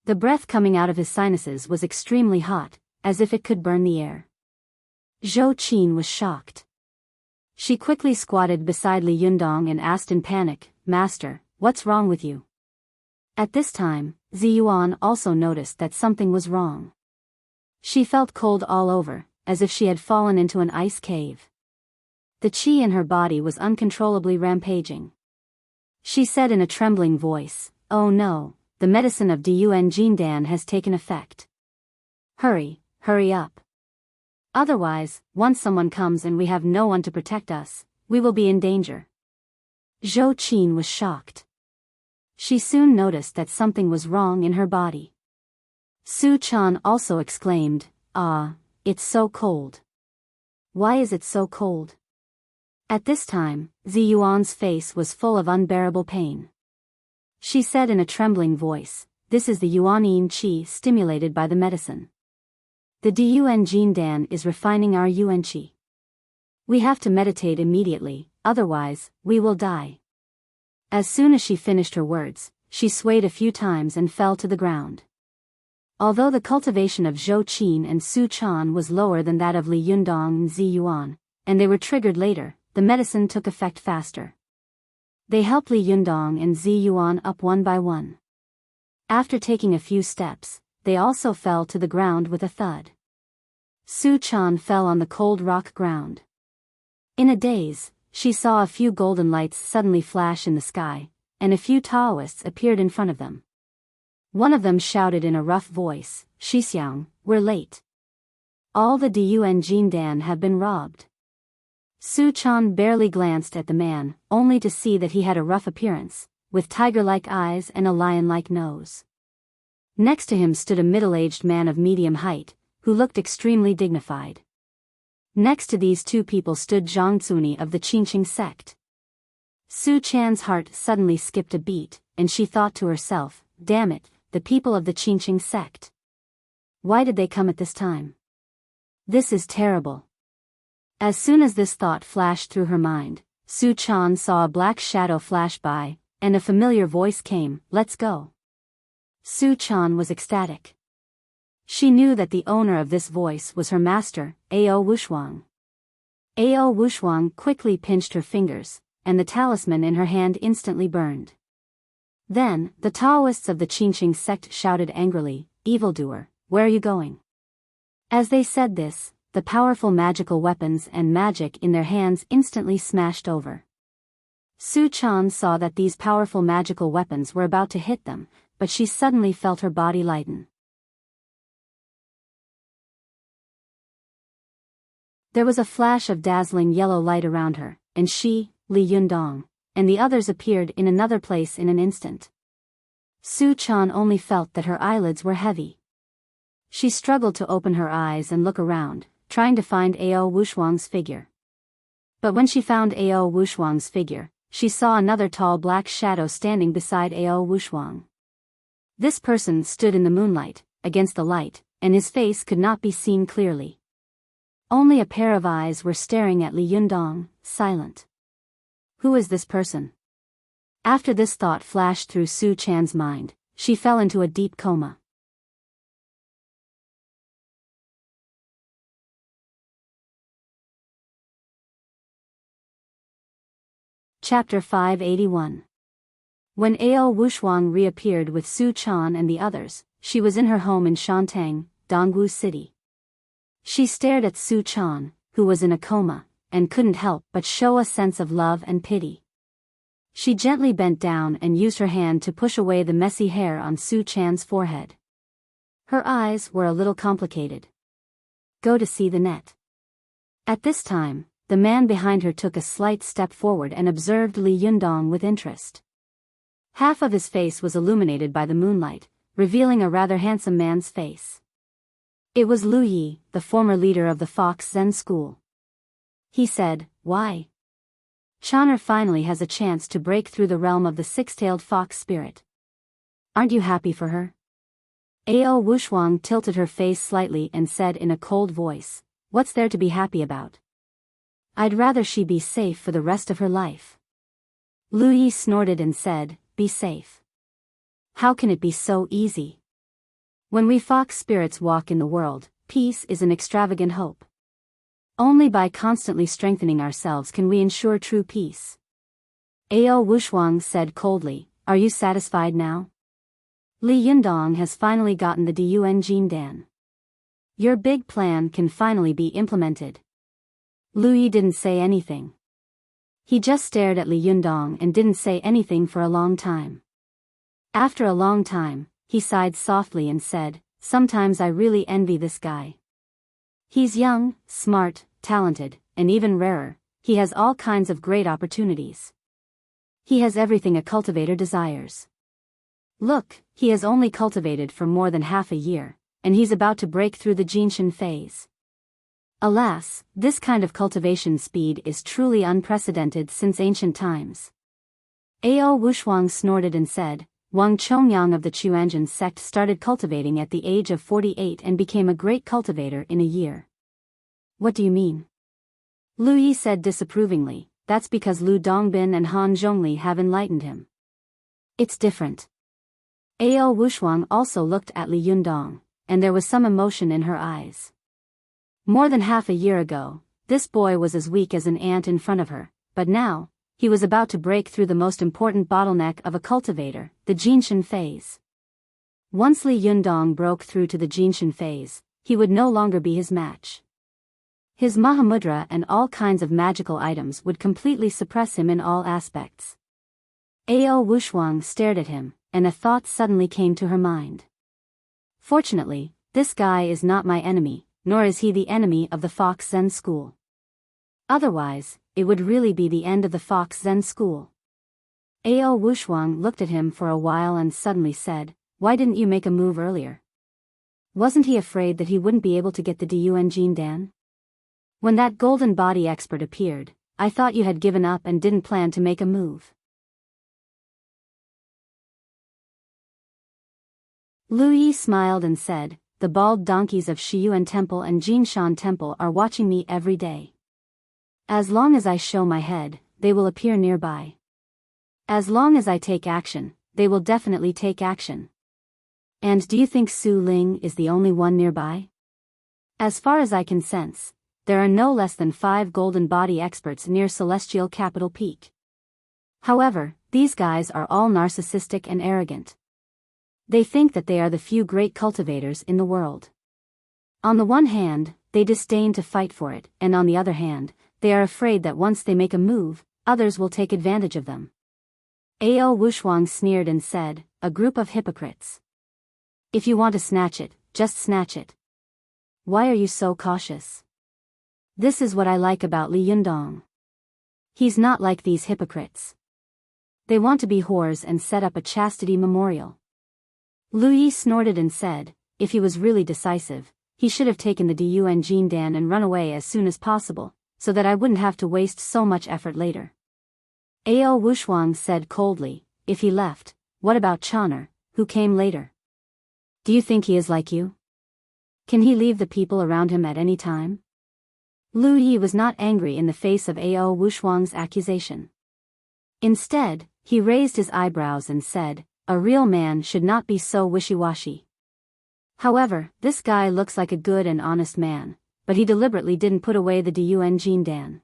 The breath coming out of his sinuses was extremely hot, as if it could burn the air. Zhou Qin was shocked. She quickly squatted beside Li Yundong and asked in panic, "Master, what's wrong with you?" At this time, Zi Yuan also noticed that something was wrong. She felt cold all over, as if she had fallen into an ice cave. The qi in her body was uncontrollably rampaging. She said in a trembling voice, "Oh no, the medicine of Dun Jindan has taken effect. Hurry, hurry up. Otherwise, once someone comes and we have no one to protect us, we will be in danger." Zhou Qin was shocked. She soon noticed that something was wrong in her body. Su Chan also exclaimed, "Ah, it's so cold. Why is it so cold?" At this time, Zi Yuan's face was full of unbearable pain. She said in a trembling voice, "This is the Yuanyin qi stimulated by the medicine. The Dun Jindan is refining our Yuan qi. We have to meditate immediately, otherwise, we will die." As soon as she finished her words, she swayed a few times and fell to the ground. Although the cultivation of Zhou Qin and Su Chan was lower than that of Li Yundong and Zi Yuan, and they were triggered later, the medicine took effect faster. They helped Li Yundong and Zi Yuan up one by one. After taking a few steps, they also fell to the ground with a thud. Su Chan fell on the cold rock ground. In a daze, she saw a few golden lights suddenly flash in the sky, and a few Taoists appeared in front of them. One of them shouted in a rough voice, "Shixiang, we're late. All the Dun Jindan have been robbed." Su Chan barely glanced at the man, only to see that he had a rough appearance, with tiger-like eyes and a lion-like nose. Next to him stood a middle-aged man of medium height, who looked extremely dignified. Next to these two people stood Zhang Cuni of the Qingqing sect. Su Chan's heart suddenly skipped a beat, and she thought to herself, "Damn it, the people of the Qingqing sect. Why did they come at this time? This is terrible." As soon as this thought flashed through her mind, Su Chan saw a black shadow flash by, and a familiar voice came, "Let's go." Su Chan was ecstatic. She knew that the owner of this voice was her master, Ao Wushuang. Ao Wushuang quickly pinched her fingers, and the talisman in her hand instantly burned. Then, the Taoists of the Qingqing sect shouted angrily, "Evildoer, where are you going?" As they said this, the powerful magical weapons and magic in their hands instantly smashed over. Su Chan saw that these powerful magical weapons were about to hit them, but she suddenly felt her body lighten. There was a flash of dazzling yellow light around her, and she, Li Yundong, and the others appeared in another place in an instant. Su Chan only felt that her eyelids were heavy. She struggled to open her eyes and look around, trying to find Ao Wushuang's figure. But when she found Ao Wushuang's figure, she saw another tall black shadow standing beside Ao Wushuang. This person stood in the moonlight, against the light, and his face could not be seen clearly. Only a pair of eyes were staring at Li Yundong, silent. Who is this person? After this thought flashed through Su Chan's mind, she fell into a deep coma. Chapter 581. When Ao Wushuang reappeared with Su Chan and the others, she was in her home in Shantang, Dongwu City. She stared at Su Chan, who was in a coma, and couldn't help but show a sense of love and pity. She gently bent down and used her hand to push away the messy hair on Su Chan's forehead. Her eyes were a little complicated. Go to see the net. At this time, the man behind her took a slight step forward and observed Li Yundong with interest. Half of his face was illuminated by the moonlight, revealing a rather handsome man's face. It was Lu Yi, the former leader of the Fox Zen school. He said, "Why? Chan'er finally has a chance to break through the realm of the six-tailed fox spirit. Aren't you happy for her?" Ao Wushuang tilted her face slightly and said in a cold voice, "What's there to be happy about? I'd rather she be safe for the rest of her life." Lu Yi snorted and said, "Be safe? How can it be so easy? When we fox spirits walk in the world, peace is an extravagant hope. Only by constantly strengthening ourselves can we ensure true peace." Ao Wushuang said coldly, "Are you satisfied now? Li Yundong has finally gotten the Diyuan Jindan. Your big plan can finally be implemented." Lu Yi didn't say anything. He just stared at Li Yundong and didn't say anything for a long time. After a long time, he sighed softly and said, "Sometimes I really envy this guy. He's young, smart, talented, and even rarer, he has all kinds of great opportunities. He has everything a cultivator desires. Look, he has only cultivated for more than half a year, and he's about to break through the Jinshan phase. Alas, this kind of cultivation speed is truly unprecedented since ancient times." Ao Wushuang snorted and said, "Wang Chongyang of the Chuanjin sect started cultivating at the age of 48 and became a great cultivator in a year." "What do you mean?" Lu Yi said disapprovingly, "That's because Lu Dongbin and Han Zhongli have enlightened him. It's different." Ao Wushuang also looked at Li Yundong, and there was some emotion in her eyes. More than half a year ago, this boy was as weak as an ant in front of her, but now, he was about to break through the most important bottleneck of a cultivator, the Jinshan phase. Once Li Yundong broke through to the Jinshan phase, he would no longer be his match. His Mahamudra and all kinds of magical items would completely suppress him in all aspects. Ao Wushuang stared at him, and a thought suddenly came to her mind. Fortunately, this guy is not my enemy, nor is he the enemy of the Fox Zen school. Otherwise, it would really be the end of the Fox Zen school. Ao Wushuang looked at him for a while and suddenly said, "Why didn't you make a move earlier? Wasn't he afraid that he wouldn't be able to get the Diyuan Jindan? When that golden body expert appeared, I thought you had given up and didn't plan to make a move." Lu Yi smiled and said, "The bald donkeys of Shiyuan Temple and Jinshan Temple are watching me every day. As long as I show my head, they will appear nearby. As long as I take action, they will definitely take action. And do you think Su Ling is the only one nearby? As far as I can sense, there are no less than 5 golden body experts near Celestial Capital Peak. However, these guys are all narcissistic and arrogant. They think that they are the few great cultivators in the world. On the one hand, they disdain to fight for it, and on the other hand, they are afraid that once they make a move, others will take advantage of them." Ao Wushuang sneered and said, "A group of hypocrites. If you want to snatch it, just snatch it. Why are you so cautious? This is what I like about Li Yundong. He's not like these hypocrites. They want to be whores and set up a chastity memorial." Lu Yi snorted and said, "If he was really decisive, he should have taken the Diyuan Jindan and run away as soon as possible, so that I wouldn't have to waste so much effort later." Ao Wushuang said coldly, if he left, what about Chon'er, who came later? Do you think he is like you? Can he leave the people around him at any time? Lu Yi was not angry in the face of Ao Wushuang's accusation. Instead, he raised his eyebrows and said, a real man should not be so wishy-washy. However, this guy looks like a good and honest man, but he deliberately didn't put away the Diyuan Jindan.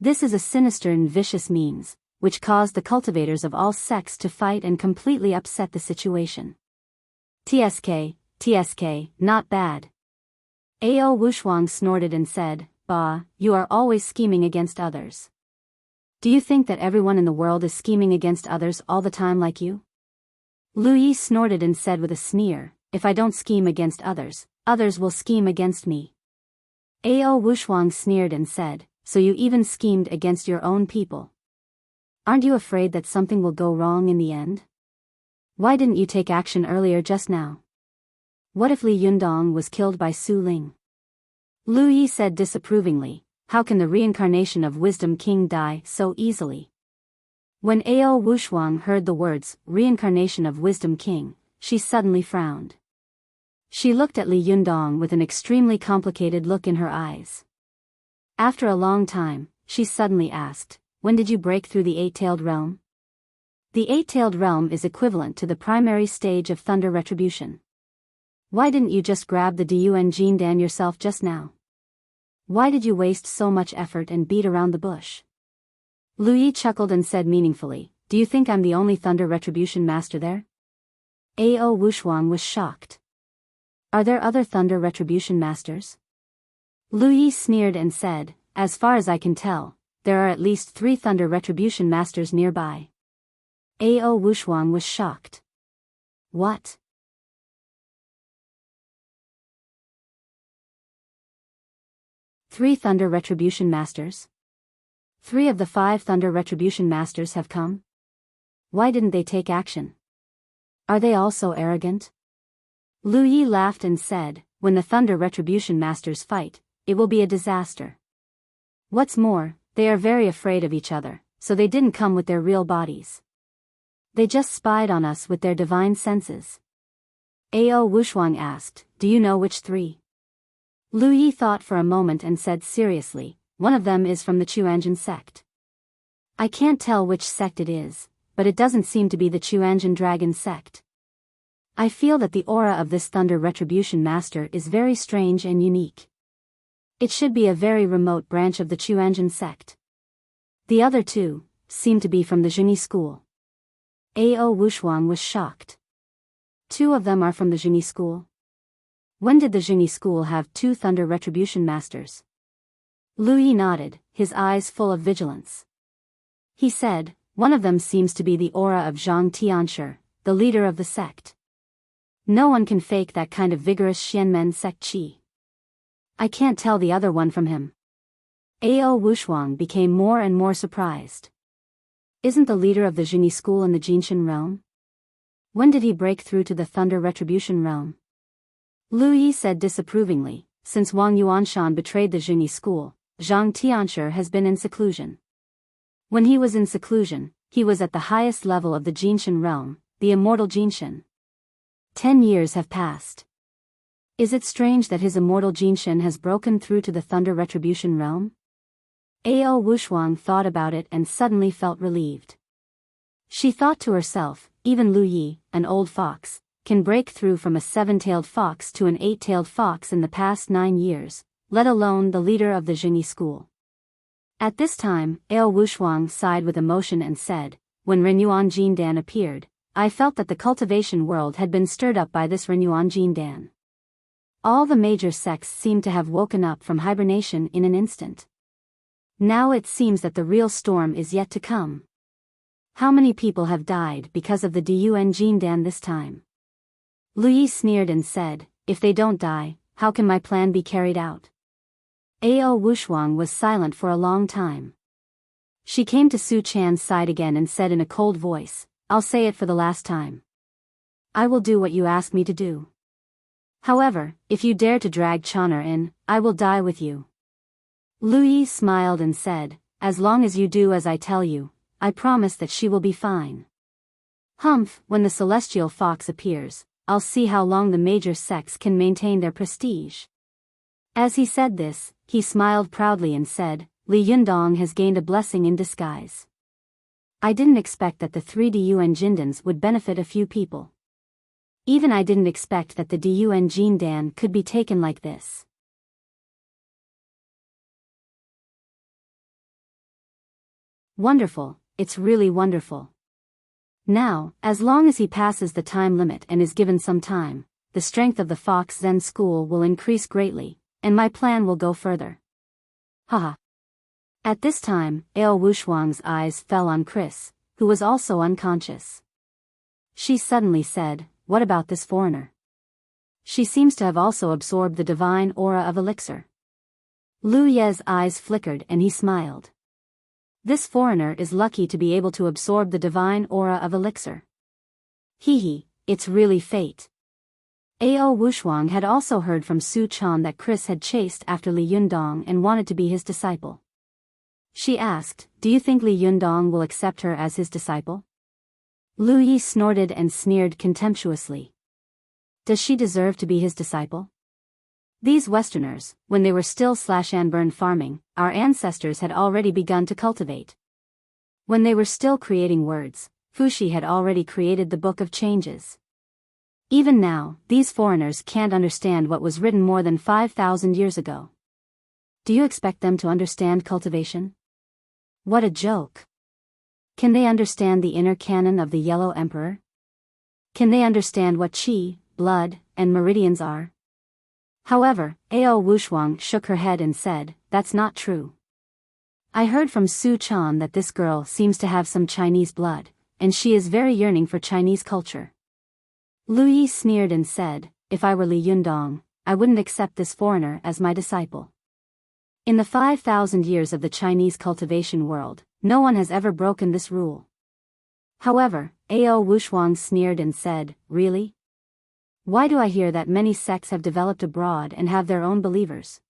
This is a sinister and vicious means, which caused the cultivators of all sects to fight and completely upset the situation. TSK, not bad. Ao Wushuang snorted and said, Bah, you are always scheming against others. Do you think that everyone in the world is scheming against others all the time like you? Lu Yi snorted and said with a sneer, if I don't scheme against others, others will scheme against me. Ao Wushuang sneered and said, so you even schemed against your own people. Aren't you afraid that something will go wrong in the end? Why didn't you take action earlier just now? What if Li Yundong was killed by Su Ling? Lu Yi said disapprovingly, how can the reincarnation of Wisdom King die so easily? When Ao Wushuang heard the words, reincarnation of Wisdom King, she suddenly frowned. She looked at Li Yundong with an extremely complicated look in her eyes. After a long time, she suddenly asked, when did you break through the eight-tailed realm? The eight-tailed realm is equivalent to the primary stage of thunder retribution. Why didn't you just grab the Diyuan Jindan yourself just now? Why did you waste so much effort and beat around the bush? Lu Yi chuckled and said meaningfully, do you think I'm the only thunder retribution master there? Ao Wushuang was shocked. Are there other thunder retribution masters? Lu Yi sneered and said, as far as I can tell, there are at least 3 thunder retribution masters nearby. Ao Wushuang was shocked. What? Three thunder retribution masters? 3 of the 5 thunder retribution masters have come? Why didn't they take action? Are they all so arrogant? Lu Yi laughed and said, when the thunder retribution masters fight, it will be a disaster. What's more, they are very afraid of each other, so they didn't come with their real bodies. They just spied on us with their divine senses. Ao Wushuang asked, do you know which 3? Lu Yi thought for a moment and said seriously, one of them is from the Chuanjin sect. I can't tell which sect it is, but it doesn't seem to be the Chuanjin dragon sect. I feel that the aura of this thunder retribution master is very strange and unique. It should be a very remote branch of the Chuanjin sect. The other 2 seem to be from the Zhini school. Ao Wushuang was shocked. 2 of them are from the Zhini school? When did the Zhini school have 2 thunder retribution masters? Lu Yi nodded, his eyes full of vigilance. He said, one of them seems to be the aura of Zhang Tianshi, the leader of the sect. No one can fake that kind of vigorous Xianmen sect qi. I can't tell the other one from him. Ao Wushuang became more and more surprised. Isn't the leader of the Zhini school in the Jinshin realm? When did he break through to the thunder retribution realm? Lu Yi said disapprovingly, since Wang Yuanshan betrayed the Zhini school, Zhang Tianshi has been in seclusion. When he was in seclusion, he was at the highest level of the Jinshin realm, the immortal Jinshin. 10 years have passed. Is it strange that his immortal Jinshin has broken through to the thunder retribution realm? Ao Wushuang thought about it and suddenly felt relieved. She thought to herself, even Lu Yi, an old fox, can break through from a 7-tailed fox to an 8-tailed fox in the past 9 years, let alone the leader of the Zhini school. At this time, Ao Wushuang sighed with emotion and said, when Renyuan Jindan appeared, I felt that the cultivation world had been stirred up by this Renyuan Jindan. All the major sects seemed to have woken up from hibernation in an instant. Now it seems that the real storm is yet to come. How many people have died because of the Diyuan Jindan this time? Lu Yi sneered and said, if they don't die, how can my plan be carried out? Ao Wushuang was silent for a long time. She came to Su Chan's side again and said in a cold voice, I'll say it for the last time. I will do what you ask me to do. However, if you dare to drag Chon'er in, I will die with you. Lu Yi smiled and said, as long as you do as I tell you, I promise that she will be fine. Humph, when the celestial fox appears, I'll see how long the major sects can maintain their prestige. As he said this, he smiled proudly and said, Li Yundong has gained a blessing in disguise. I didn't expect that the 3 Dun Jindans would benefit a few people. Even I didn't expect that the Dun Jindan could be taken like this. Wonderful, it's really wonderful. Now, as long as he passes the time limit and is given some time, the strength of the Fox Zen school will increase greatly, and my plan will go further. Haha. At this time, Ao Wushuang's eyes fell on Chris, who was also unconscious. She suddenly said, what about this foreigner? She seems to have also absorbed the divine aura of elixir. Lu Ye's eyes flickered and he smiled. This foreigner is lucky to be able to absorb the divine aura of elixir. Hee, it's really fate. Ao Wushuang had also heard from Su Chan that Chris had chased after Li Yundong and wanted to be his disciple. She asked, do you think Li Yundong will accept her as his disciple? Lu Yi snorted and sneered contemptuously. Does she deserve to be his disciple? These Westerners, when they were still / burn farming, our ancestors had already begun to cultivate. When they were still creating words, Fuxi had already created the Book of Changes. Even now, these foreigners can't understand what was written more than 5,000 years ago. Do you expect them to understand cultivation? What a joke. Can they understand the inner canon of the Yellow Emperor? Can they understand what qi, blood, and meridians are? However, Ao Wushuang shook her head and said, that's not true. I heard from Su Chan that this girl seems to have some Chinese blood, and she is very yearning for Chinese culture. Lu Yi sneered and said, if I were Li Yundong, I wouldn't accept this foreigner as my disciple. In the 5,000 years of the Chinese cultivation world, no one has ever broken this rule. However, Ao Wushuang sneered and said, really? Why do I hear that many sects have developed abroad and have their own believers?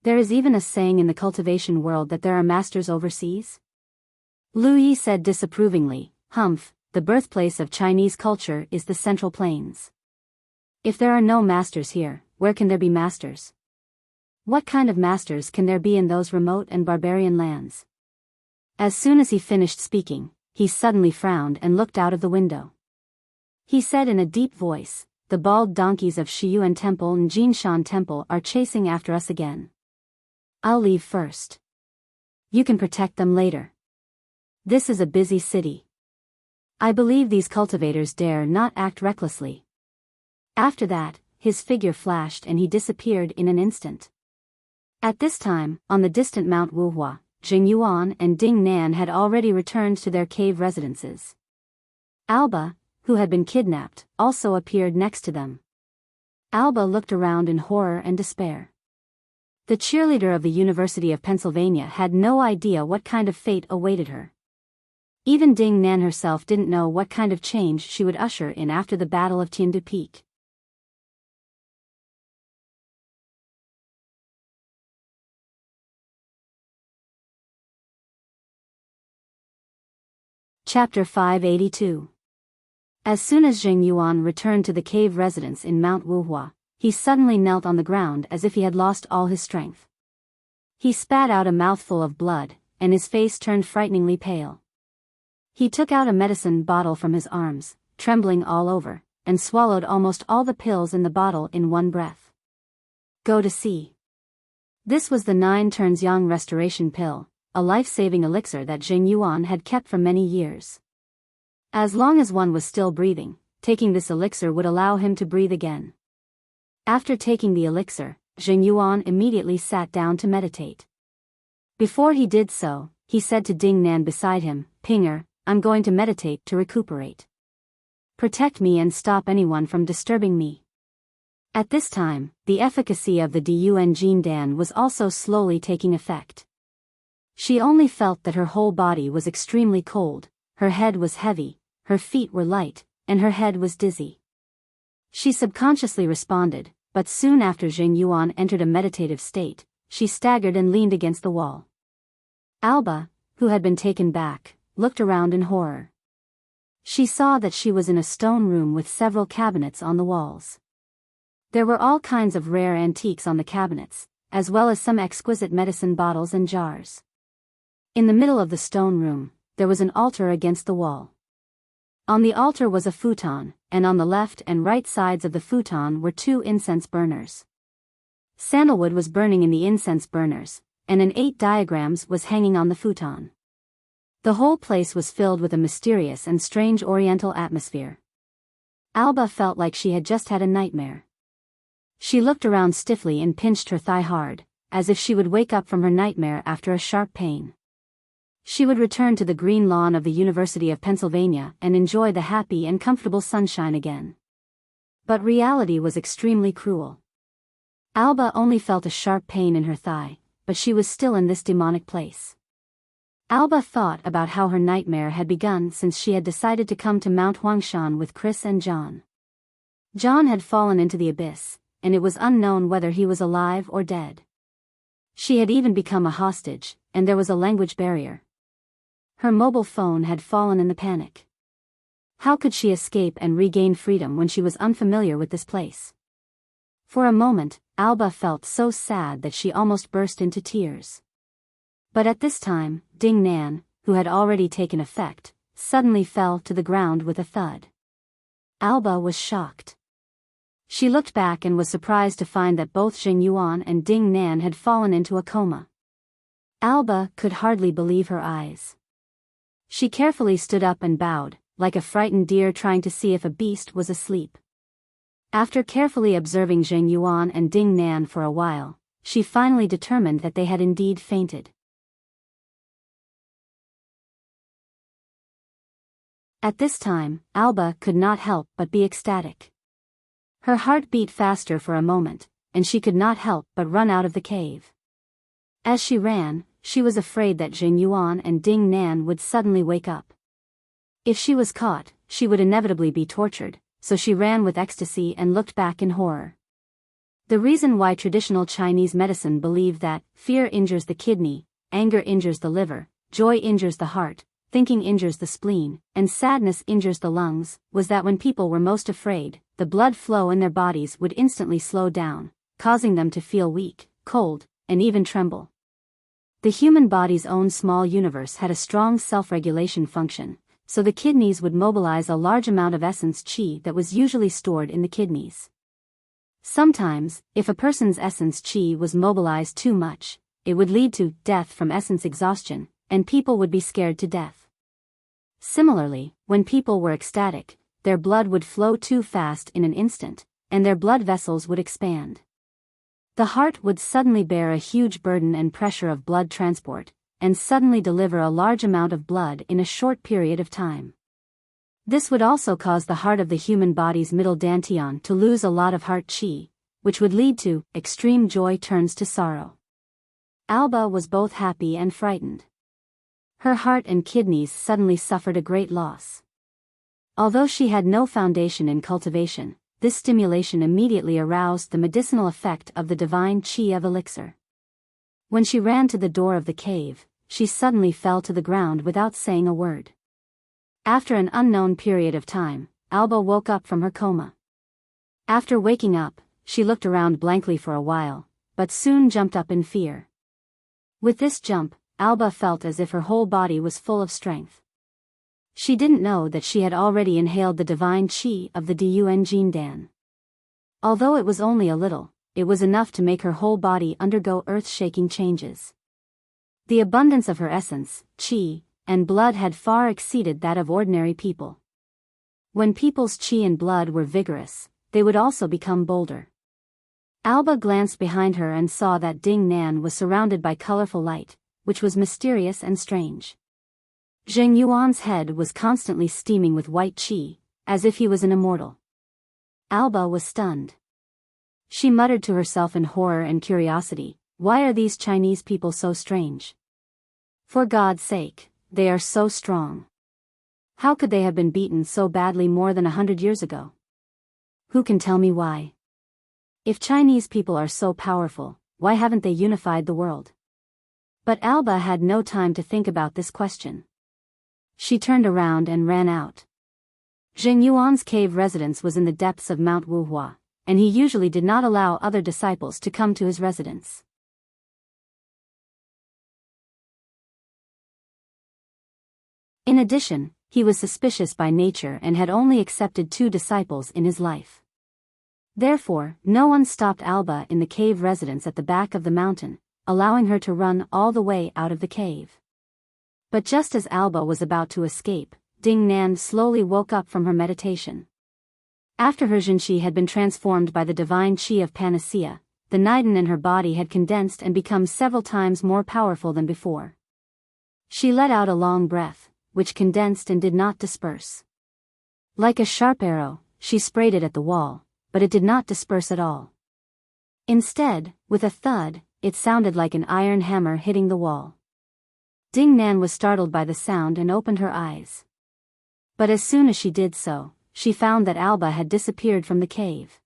There is even a saying in the cultivation world that there are masters overseas? Lu Yi said disapprovingly, humph, the birthplace of Chinese culture is the Central Plains. If there are no masters here, where can there be masters? What kind of masters can there be in those remote and barbarian lands? As soon as he finished speaking, he suddenly frowned and looked out of the window. He said in a deep voice, the bald donkeys of Shiyuan Temple and Jinshan Temple are chasing after us again. I'll leave first. You can protect them later. This is a busy city. I believe these cultivators dare not act recklessly. After that, his figure flashed and he disappeared in an instant. At this time, on the distant Mount Wuhua, Jing Yuan and Ding Nan had already returned to their cave residences. Alba, who had been kidnapped, also appeared next to them. Alba looked around in horror and despair. The cheerleader of the University of Pennsylvania had no idea what kind of fate awaited her. Even Ding Nan herself didn't know what kind of change she would usher in after the Battle of Tiandu Peak. Chapter 582. As soon as Jing Yuan returned to the cave residence in Mount Wuhua, he suddenly knelt on the ground as if he had lost all his strength. He spat out a mouthful of blood, and his face turned frighteningly pale. He took out a medicine bottle from his arms, trembling all over, and swallowed almost all the pills in the bottle in one breath. Go to see. This was the 9 turns yang restoration pill, a life-saving elixir that Jing Yuan had kept for many years. As long as one was still breathing, taking this elixir would allow him to breathe again. After taking the elixir, Jing Yuan immediately sat down to meditate. Before he did so, he said to Ding Nan beside him, Pinger, I'm going to meditate to recuperate. Protect me and stop anyone from disturbing me. At this time, the efficacy of the Dun Jindan was also slowly taking effect. She only felt that her whole body was extremely cold, her head was heavy, her feet were light, and her head was dizzy. She subconsciously responded, but soon after Jing Yuan entered a meditative state, she staggered and leaned against the wall. Alba, who had been taken back, looked around in horror. She saw that she was in a stone room with several cabinets on the walls. There were all kinds of rare antiques on the cabinets, as well as some exquisite medicine bottles and jars. In the middle of the stone room, there was an altar against the wall. On the altar was a futon, and on the left and right sides of the futon were 2 incense burners. Sandalwood was burning in the incense burners, and an 8 diagrams was hanging on the futon. The whole place was filled with a mysterious and strange oriental atmosphere. Alba felt like she had just had a nightmare. She looked around stiffly and pinched her thigh hard, as if she would wake up from her nightmare after a sharp pain. She would return to the green lawn of the University of Pennsylvania and enjoy the happy and comfortable sunshine again. But reality was extremely cruel. Alba only felt a sharp pain in her thigh, but she was still in this demonic place. Alba thought about how her nightmare had begun since she had decided to come to Mount Huangshan with Chris and John. John had fallen into the abyss, and it was unknown whether he was alive or dead. She had even become a hostage, and there was a language barrier. Her mobile phone had fallen in the panic. How could she escape and regain freedom when she was unfamiliar with this place? For a moment, Alba felt so sad that she almost burst into tears. But at this time, Ding Nan, who had already taken effect, suddenly fell to the ground with a thud. Alba was shocked. She looked back and was surprised to find that both Jing Yuan and Ding Nan had fallen into a coma. Alba could hardly believe her eyes. She carefully stood up and bowed, like a frightened deer trying to see if a beast was asleep. After carefully observing Jing Yuan and Ding Nan for a while, she finally determined that they had indeed fainted. At this time, Alba could not help but be ecstatic. Her heart beat faster for a moment, and she could not help but run out of the cave. As she ran, she was afraid that Jing Yuan and Ding Nan would suddenly wake up. If she was caught, she would inevitably be tortured, so she ran with ecstasy and looked back in horror. The reason why traditional Chinese medicine believed that fear injures the kidney, anger injures the liver, joy injures the heart, thinking injures the spleen, and sadness injures the lungs, was that when people were most afraid, the blood flow in their bodies would instantly slow down, causing them to feel weak, cold, and even tremble. The human body's own small universe had a strong self-regulation function, so the kidneys would mobilize a large amount of essence qi that was usually stored in the kidneys. Sometimes, if a person's essence qi was mobilized too much, it would lead to death from essence exhaustion, and people would be scared to death. Similarly, when people were ecstatic, their blood would flow too fast in an instant, and their blood vessels would expand. The heart would suddenly bear a huge burden and pressure of blood transport, and suddenly deliver a large amount of blood in a short period of time. This would also cause the heart of the human body's middle dantian to lose a lot of heart qi, which would lead to extreme joy turns to sorrow. Alba was both happy and frightened. Her heart and kidneys suddenly suffered a great loss. Although she had no foundation in cultivation, this stimulation immediately aroused the medicinal effect of the divine qi of elixir. When she ran to the door of the cave, she suddenly fell to the ground without saying a word. After an unknown period of time, Alba woke up from her coma. After waking up, she looked around blankly for a while, but soon jumped up in fear. With this jump, Alba felt as if her whole body was full of strength. She didn't know that she had already inhaled the divine qi of the Dun Jin Dan. Although it was only a little, it was enough to make her whole body undergo earth-shaking changes. The abundance of her essence, qi, and blood had far exceeded that of ordinary people. When people's qi and blood were vigorous, they would also become bolder. Alba glanced behind her and saw that Ding Nan was surrounded by colorful light, which was mysterious and strange. Jing Yuan's head was constantly steaming with white qi, as if he was an immortal. Alba was stunned. She muttered to herself in horror and curiosity, "Why are these Chinese people so strange? For God's sake, they are so strong. How could they have been beaten so badly more than 100 years ago? Who can tell me why? If Chinese people are so powerful, why haven't they unified the world?" But Alba had no time to think about this question. She turned around and ran out. Zheng Yuan's cave residence was in the depths of Mount Wuhua, and he usually did not allow other disciples to come to his residence. In addition, he was suspicious by nature and had only accepted 2 disciples in his life. Therefore, no one stopped Alba in the cave residence at the back of the mountain, allowing her to run all the way out of the cave. But just as Alba was about to escape, Ding Nan slowly woke up from her meditation. After her Jinqi had been transformed by the divine qi of panacea, the Niden in her body had condensed and become several times more powerful than before. She let out a long breath, which condensed and did not disperse. Like a sharp arrow, she sprayed it at the wall, but it did not disperse at all. Instead, with a thud, it sounded like an iron hammer hitting the wall. Ding Nan was startled by the sound and opened her eyes. But as soon as she did so, she found that Alba had disappeared from the cave.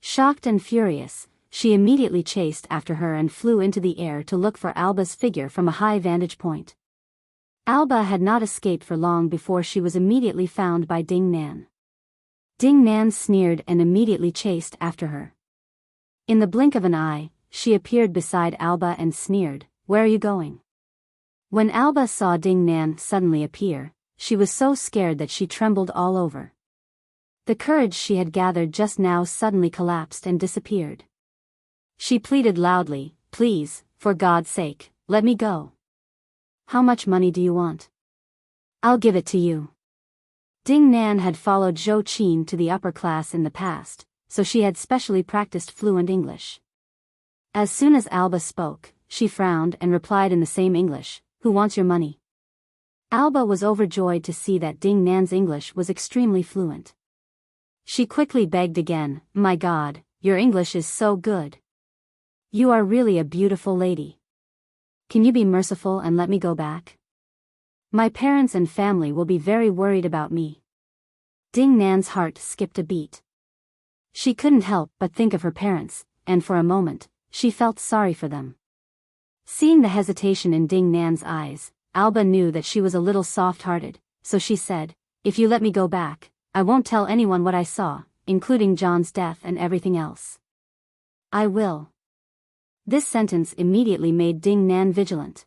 Shocked and furious, she immediately chased after her and flew into the air to look for Alba's figure from a high vantage point. Alba had not escaped for long before she was immediately found by Ding Nan. Ding Nan sneered and immediately chased after her. In the blink of an eye, she appeared beside Alba and sneered, "Where are you going?" When Alba saw Ding Nan suddenly appear, she was so scared that she trembled all over. The courage she had gathered just now suddenly collapsed and disappeared. She pleaded loudly, "Please, for God's sake, let me go. How much money do you want? I'll give it to you." Ding Nan had followed Zhou Qin to the upper class in the past, so she had specially practiced fluent English. As soon as Alba spoke, she frowned and replied in the same English, "Who wants your money?" Alba was overjoyed to see that Ding Nan's English was extremely fluent. She quickly begged again, "My God, your English is so good. You are really a beautiful lady. Can you be merciful and let me go back? My parents and family will be very worried about me." Ding Nan's heart skipped a beat. She couldn't help but think of her parents, and for a moment, she felt sorry for them. Seeing the hesitation in Ding Nan's eyes, Alba knew that she was a little soft-hearted, so she said, "If you let me go back, I won't tell anyone what I saw, including John's death and everything else. I will." This sentence immediately made Ding Nan vigilant.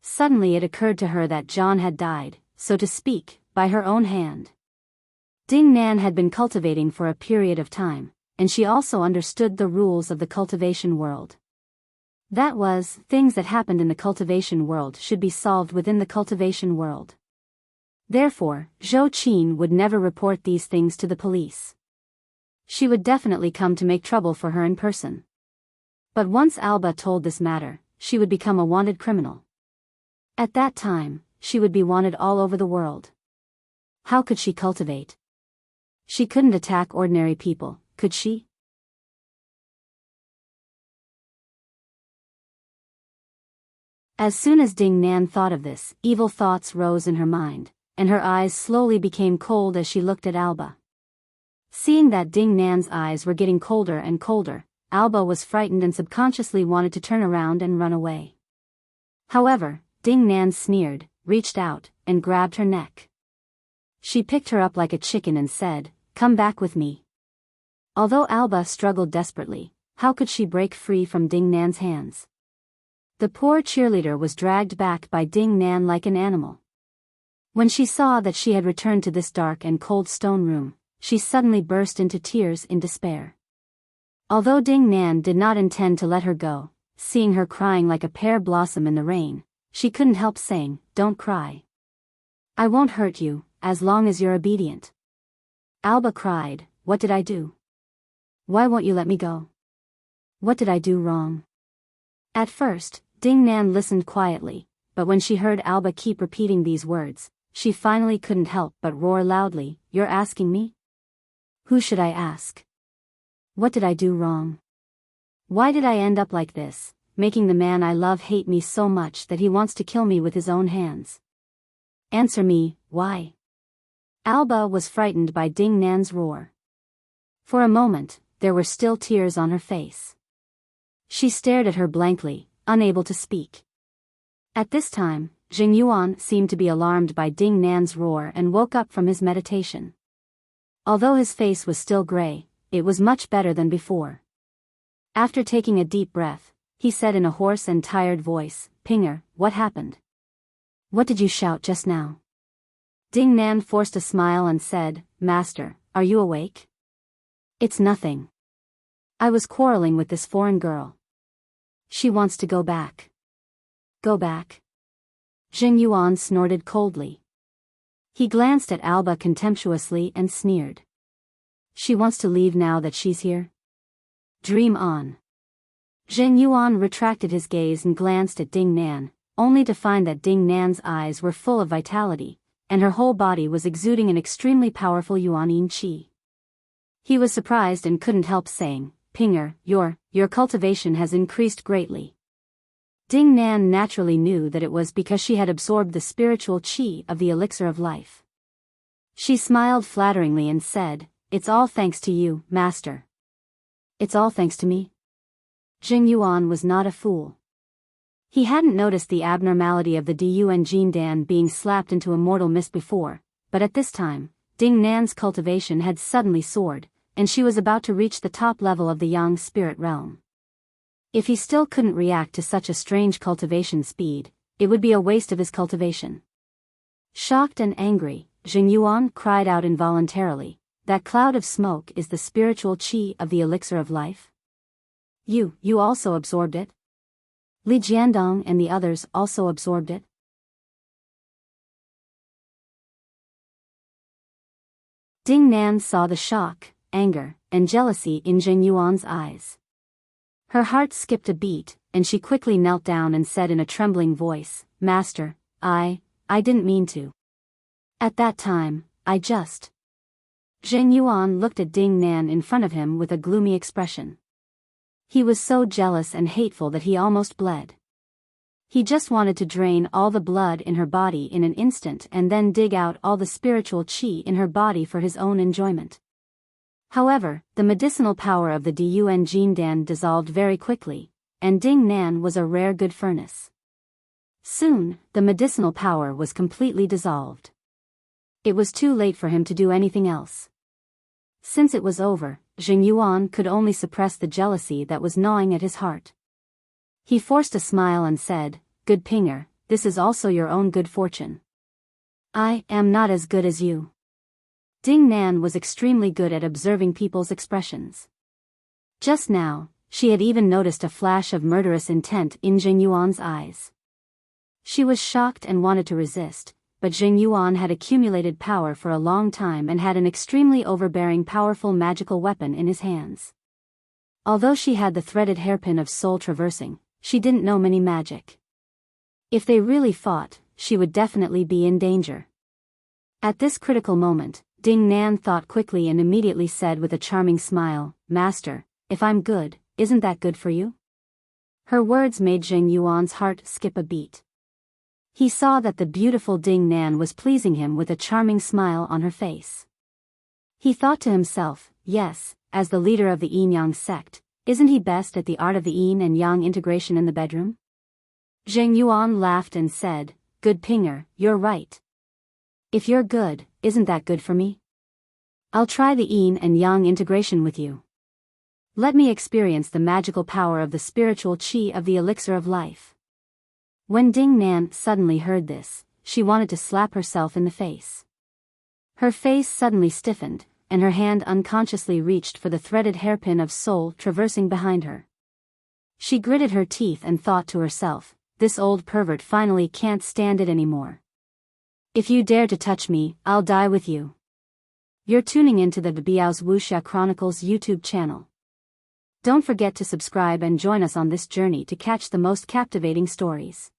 Suddenly it occurred to her that John had died, so to speak, by her own hand. Ding Nan had been cultivating for a period of time, and she also understood the rules of the cultivation world. That was, things that happened in the cultivation world should be solved within the cultivation world. Therefore, Zhou Qin would never report these things to the police. She would definitely come to make trouble for her in person. But once Alba told this matter, she would become a wanted criminal. At that time, she would be wanted all over the world. How could she cultivate? She couldn't attack ordinary people, could she? As soon as Ding Nan thought of this, evil thoughts rose in her mind, and her eyes slowly became cold as she looked at Alba. Seeing that Ding Nan's eyes were getting colder and colder, Alba was frightened and subconsciously wanted to turn around and run away. However, Ding Nan sneered, reached out, and grabbed her neck. She picked her up like a chicken and said, "Come back with me." Although Alba struggled desperately, how could she break free from Ding Nan's hands? The poor cheerleader was dragged back by Ding Nan like an animal. When she saw that she had returned to this dark and cold stone room, she suddenly burst into tears in despair. Although Ding Nan did not intend to let her go, seeing her crying like a pear blossom in the rain, she couldn't help saying, "Don't cry. I won't hurt you, as long as you're obedient." Alba cried, "What did I do? Why won't you let me go? What did I do wrong?" At first, Ding Nan listened quietly, but when she heard Alba keep repeating these words, she finally couldn't help but roar loudly, "You're asking me? Who should I ask? What did I do wrong? Why did I end up like this, making the man I love hate me so much that he wants to kill me with his own hands? Answer me, why?" Alba was frightened by Ding Nan's roar. For a moment, there were still tears on her face. She stared at her blankly, unable to speak. At this time, Jing Yuan seemed to be alarmed by Ding Nan's roar and woke up from his meditation. Although his face was still gray, it was much better than before. After taking a deep breath, he said in a hoarse and tired voice, "Pinger, what happened? What did you shout just now?" Ding Nan forced a smile and said, "Master, are you awake?" "It's nothing. I was quarreling with this foreign girl. She wants to go back." "Go back?" Jing Yuan snorted coldly. He glanced at Alba contemptuously and sneered. "She wants to leave now that she's here? Dream on." Jing Yuan retracted his gaze and glanced at Ding Nan, only to find that Ding Nan's eyes were full of vitality, and her whole body was exuding an extremely powerful Yuanyin qi. He was surprised and couldn't help saying, "Pinger, your cultivation has increased greatly." Ding Nan naturally knew that it was because she had absorbed the spiritual qi of the elixir of life. She smiled flatteringly and said, "It's all thanks to you, master." "It's all thanks to me?" Jing Yuan was not a fool. He hadn't noticed the abnormality of the Diyuan Jindan being slapped into a mortal mist before, but at this time, Ding Nan's cultivation had suddenly soared, and she was about to reach the top level of the Yang spirit realm. If he still couldn't react to such a strange cultivation speed, it would be a waste of his cultivation. Shocked and angry, Jing Yuan cried out involuntarily, "That cloud of smoke is the spiritual qi of the elixir of life? You also absorbed it? Li Jiandong and the others also absorbed it?" Ding Nan saw the shock, anger, and jealousy in Jing Yuan's eyes. Her heart skipped a beat, and she quickly knelt down and said in a trembling voice, "Master, I didn't mean to. At that time, I just..." Jing Yuan looked at Ding Nan in front of him with a gloomy expression. He was so jealous and hateful that he almost bled. He just wanted to drain all the blood in her body in an instant and then dig out all the spiritual qi in her body for his own enjoyment. However, the medicinal power of the Diyuan Jindan dissolved very quickly, and Ding Nan was a rare good furnace. Soon, the medicinal power was completely dissolved. It was too late for him to do anything else. Since it was over, Jing Yuan could only suppress the jealousy that was gnawing at his heart. He forced a smile and said, "Good Pinger, this is also your own good fortune. I am not as good as you." Ding Nan was extremely good at observing people's expressions. Just now, she had even noticed a flash of murderous intent in Jing Yuan's eyes. She was shocked and wanted to resist, but Jing Yuan had accumulated power for a long time and had an extremely overbearing powerful magical weapon in his hands. Although she had the threaded hairpin of soul traversing, she didn't know many magic. If they really fought, she would definitely be in danger. At this critical moment, Ding Nan thought quickly and immediately said with a charming smile, "Master, if I'm good, isn't that good for you?" Her words made Jing Yuan's heart skip a beat. He saw that the beautiful Ding Nan was pleasing him with a charming smile on her face. He thought to himself, yes, as the leader of the Yin-Yang sect, isn't he best at the art of the Yin and Yang integration in the bedroom? Jing Yuan laughed and said, "Good Pinger, you're right. If you're good, isn't that good for me? I'll try the Yin and Yang integration with you. Let me experience the magical power of the spiritual qi of the elixir of life." When Ding Nan suddenly heard this, she wanted to slap herself in the face. Her face suddenly stiffened, and her hand unconsciously reached for the threaded hairpin of soul traversing behind her. She gritted her teeth and thought to herself, "This old pervert finally can't stand it anymore. If you dare to touch me, I'll die with you." You're tuning into the Biyao's Wuxia Chronicles YouTube channel. Don't forget to subscribe and join us on this journey to catch the most captivating stories.